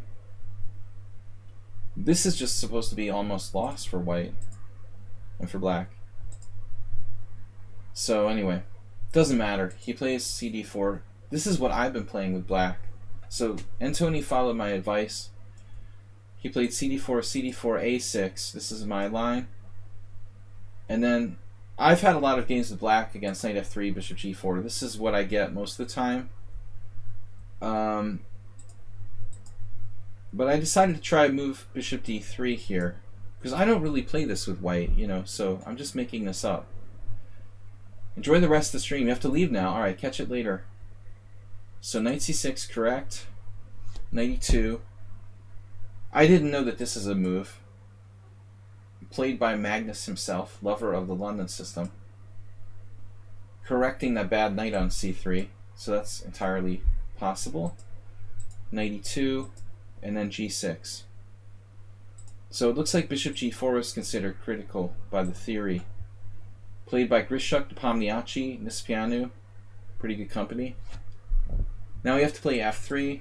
This is just supposed to be almost lost for white and for black. So anyway, doesn't matter. He plays cd4. This is what I've been playing with black. So Antoni followed my advice. He played cd4, cd4, a6. This is my line. And then I've had a lot of games with black against knight f3, bishop g4. This is what I get most of the time. But I decided to try move bishop d3 here, because I don't really play this with white, you know, so I'm just making this up. Enjoy the rest of the stream. You have to leave now. Alright, catch it later. So knight c6, correct. Knight e2. I didn't know that this is a move. Played by Magnus himself, lover of the London system. Correcting that bad knight on c3, so that's entirely possible. Knight e2. And then g6. So it looks like bishop g4 is considered critical by the theory. Played by Grishuk, Pomniachi, Nispianu. Pretty good company. Now we have to play f3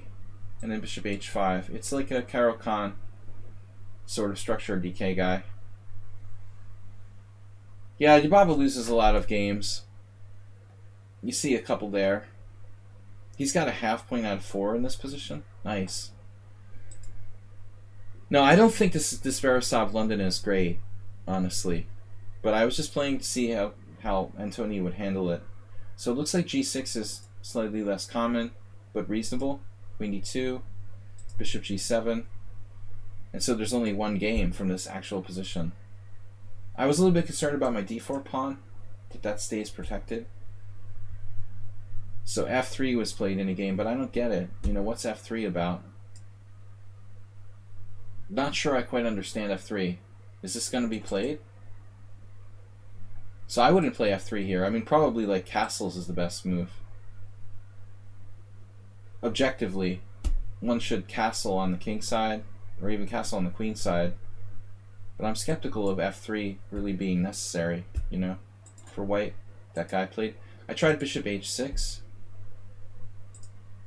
and then bishop h5. It's like a Caro-Kann sort of structure DK guy. Yeah, Yababa loses a lot of games. You see a couple there. He's got a half point out of 4 in this position. Nice. No, I don't think this Verisov London is great, honestly. But I was just playing to see how Antoni would handle it. So it looks like g6 is slightly less common, but reasonable. Queen d2, bishop g7. And so there's only one game from this actual position. I was a little bit concerned about my d4 pawn, that stays protected. So f3 was played in a game, but I don't get it. You know, what's f3 about? Not sure I quite understand f3. Is this going to be played? So I wouldn't play f3 here. I mean, probably like castles is the best move. Objectively, one should castle on the king side, or even castle on the queen side. But I'm skeptical of f3 really being necessary, you know, for white. That guy played. I tried bishop h6.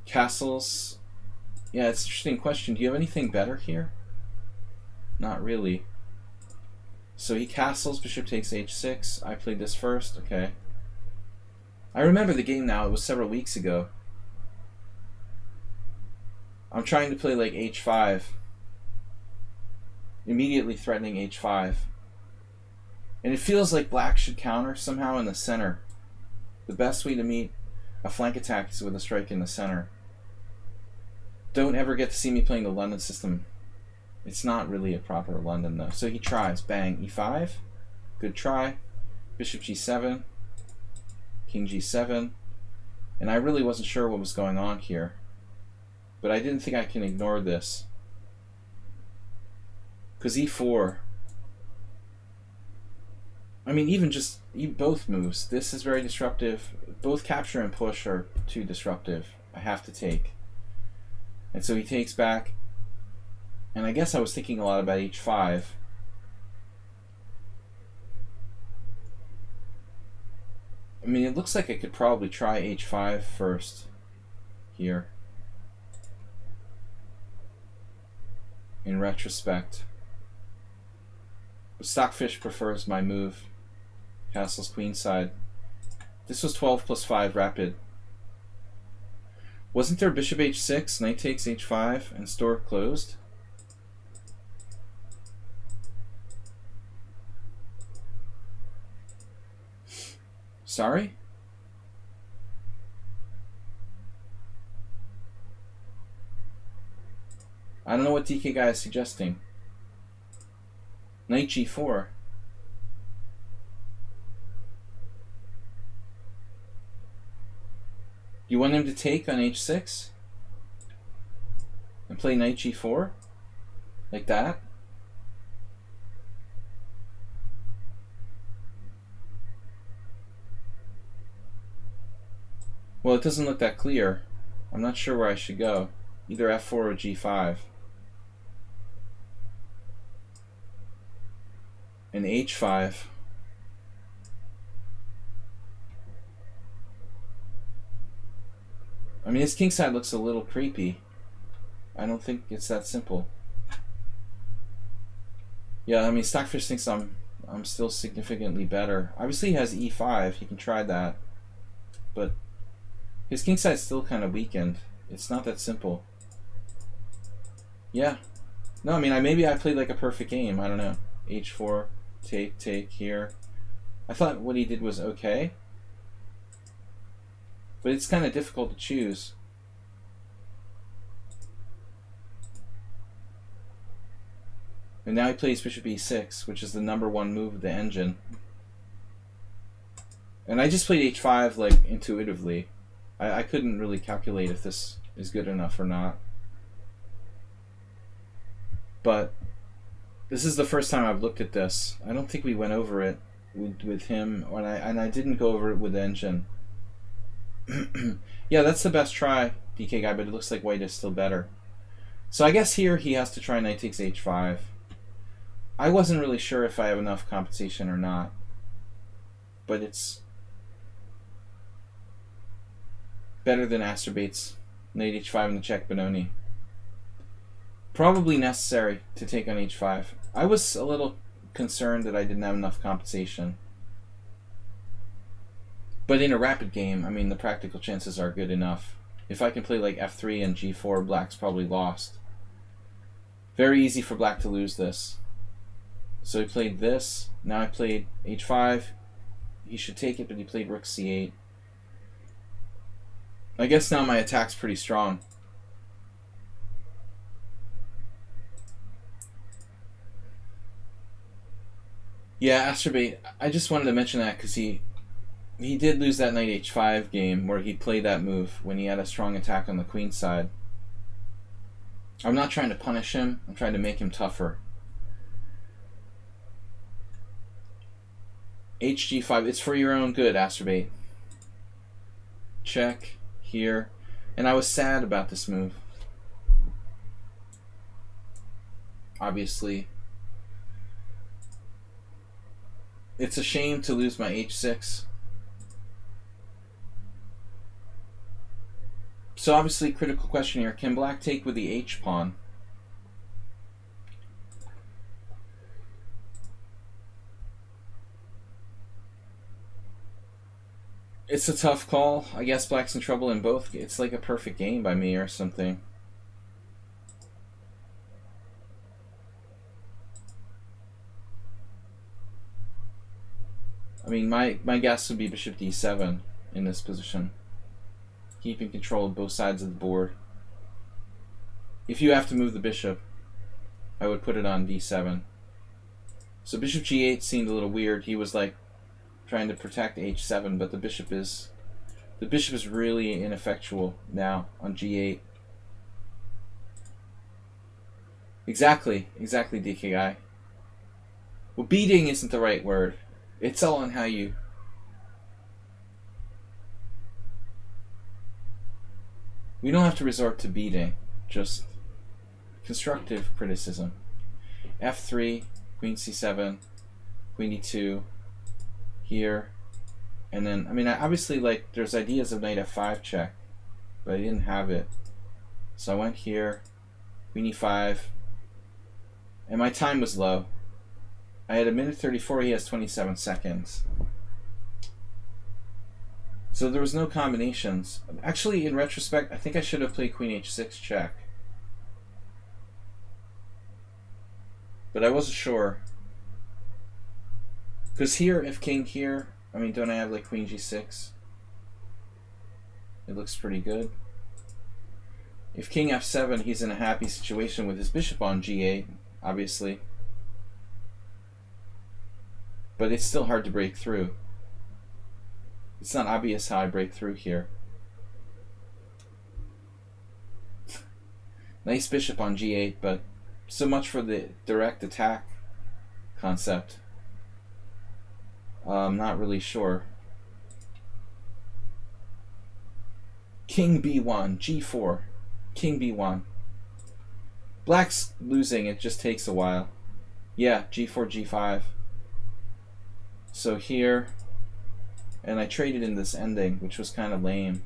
Castles. Yeah, it's an interesting question. Do you have anything better here? Not really. So he castles, bishop takes h6. I played this first. Okay. I remember the game now. It was several weeks ago. I'm trying to play like h5. Immediately threatening h5. And it feels like black should counter somehow in the center. The best way to meet a flank attack is with a strike in the center. Don't ever get to see me playing the London system. It's not really a proper London though. So he tries. Bang. e5. Good try. Bishop g7. King g7. And I really wasn't sure what was going on here. But I didn't think I can ignore this. Because e4. I mean, even just both moves. This is very disruptive. Both capture and push are too disruptive. I have to take. And so he takes back. And I guess I was thinking a lot about h5. I mean, it looks like I could probably try h5 first here. In retrospect. But Stockfish prefers my move. Castles queenside. This was 12 plus 5 rapid. Wasn't there bishop h6, knight takes h5, and store closed? Sorry? I don't know what DK guy is suggesting. Knight g4. You want him to take on h6? And play knight g4? Like that? Well, it doesn't look that clear. I'm not sure where I should go. Either f4 or g5. And h5. I mean, his kingside looks a little creepy. I don't think it's that simple. Yeah, I mean, Stockfish thinks I'm still significantly better. Obviously, he has e5. He can try that. But his kingside's still kind of weakened. It's not that simple. Yeah. No, I mean, maybe I played like a perfect game. I don't know. h4, take here. I thought what he did was okay. But it's kind of difficult to choose. And now he plays bishop e6, which is the #1 move of the engine. And I just played h5 like intuitively. I couldn't really calculate if this is good enough or not. But this is the first time I've looked at this. I don't think we went over it with him, and I didn't go over it with the engine. Yeah, that's the best try, DK guy, but it looks like white is still better. So I guess here he has to try knight takes h5. I wasn't really sure if I have enough compensation or not, but it's better than Astorbate's knight h5 in the check Benoni. Probably necessary to take on h5. I was a little concerned that I didn't have enough compensation. But in a rapid game, I mean, the practical chances are good enough. If I can play like f3 and g4, black's probably lost. Very easy for black to lose this. So he played this. Now I played h5. He should take it, but he played rook c8. I guess now my attack's pretty strong. Yeah, Astrobate. I just wanted to mention that because he did lose that knight h5 game where he played that move when he had a strong attack on the queen side. I'm not trying to punish him. I'm trying to make him tougher. hg5. It's for your own good, Astrobate. Check here. And I was sad about this move. Obviously. It's a shame to lose my h6. So obviously, critical question here. Can black take with the h-pawn? It's a tough call. I guess black's in trouble in both. It's like a perfect game by me or something. I mean, my guess would be bishop d7 in this position. Keeping control of both sides of the board. If you have to move the bishop, I would put it on d7. So bishop g8 seemed a little weird. He was like trying to protect h7, but the bishop is really ineffectual now on g8. Exactly, DKI. Well, beating isn't the right word. It's all on how you... We don't have to resort to beating, just constructive criticism. f3, queen c7, queen e2, here, and then, I mean, obviously, like, there's ideas of knight f5 check, but I didn't have it. So I went here, queen e5, and my time was low. I had 1:34, he has 27 seconds. So there was no combinations. Actually, in retrospect, I think I should have played queen h6 check. But I wasn't sure. Because here, if king here, I mean, don't I have like queen g6? It looks pretty good. If king f7, he's in a happy situation with his bishop on g8, obviously. But it's still hard to break through. It's not obvious how I break through here. Nice bishop on g8, but so much for the direct attack concept. I'm not really sure. King b1, g4, king b1. Black's losing, it just takes a while. Yeah, g4, g5. So here, and I traded in this ending, which was kind of lame.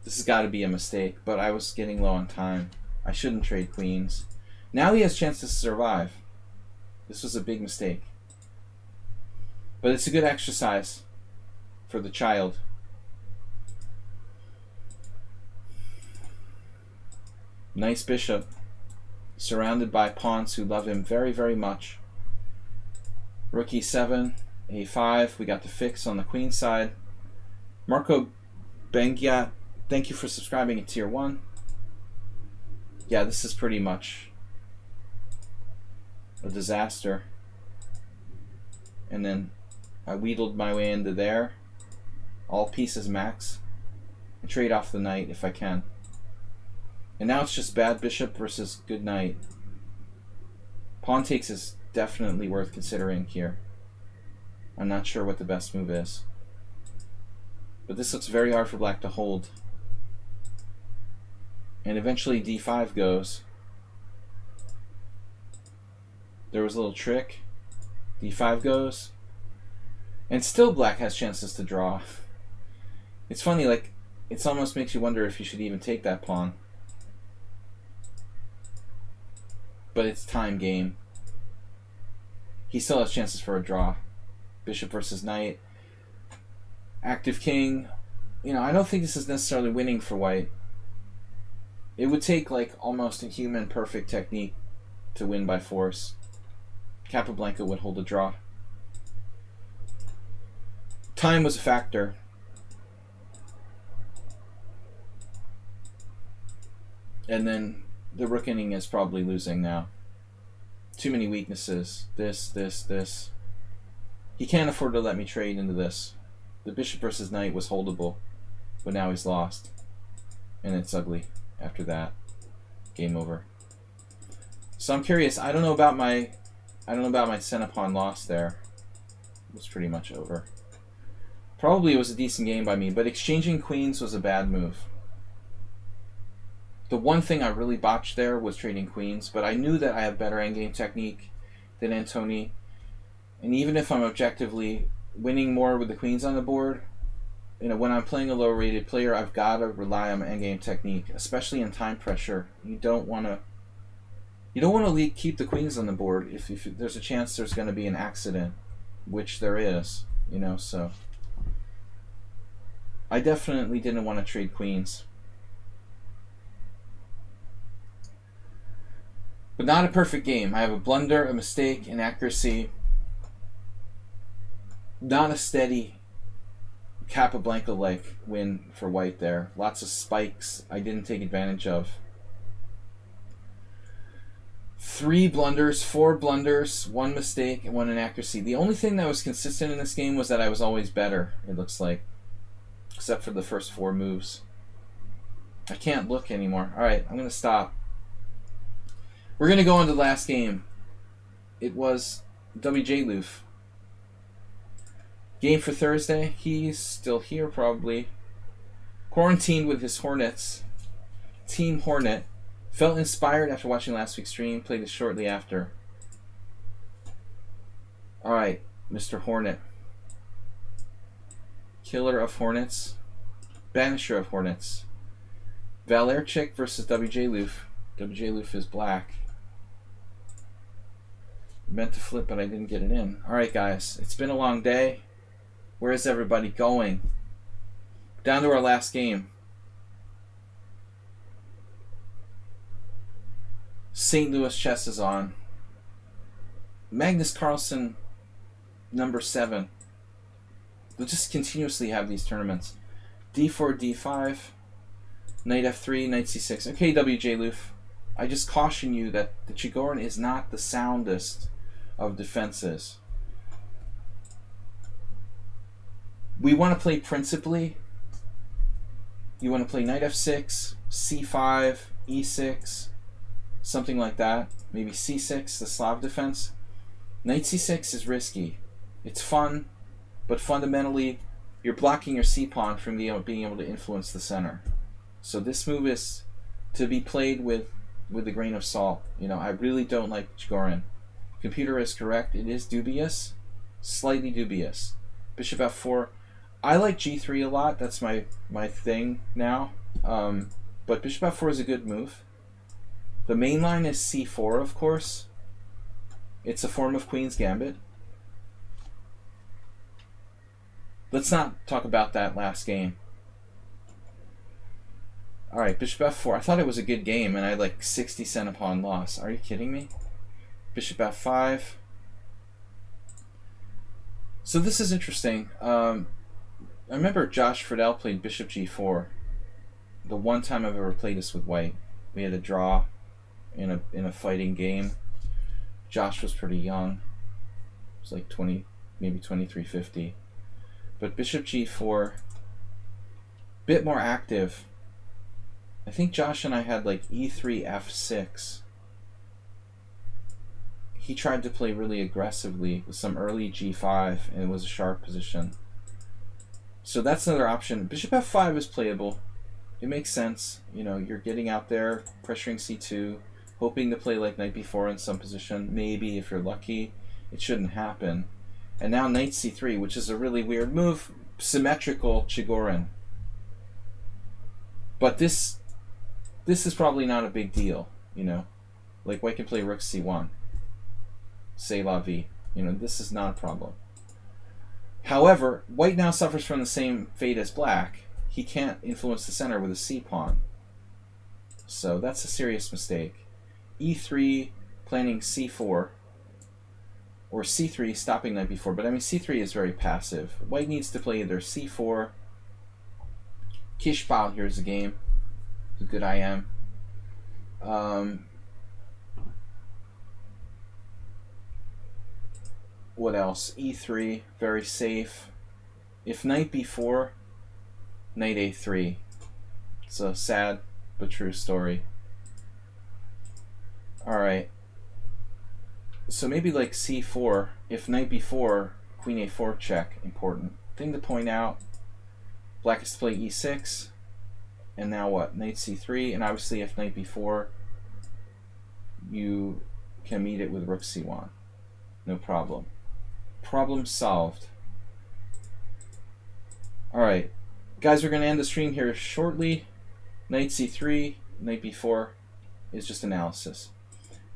This has got to be a mistake, but I was getting low on time. I shouldn't trade queens. Now he has a chance to survive. This was a big mistake. But it's a good exercise for the child. Nice bishop, surrounded by pawns who love him very, very much. Rook e7, a5, we got the fix on the queen side. Marco Bengyat, thank you for subscribing at tier 1. Yeah, this is pretty much a disaster. And then I wheedled my way into there. All pieces max. I trade off the knight if I can. And now it's just bad bishop versus good knight. Pawn takes is definitely worth considering here. I'm not sure what the best move is. But this looks very hard for black to hold. And eventually d5 goes. There was a little trick. d5 goes. And still black has chances to draw. It's funny, like, it almost makes you wonder if you should even take that pawn. But it's time game. He still has chances for a draw. Bishop versus knight. Active king. You know, I don't think this is necessarily winning for white. It would take like almost a human perfect technique to win by force. Capablanca would hold a draw. Time was a factor. And then the rook inning is probably losing now. Too many weaknesses. This. He can't afford to let me trade into this. The bishop versus knight was holdable, but now he's lost. And it's ugly after that. Game over. So I'm curious. I don't know about my center pawn loss there. It was pretty much over. Probably it was a decent game by me, but exchanging queens was a bad move. The one thing I really botched there was trading queens, but I knew that I have better endgame technique than Antoni. And even if I'm objectively winning more with the queens on the board, you know, when I'm playing a low-rated player, I've got to rely on my endgame technique, especially in time pressure. You don't want to keep the queens on the board if there's a chance there's going to be an accident, which there is, you know. So I definitely didn't want to trade queens. But not a perfect game. I have a blunder, a mistake, inaccuracy. Not a steady Capablanca-like win for white there. Lots of spikes I didn't take advantage of. 3 blunders, 4 blunders, 1 mistake, and 1 inaccuracy. The only thing that was consistent in this game was that I was always better, it looks like. Except for the first 4 moves. I can't look anymore. Alright, I'm going to stop. We're going to go on to the last game. It was WJ Loof. Game for Thursday. He's still here probably. Quarantined with his Hornets. Team Hornet. Felt inspired after watching last week's stream. Played it shortly after. Alright, Mr. Hornet. Killer of Hornets. Banisher of Hornets. Valerchik versus WJ Loof. WJ Loof is black. Meant to flip, but I didn't get it in. Alright, guys. It's been a long day. Where is everybody going? Down to our last game. St. Louis chess is on. Magnus Carlsen, number 7. They'll just continuously have these tournaments. D4, D5, Knight F3, Knight C6. Okay, WJ Loof. I just caution you that the Chigorin is not the soundest of defenses. We want to play principally. You want to play Knight F6, C5, E6, something like that. Maybe C6, the Slav defense. Knight C6 is risky. It's fun, but fundamentally, you're blocking your C-pawn from being able to influence the center. So this move is to be played with a grain of salt. You know, I really don't like Chigorin. Computer is correct. It is dubious. Slightly dubious. Bishop F4. I like G3 a lot. That's my thing now. But Bishop F4 is a good move. The main line is C4, of course. It's a form of Queen's Gambit. Let's not talk about that last game. Alright, Bishop F4. I thought it was a good game, and I had like 60 cent pawn loss. Are you kidding me? Bishop F5. So this is interesting. I remember Josh Friedel played Bishop G4. The one time I've ever played this with white. We had a draw in a fighting game. Josh was pretty young. It was like 20, maybe 2350. But Bishop G4, bit more active. I think Josh and I had like E3 F6. He tried to play really aggressively with some early G5, and it was a sharp position. So that's another option. Bishop F5 is playable. It makes sense. You know, you're getting out there, pressuring C2, hoping to play like Knight B4 in some position. Maybe if you're lucky. It shouldn't happen. And now Knight C3, which is a really weird move. Symmetrical Chigorin. But this is probably not a big deal, you know. Like white can play Rook C1. C'est la vie. You know, this is not a problem. However, white now suffers from the same fate as black. He can't influence the center with a C-pawn. So that's a serious mistake. E3 planning C4. Or C3 stopping Knight B4. But I mean, C3 is very passive. White needs to play either C4. Kishpal, here's the game. The good I am. What else? E3, very safe. If knight b4, knight a3. It's a sad but true story. Alright. So maybe like c4. If knight b4, queen a4 check. Important. Thing to point out. Black has to play e6. And now what? Knight c3. And obviously if knight b4, you can meet it with rook c1. No problem. Problem solved. Alright. Guys, we're going to end the stream here shortly. Knight c3, knight b4 is just analysis.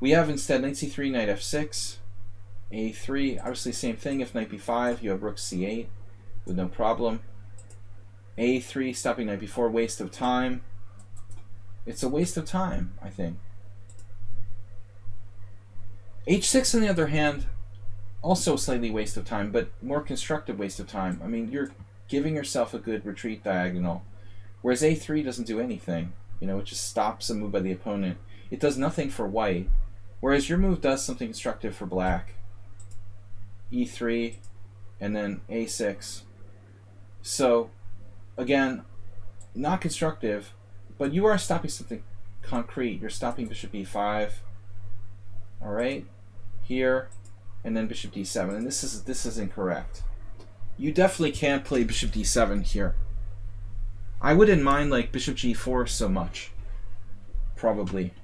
We have instead knight c3, knight f6, a3. Obviously same thing. If knight b5, you have rook c8 with no problem. a3, stopping knight b4, waste of time. It's a waste of time, I think. h6, on the other hand, also slightly waste of time, but more constructive waste of time. I mean, you're giving yourself a good retreat diagonal, whereas a3 doesn't do anything. You know, it just stops a move by the opponent. It does nothing for white, whereas your move does something constructive for black. e3, and then a6. So, again, not constructive, but you are stopping something concrete. You're stopping bishop e5. All right, here, and then bishop d7, and this is incorrect. You definitely can't play bishop d7 here. I wouldn't mind like bishop g4 so much. Probably.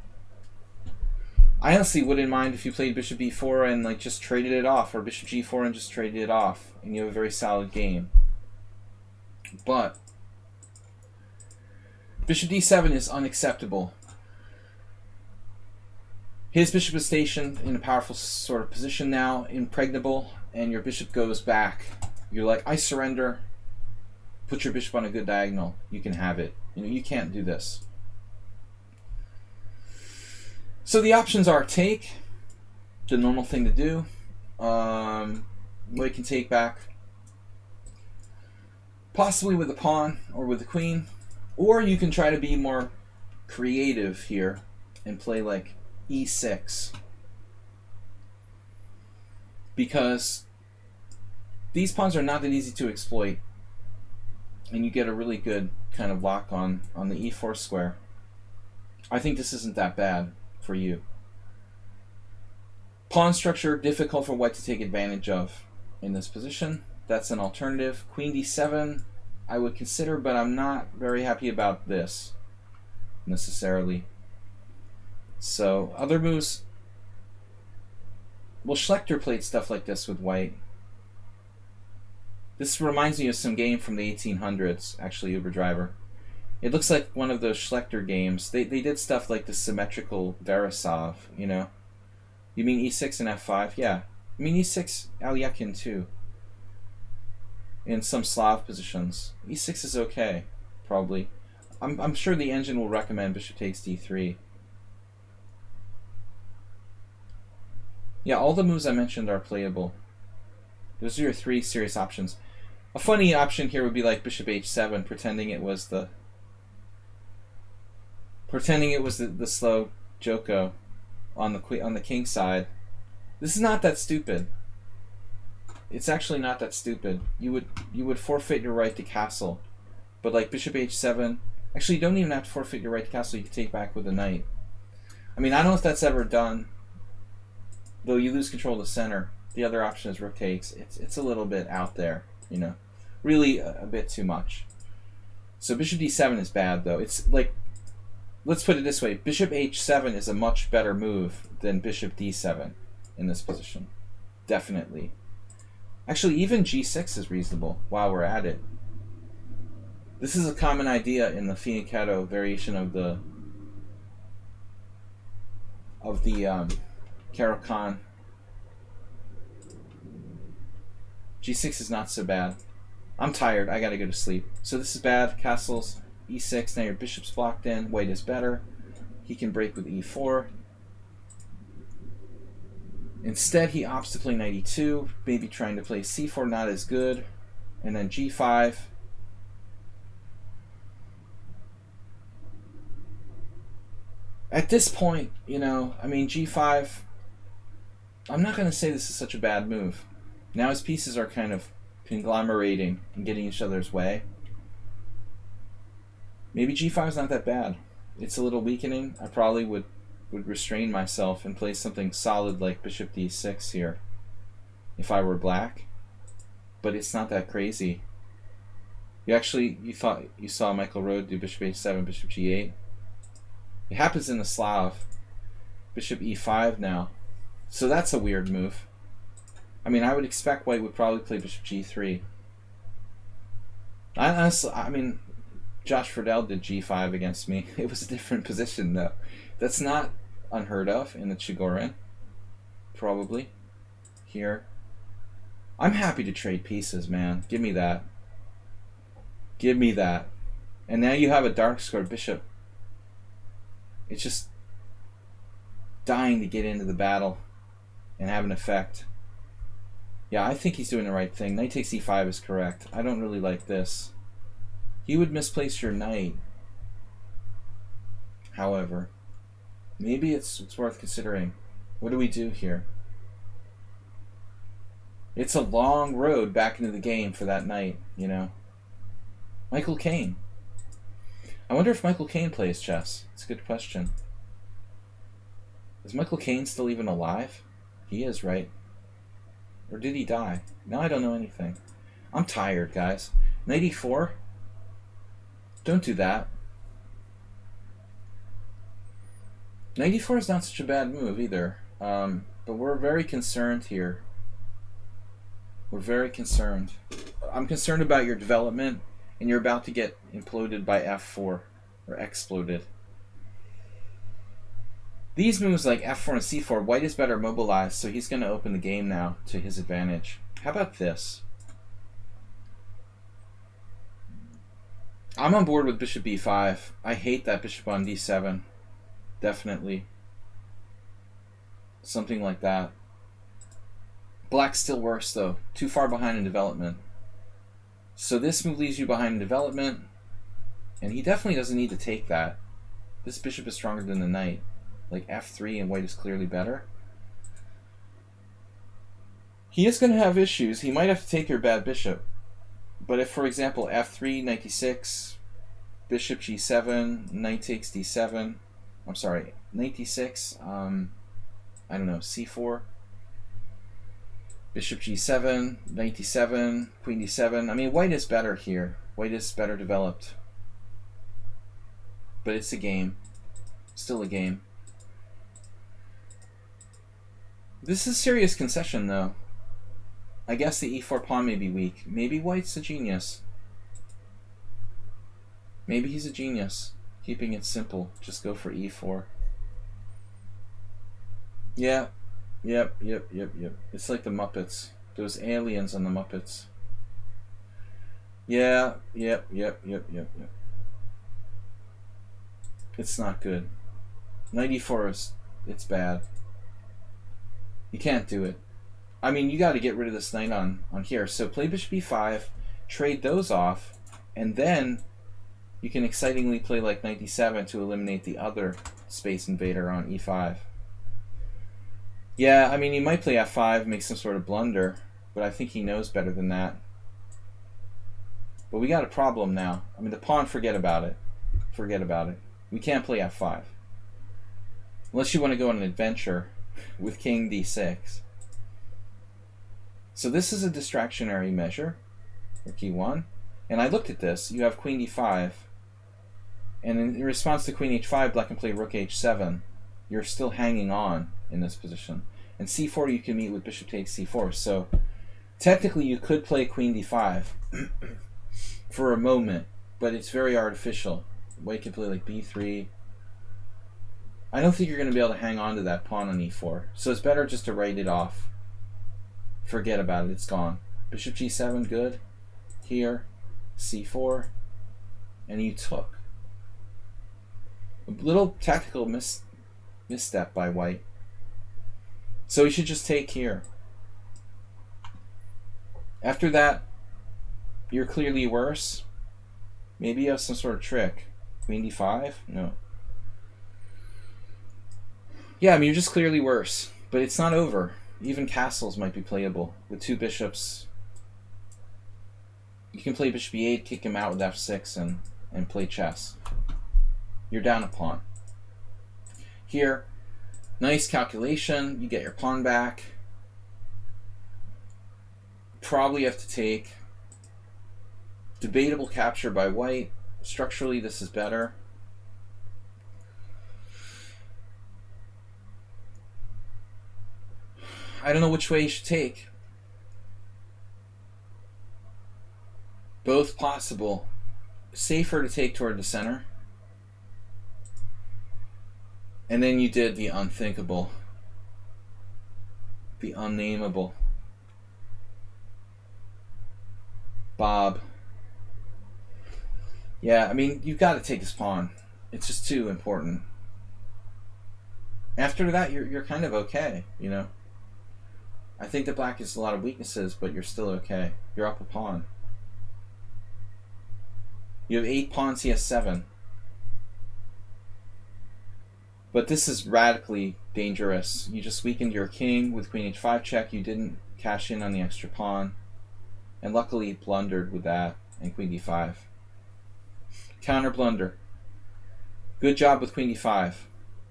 I honestly wouldn't mind if you played bishop b4 and like just traded it off, or bishop g4 and just traded it off, and you have a very solid game. But bishop d7 is unacceptable. His bishop is stationed in a powerful sort of position now, impregnable, and your bishop goes back. You're like, I surrender. Put your bishop on a good diagonal. You can have it. You know, you can't do this. So the options are take, the normal thing to do. White can take back, possibly with the pawn or with the queen, or you can try to be more creative here and play like e6, because these pawns are not that easy to exploit, and you get a really good kind of lock on the e4 square. I think this isn't that bad for you. Pawn structure difficult for white to take advantage of in this position. That's an alternative. Queen d7 I would consider, but I'm not very happy about this necessarily. So other moves, well, Schlechter played stuff like this with white. This reminds me of some game from the 1800s, actually, Uber Driver. It looks like one of those Schlechter games. They did stuff like the symmetrical Verisov, you know? You mean e6 and f5? Yeah. I mean e6, Alyakin too. In some Slav positions. e6 is okay, probably. I'm sure the engine will recommend bishop takes d3. Yeah, all the moves I mentioned are playable. Those are your three serious options. A funny option here would be like bishop h7, pretending it was the slow Joko on the king side. This is not that stupid. It's actually not that stupid. You would forfeit your right to castle, but like bishop h7. Actually, you don't even have to forfeit your right to castle. You can take back with a knight. I mean, I don't know if that's ever done. Though you lose control of the center. The other option is rook takes. It's a little bit out there, you know. Really a bit too much. So bishop d7 is bad, though. It's like, let's put it this way. Bishop h7 is a much better move than bishop d7 in this position. Definitely. Actually, even g6 is reasonable while we're at it. This is a common idea in the Fianchetto variation of the Caro-Kann. g6 is not so bad. I'm tired. I gotta go to sleep. So this is bad. Castles, e6. Now your bishop's blocked in. White is better. He can break with e4. Instead, he opts to play knight e2. Maybe trying to play c4, not as good. And then g5. At this point, you know, I mean, g5, I'm not going to say this is such a bad move. Now his pieces are kind of conglomerating and getting each other's way. Maybe g5 is not that bad. It's a little weakening. I probably would restrain myself and play something solid like bishop d6 here if I were black. But it's not that crazy. You thought you saw Michael Rode do bishop h7, bishop g8. It happens in the Slav. Bishop e5 now. So that's a weird move. I mean, I would expect white would probably play bishop g3. I mean, Josh Friedel did g5 against me. It was a different position, though. That's not unheard of in the Chigorin. Probably. Here. I'm happy to trade pieces, man. Give me that. Give me that. And now you have a dark square bishop. It's just dying to get into the battle and have an effect. Yeah, I think he's doing the right thing. Knight takes e5 is correct. I don't really like this. He would misplace your knight. However, maybe it's worth considering. What do we do here? It's a long road back into the game for that knight, you know. Michael Caine. I wonder if Michael Caine plays chess. It's a good question. Is Michael Caine still even alive? He is, right? Or did he die? Now I don't know anything. I'm tired, guys. Knight e4? Don't do that. Knight e4 is not such a bad move either. But we're very concerned here. We're very concerned. I'm concerned about your development, and you're about to get imploded by f4, or exploded. These moves like f4 and c4, white is better mobilized, so he's going to open the game now to his advantage. How about this? I'm on board with bishop b5. I hate that bishop on d7. Definitely. Something like that. Black's still worse, though. Too far behind in development. So this move leaves you behind in development, and he definitely doesn't need to take that. This bishop is stronger than the knight. Like f3 and white is clearly better. He is going to have issues. He might have to take your bad bishop. But if, for example, f3, knight d6, bishop g7, knight takes d7, I'm sorry, knight d6, I don't know, c4, bishop g7, knight d7, queen d7. I mean, white is better here. White is better developed. But it's a game. Still a game. This is a serious concession, though. I guess the e4 pawn may be weak. Maybe white's a genius. Maybe he's a genius. Keeping it simple. Just go for e4. Yeah. Yep. It's like the Muppets. Those aliens on the Muppets. Yeah. Yep. It's not good. Knight e4 is... it's bad. You can't do it. I mean, you got to get rid of this knight on here. So play bishop e5, trade those off, and then you can excitingly play like knight d7 to eliminate the other space invader on e5. Yeah, I mean, he might play f5, make some sort of blunder, but I think he knows better than that. But we got a problem now. I mean, the pawn, forget about it. Forget about it. We can't play f5. Unless you want to go on an adventure with king d6. So this is a distractionary measure, or key 1. And I looked at this. You have queen d5. And in response to queen h5, black can play rook h7. You're still hanging on in this position. And c4 you can meet with bishop takes c4. So technically you could play queen d5 for a moment, but it's very artificial. White can play like b3. I don't think you're going to be able to hang on to that pawn on e4. So it's better just to write it off. Forget about it. It's gone. Bishop g7, good. Here, c4, and you took. A little tactical misstep by white. So you should just take here. After that, you're clearly worse. Maybe you have some sort of trick. Queen d5? No. Yeah, I mean, you're just clearly worse. But it's not over. Even castles might be playable. With 2 bishops, you can play bishop e8, kick him out with f6, and play chess. You're down a pawn. Here, nice calculation. You get your pawn back. Probably have to take. Debatable capture by white. Structurally, this is better. I don't know which way you should take. Both possible. Safer to take toward the center. And then you did the unthinkable. The unnameable. Bob. Yeah, I mean, you've got to take his pawn. It's just too important. After that, you're kind of okay, you know. I think that black has a lot of weaknesses, but you're still okay. You're up a pawn. You have 8 pawns, he has 7. But this is radically dangerous. You just weakened your king with queen h5 check. You didn't cash in on the extra pawn. And luckily he blundered with that and queen d5. Counter blunder. Good job with queen d5.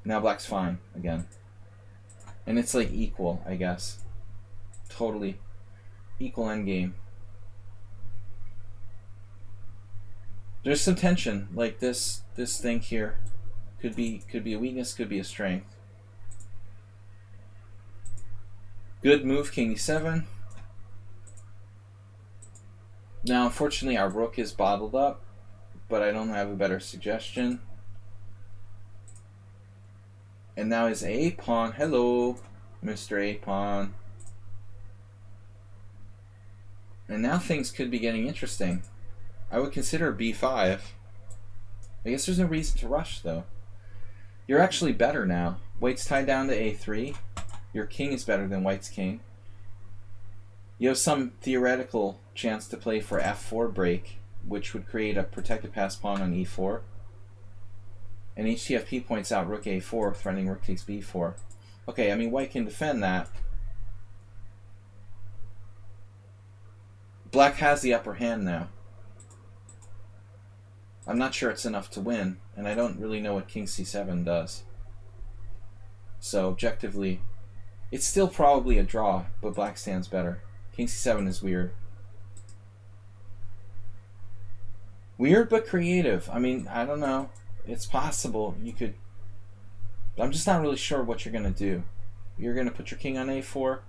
Now black's fine again. And it's like equal, I guess. Totally equal endgame. There's some tension, like this thing here. Could be a weakness, could be a strength. Good move, king d7. Now, unfortunately, our rook is bottled up, but I don't have a better suggestion. And now his a8 pawn. Hello, Mr. A pawn. And now things could be getting interesting. I would consider b5. I guess there's no reason to rush, though. You're actually better now. White's tied down to a3. Your king is better than white's king. You have some theoretical chance to play for f4 break, which would create a protected pass pawn on e4. And HTFP points out rook a4, threatening rook takes b4. Okay, I mean, white can defend that. Black has the upper hand now. I'm not sure it's enough to win, and I don't really know what king c7 does. So objectively, it's still probably a draw, but black stands better. King c7 is weird. Weird but creative. I mean, I don't know. It's possible you could... But I'm just not really sure what you're going to do. You're going to put your king on a4,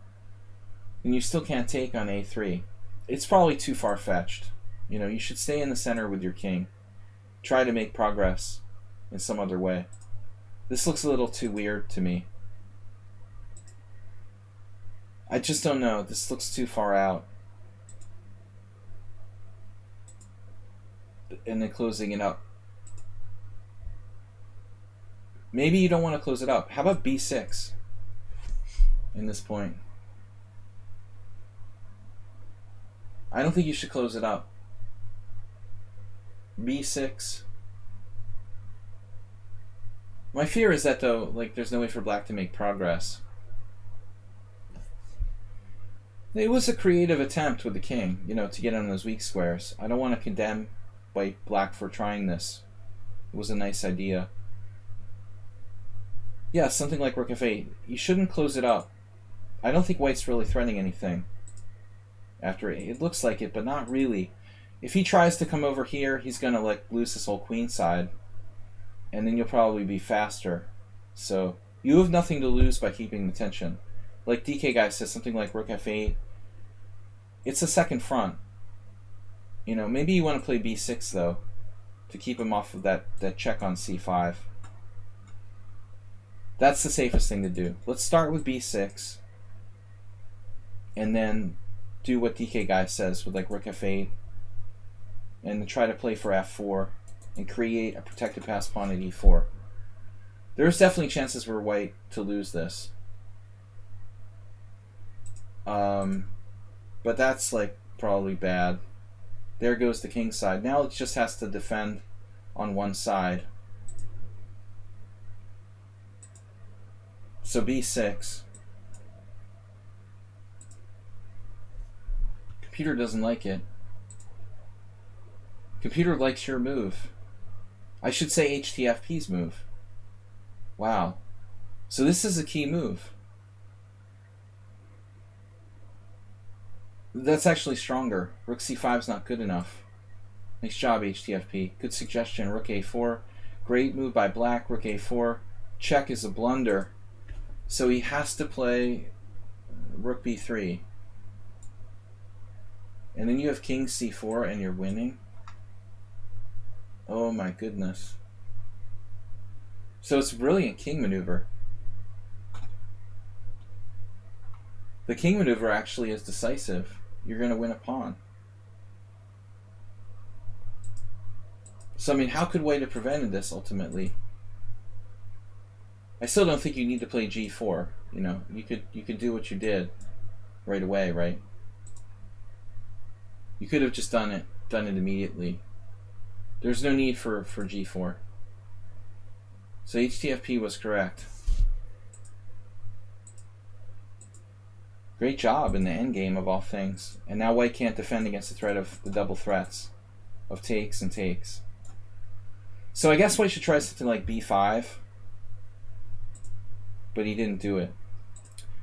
and you still can't take on a3. It's probably too far-fetched. You know, you should stay in the center with your king. Try to make progress in some other way. This looks a little too weird to me. I just don't know. This looks too far out. And then closing it up. Maybe you don't want to close it up. How about b6 in this point? I don't think you should close it up. b6. My fear is that, though, like, there's no way for black to make progress. It was a creative attempt with the king, you know, to get on those weak squares. I don't want to condemn black for trying this. It was a nice idea. Yeah, something like rook f8. You shouldn't close it up. I don't think white's really threatening anything. After it looks like it, but not really. If he tries to come over here, he's gonna like lose his whole queen side, and then you'll probably be faster. So you have nothing to lose by keeping the tension. Like DK guy says, something like rook f8. It's a second front. You know, maybe you want to play b6 though, to keep him off of that check on c5. That's the safest thing to do. Let's start with b6, and then do what DK guy says with like rook f8, and try to play for f4 and create a protected pass pawn at e4. There's definitely chances for white to lose this. But that's like probably bad. There goes the king side. Now it just has to defend on one side. So b6. Computer doesn't like it. Computer likes your move. I should say HTFP's move. Wow. So this is a key move. That's actually stronger. Rook c5 is not good enough. Nice job, HTFP. Good suggestion. Rook a4. Great move by black. Rook a4. Check is a blunder. So he has to play rook b3. And then you have king c4 and you're winning. Oh my goodness. So it's a brilliant king maneuver. The king maneuver actually is decisive. You're going to win a pawn. So, I mean, how could White have prevented this ultimately? I still don't think you need to play g4. You know, you could do what you did right away, right? You could have just done it immediately. There's no need for g4. So HTFP was correct. Great job in the endgame of all things. And now White can't defend against the threat of the double threats of takes and takes. So I guess White should try something like b5. But he didn't do it.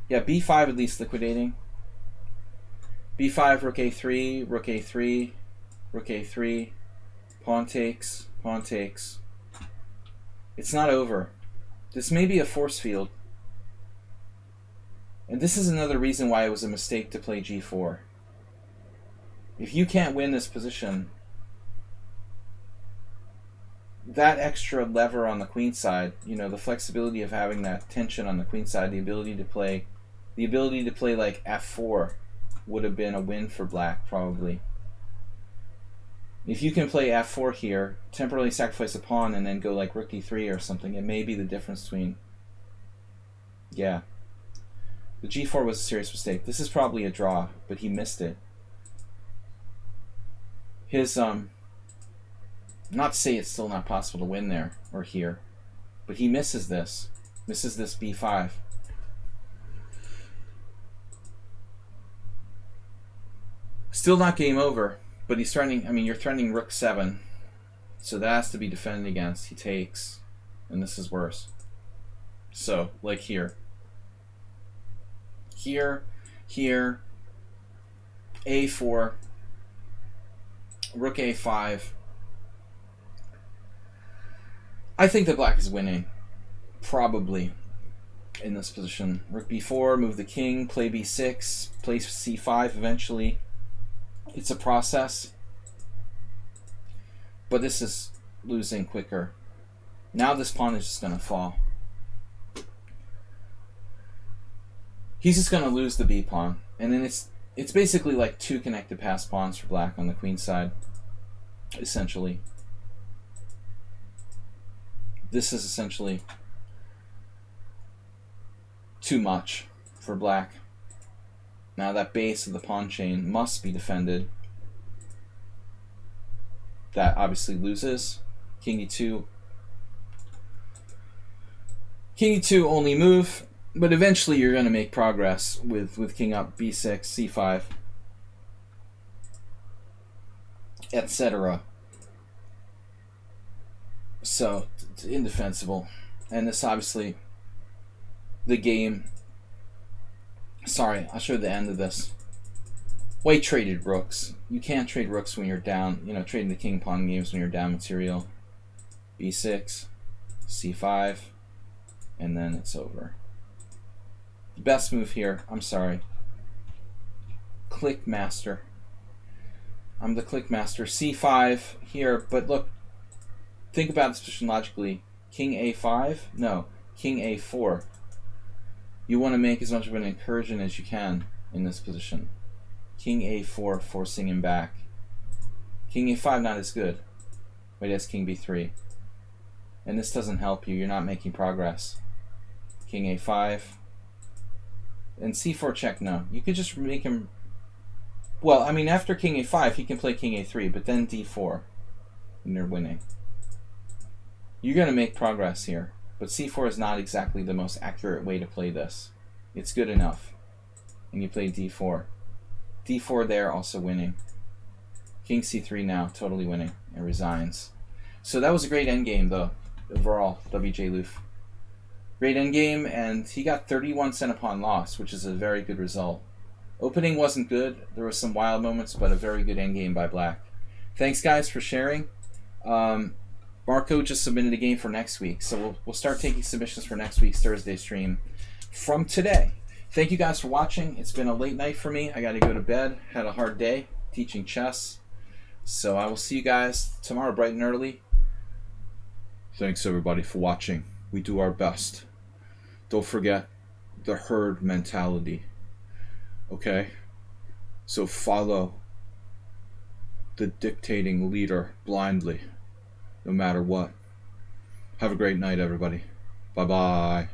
Yeah, b5 at least liquidating. b5, rook a3, rook a3, rook a3, pawn takes, pawn takes. It's not over. This may be a force field. And this is another reason why it was a mistake to play g4. If you can't win this position, that extra lever on the queen side, you know, the flexibility of having that tension on the queen side, the ability to play like f4 would have been a win for black probably. If you can play f4 here, temporarily sacrifice a pawn and then go like rook e3 or something, it may be the difference between. Yeah. The g4 was a serious mistake. This is probably a draw, but he missed it. His not to say it's still not possible to win there or here, but he misses this b5. Still not game over, but he's threatening, I mean, you're threatening rook 7, so that has to be defended against. He takes, and this is worse. So, like here, a4, rook a5. I think that black is winning, probably, in this position. Rook b4, move the king, play b6, play c5 eventually. It's a process, but this is losing quicker. Now this pawn is just going to fall. He's just going to lose the b pawn, and then it's basically like two connected pass pawns for black on the queen side, essentially. This is essentially too much for black. Now that base of the pawn chain must be defended. That obviously loses. King e2. King e2 only move, but eventually you're going to make progress with king up, b6, c5, etc. So, it's indefensible. And this obviously, the game... Sorry, I'll show the end of this. White traded rooks. You can't trade rooks when you're down. You know, trading the king pawn games when you're down material. b6, c5, and then it's over. The best move here, I'm sorry. Click master. I'm the click master. c5 here, but look, think about this position logically. King a5? No, king a4. You want to make as much of an incursion as you can in this position. King a4, forcing him back. King a5, not as good. Wait, that's king b3. And this doesn't help you. You're not making progress. King a5. And c4 check, no. You could just make him... Well, I mean, after king a5, he can play king a3, but then d4. And you're winning. You're going to make progress here. But c4 is not exactly the most accurate way to play this. It's good enough. And you play d4. D4 there, also winning. King C3 now, totally winning, and resigns. So that was a great endgame, though, overall, WJ Loof. Great endgame, and he got 31 cent upon loss, which is a very good result. Opening wasn't good. There were some wild moments, but a very good endgame by Black. Thanks, guys, for sharing. Marco just submitted a game for next week, so we'll start taking submissions for next week's Thursday stream from today. Thank you guys for watching. It's been a late night for me. I got to go to bed. Had a hard day teaching chess. So I will see you guys tomorrow bright and early. Thanks, everybody, for watching. We do our best. Don't forget the herd mentality. Okay? So follow the dictating leader blindly, no matter what. Have a great night, everybody. Bye-bye.